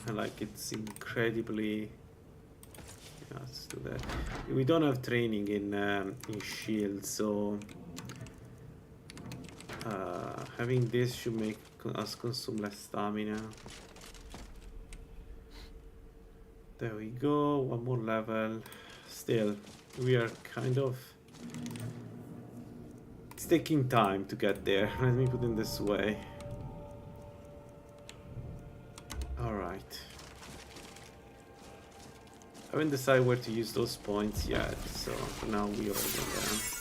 And like, it's incredibly... Yeah, let's do that. We don't have training in shield, so having this should make us consume less stamina. There we go, one more level. Still, we are kind of... It's taking time to get there. Let me put it this way. Alright. I haven't decided where to use those points yet, so for now we are over there.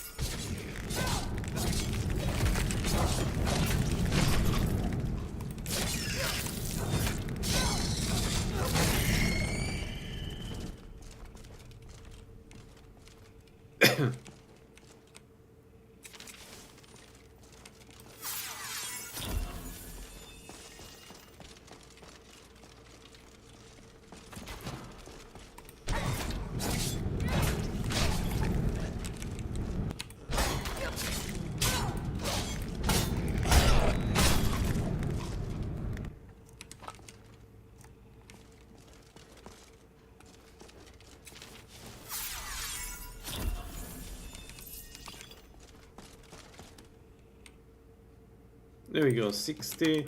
There we go, 60,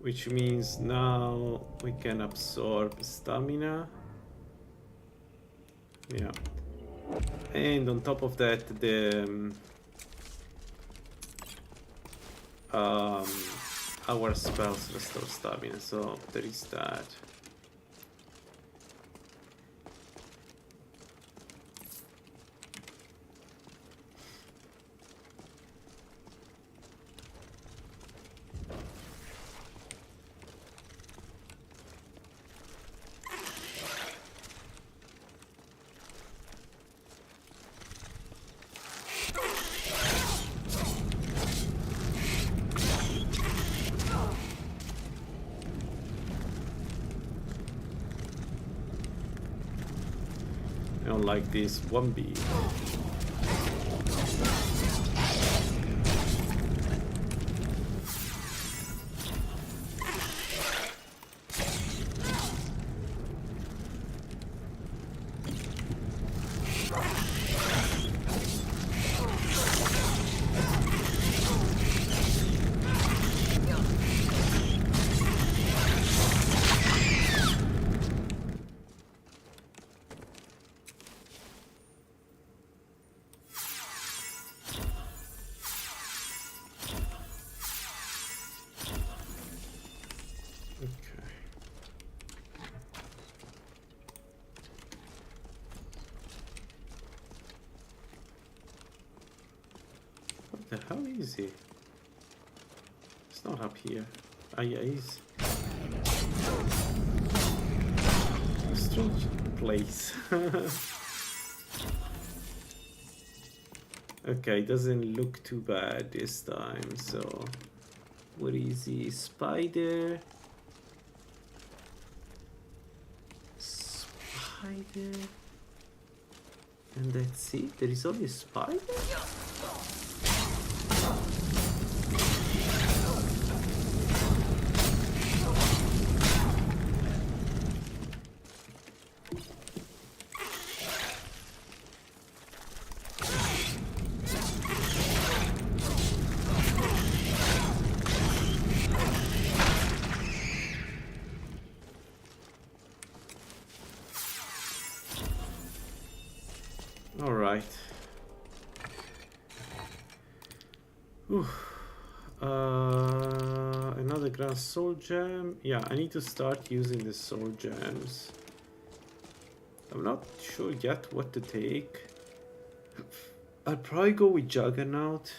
which means now we can absorb stamina. Yeah. And on top of that, the our spells restore stamina, so there is that. Like this 1B. How is he? It's not up here. Ah, yeah, he's a strange place. Okay, doesn't look too bad this time. So, what is he? Spider. Spider. And that's it? There is only a spider? Alright. Another grass soul gem. Yeah, I need to start using the soul gems. I'm not sure yet what to take. I'll probably go with Juggernaut.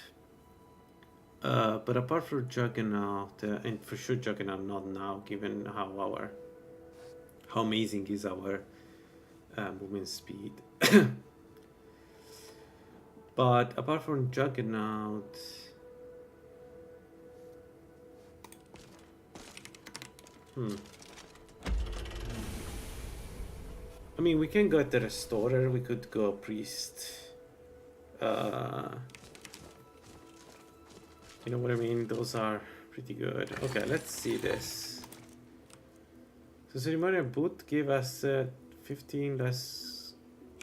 But apart from Juggernaut, and for sure Juggernaut not now, given how amazing is our movement speed. But apart from Juggernaut, I mean, we can go at the Restorer, we could go Priest. You know what I mean? Those are pretty good. Okay, let's see this. So ceremonial boot gave us 15 less.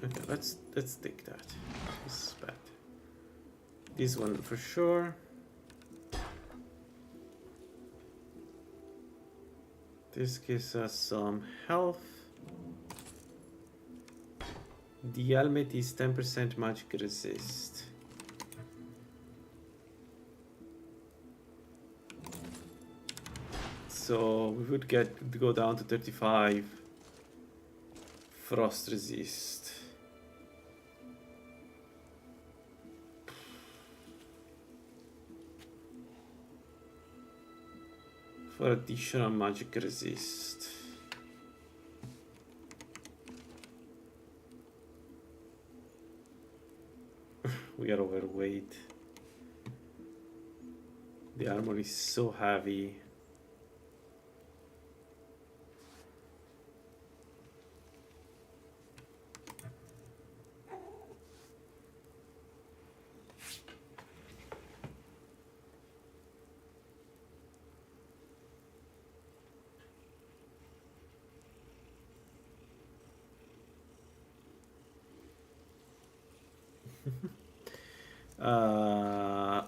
Okay, let's take that. This is bad. This one for sure. This gives us some health. The helmet is 10% magic resist. So we would go down to 35 frost resist. For additional magic resist. We are overweight. The armor is so heavy.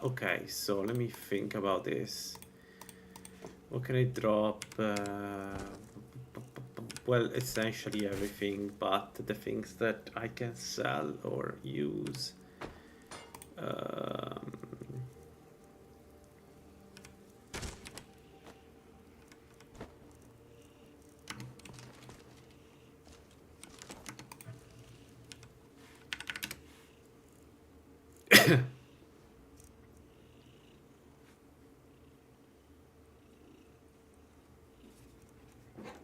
Okay, so let me think about this. What can I drop? Well, essentially everything, but the things that I can sell or use.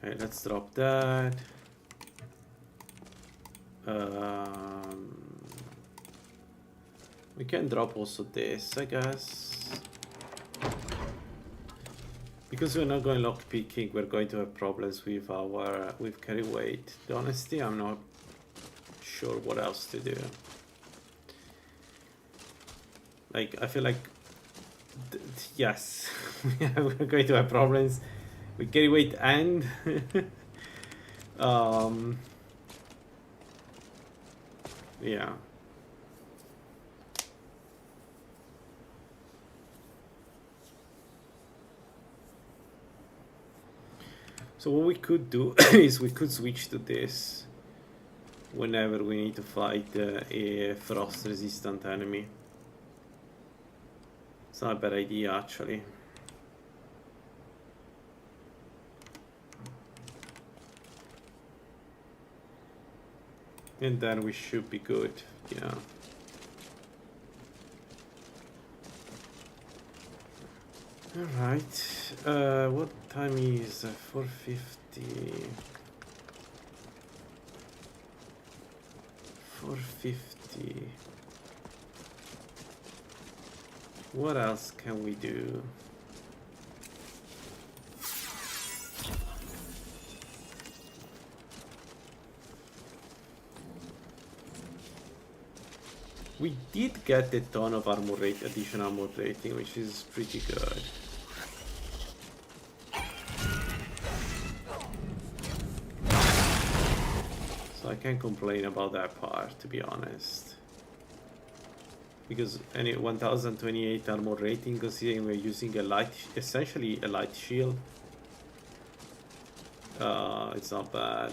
Alright, let's drop that. We can drop also this, I guess. Because we're not going lock picking, we're going to have problems with our carry weight. Honestly, I'm not sure what else to do. Like, I feel like yes, we're going to have problems with carry weight and yeah. So what we could do is we could switch to this whenever we need to fight a frost resistant enemy. It's not a bad idea actually. And then we should be good, yeah. Alright, what time is 4:50? 4:50. What else can we do? We did get a ton of armor rate, additional armor rating, which is pretty good. So I can't complain about that part, to be honest. Because any 1028 armor rating, considering we're using a light, essentially a light shield, it's not bad.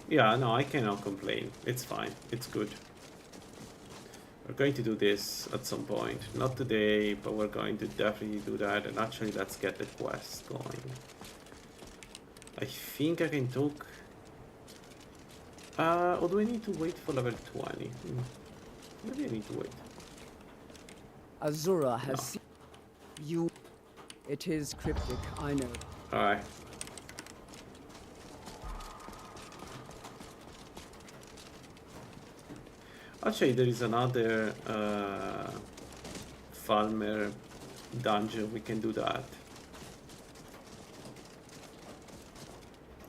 Yeah, no, I cannot complain. It's fine. It's good. We're going to do this at some point. Not today, but we're going to definitely do that. And actually, let's get the quest going. I think I can talk... or do I need to wait for level 20? Maybe I need to wait. Azura has seen you. It is cryptic, I know. Alright. Actually, there is another farmer dungeon. We can do that.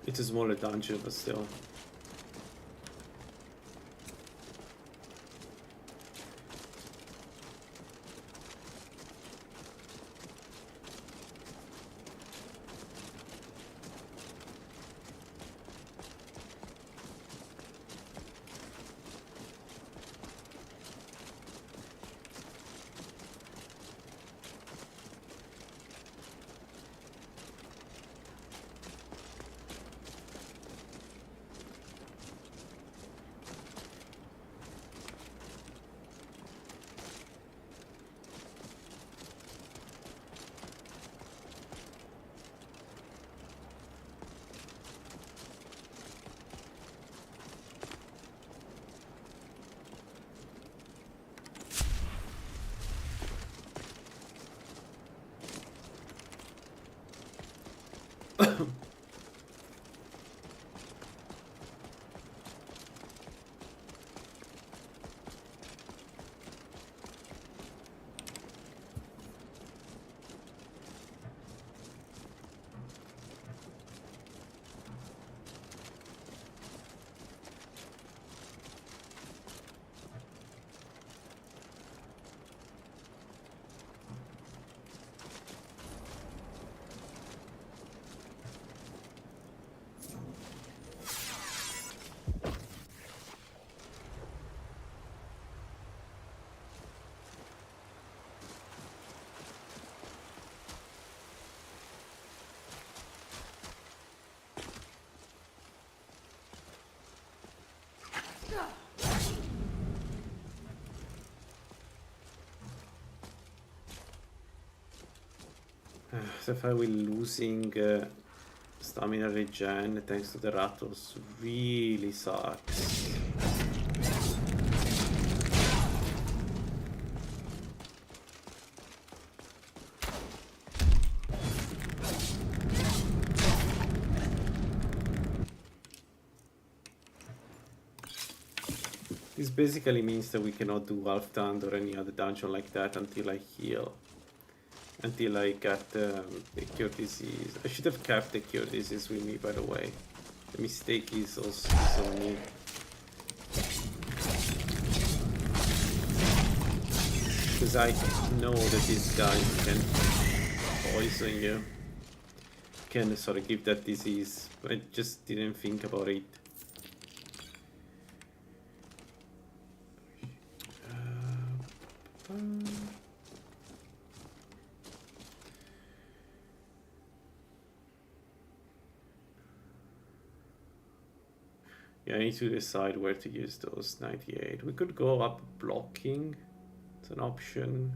It's a smaller dungeon, but still. So if I will losing stamina regen thanks to the rattles really sucks. This basically means that we cannot do Half Tand or any other dungeon like that until I heal. Until I get the cure disease. I should have kept the cure disease with me, by the way. The mistake is also on me. Because I know that these guys can poison you. Can sort of give that disease. But I just didn't think about it. Yeah, I need to decide where to use those 98. We could go up blocking. It's an option.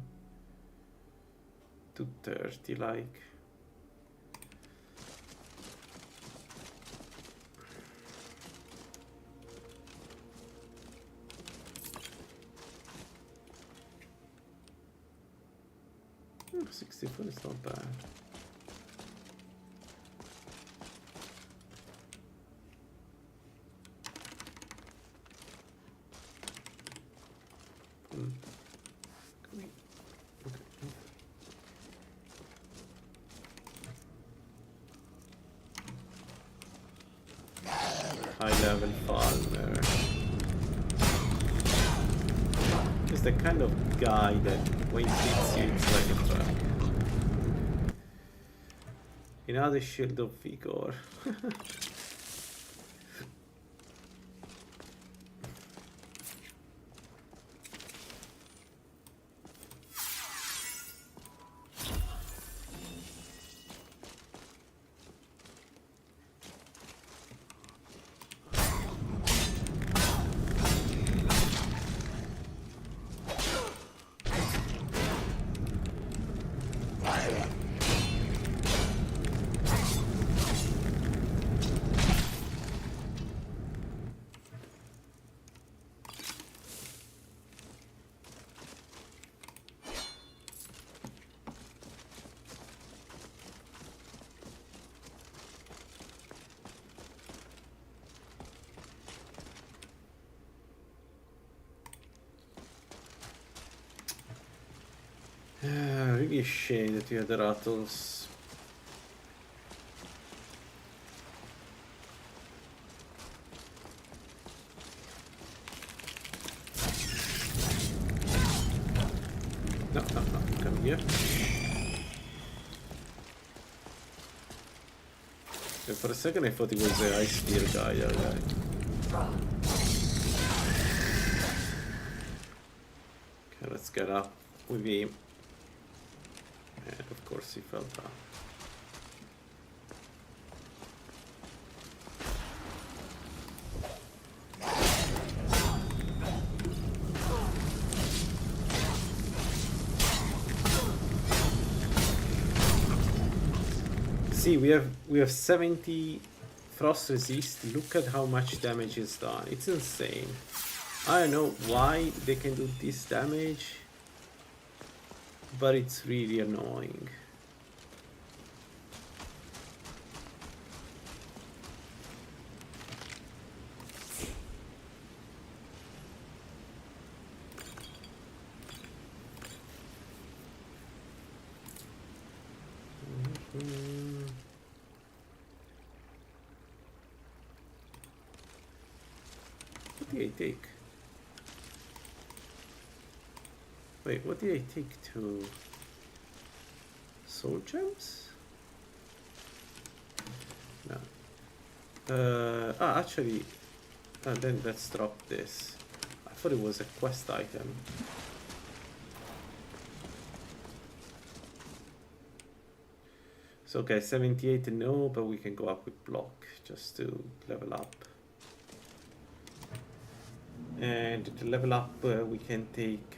To 30 like. 64 is not bad. High level farmer. He's the kind of guy that when he hits you, it's like a truck. Another shield of vigor. Really a shame that you had the rattles. No, come here. Okay, for a second I thought it was the ice spear guy, Okay, let's get up with him. And of course he fell down. See, we have 70 frost resist. Look at how much damage is done. It's insane. I don't know why they can do this damage, but it's really annoying. What did I take? Wait, what did I take to soul gems? No. Actually, then let's drop this. I thought it was a quest item. So okay, 78 no, but we can go up with block just to level up. And to level up, we can take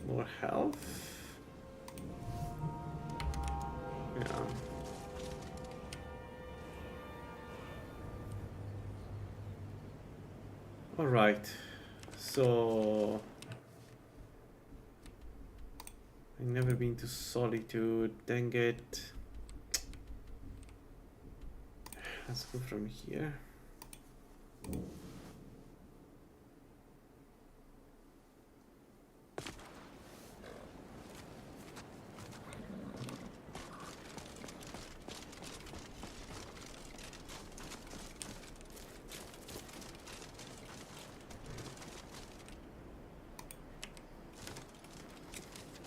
more health. Yeah. All right. So I've never been to Solitude. Dang it. Let's go from here.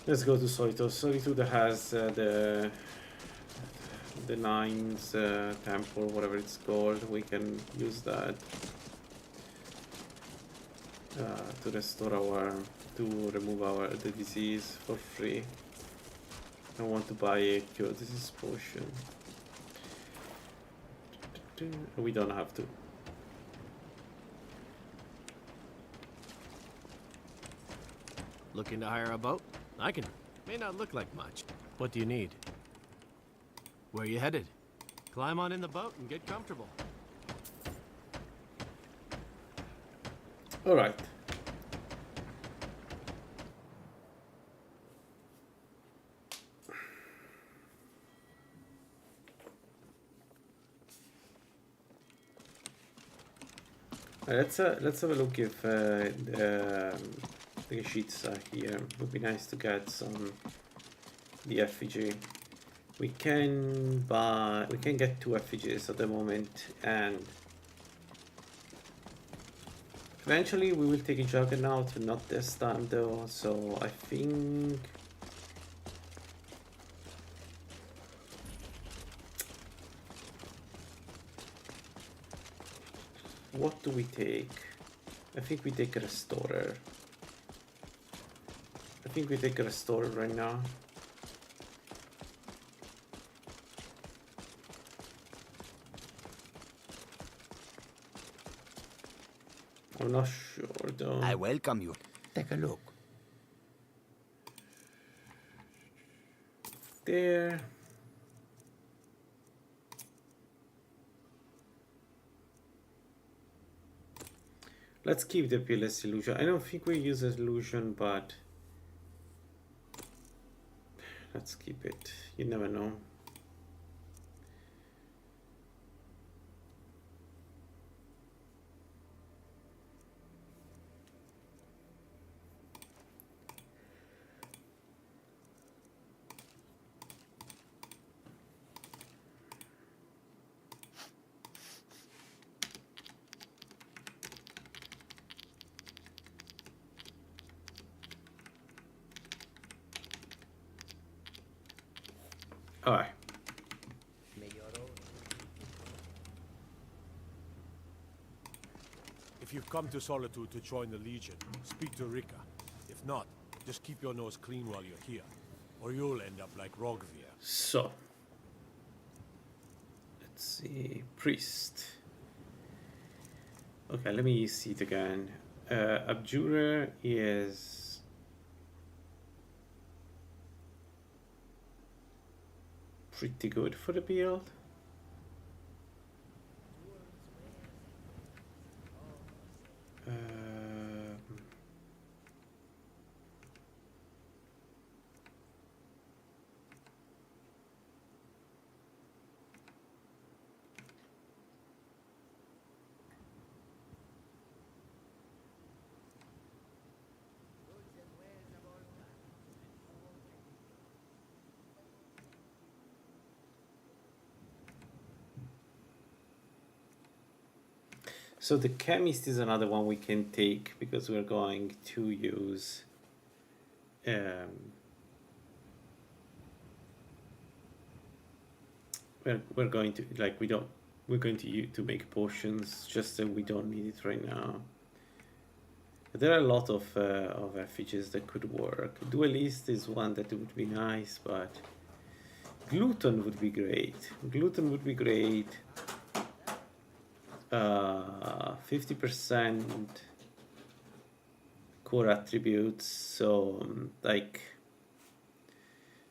Let's go to Solitude. Solitude has the Nines temple, whatever it's called. We can use that to restore to remove the disease for free. I want to buy a cure disease potion. We don't have to. Looking to hire a boat? I can. May not look like much. What do you need? Where are you headed? Climb on in the boat and get comfortable. All right. Let's have a look if the sheets are here. Would be nice to get some the effigy. We can get 2 effigies at the moment, and eventually we will take a Juggernaut, not this time though. So I think what do we take? I think we take a Restorer. I think we take a Restorer right now. I'm not sure though. I welcome you. Take a look. There. Let's keep the Peerless Illusion. I don't think we use Illusion, but let's keep it. You never know. Alright. If you've come to Solitude to join the Legion, speak to Rika. If not, just keep your nose clean while you're here, or you'll end up like Rogvir. So, let's see. Priest. Okay, let me see it again. Abjurer is pretty good for the build. So the Chemist is another one we can take because we're going to use we're going to to make potions, just that we don't need it right now. But there are a lot of effigies that could work. Duelist is one that would be nice, but Glutton would be great. Glutton would be great. 50% core attributes, so like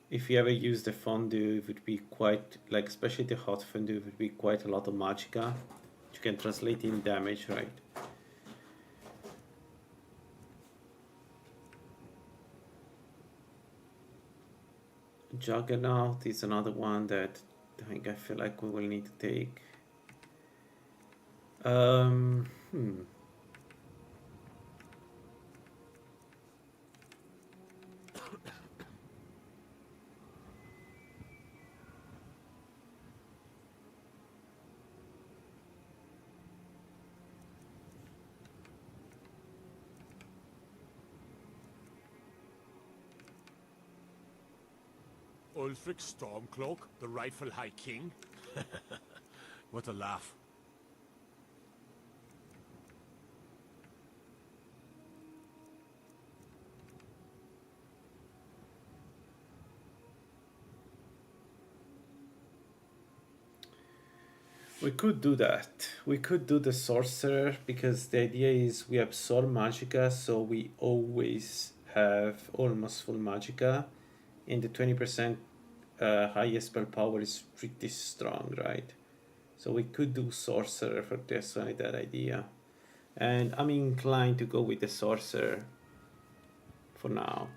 if you ever use the fondue, it would be quite, like especially the hot fondue, it would be quite a lot of magicka. You can translate in damage, right? Juggernaut is another one that I feel like we will need to take. Ulfric Stormcloak, the rightful High King? What a laugh. We could do that. We could do the Sorcerer, because the idea is we absorb magicka, so we always have almost full magicka, and the 20% highest spell power is pretty strong, right? So we could do Sorcerer for this one, that idea. And I'm inclined to go with the Sorcerer for now.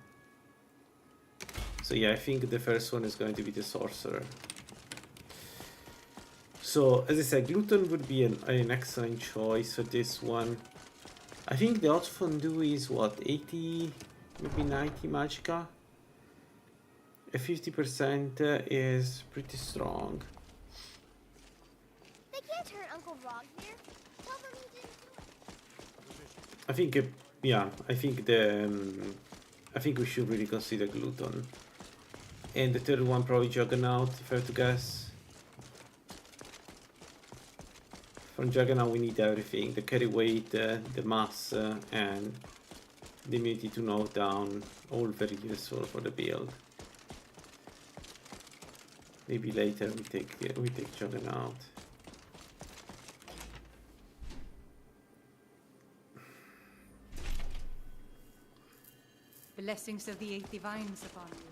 So yeah, I think the first one is going to be the Sorcerer. So, as I said, gluten would be an excellent choice for this one. I think the hot fondue is what, 80, maybe 90 magicka? A 50% is pretty strong. They can't hurt Uncle Rog here. Tell them he didn't do it. I think, yeah, I think we should really consider gluten. And the third one probably Juggernaut, if I have to guess. From Juggernaut we need everything, the carry weight, the mass, and the immunity to knock down, all very useful for the build. Maybe later we take Juggernaut. Blessings of the 8 divines upon you.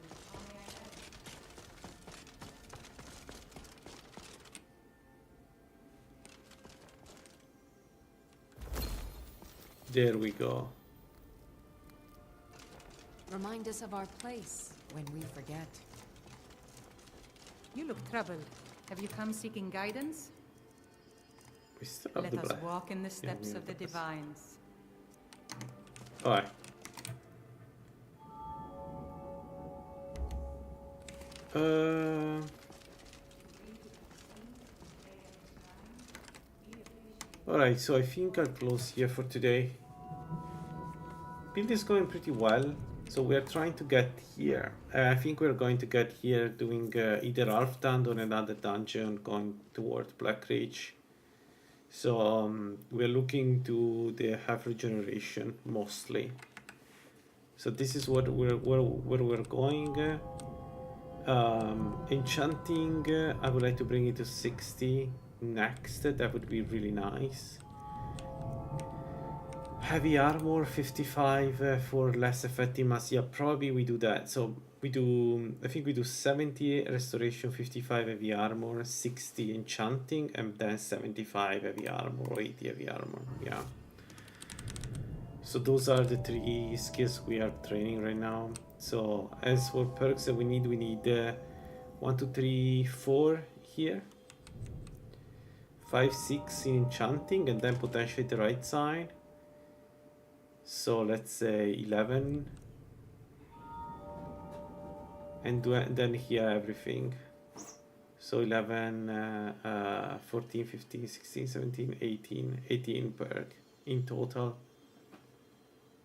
There we go. Remind us of our place when we forget. You look troubled. Have you come seeking guidance? We still have Let the us walk in the steps of the divines. Alright. Alright, so I think I'll close here for today. Build is going pretty well, so we are trying to get here. I think we're going to get here doing either Alfdand or another dungeon going towards Black Ridge. So we're looking to the half regeneration mostly. So this is what where we're going. Enchanting, I would like to bring it to 60 next. That would be really nice. Heavy armor 55 for less effective mass. Yeah, probably we do that. So we do, I think we do 70 restoration, 55 heavy armor, 60 enchanting, and then 75 heavy armor or 80 heavy armor. Yeah. So those are the 3 skills we are training right now. So as for perks that we need 1, 2, 3, 4 here. 5, 6 in enchanting, and then potentially the right side. So let's say 11. And then here everything. So 11, 14, 15, 16, 17, 18 perk in total.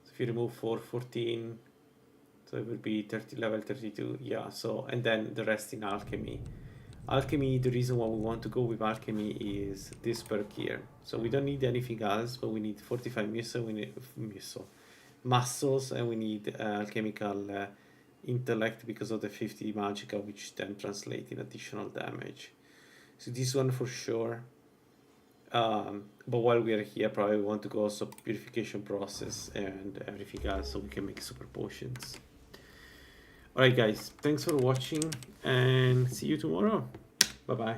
So if you remove 4, 14. So it will be 30, level 32, yeah, so, and then the rest in alchemy. Alchemy, the reason why we want to go with alchemy is this perk here. So we don't need anything else, but we need 45 muscles, and we need alchemical intellect because of the 50 magicka, which then translate in additional damage. So this one for sure. But while we are here, probably we want to go also purification process and everything else, so we can make super potions. Alright guys, thanks for watching and see you tomorrow. Bye bye.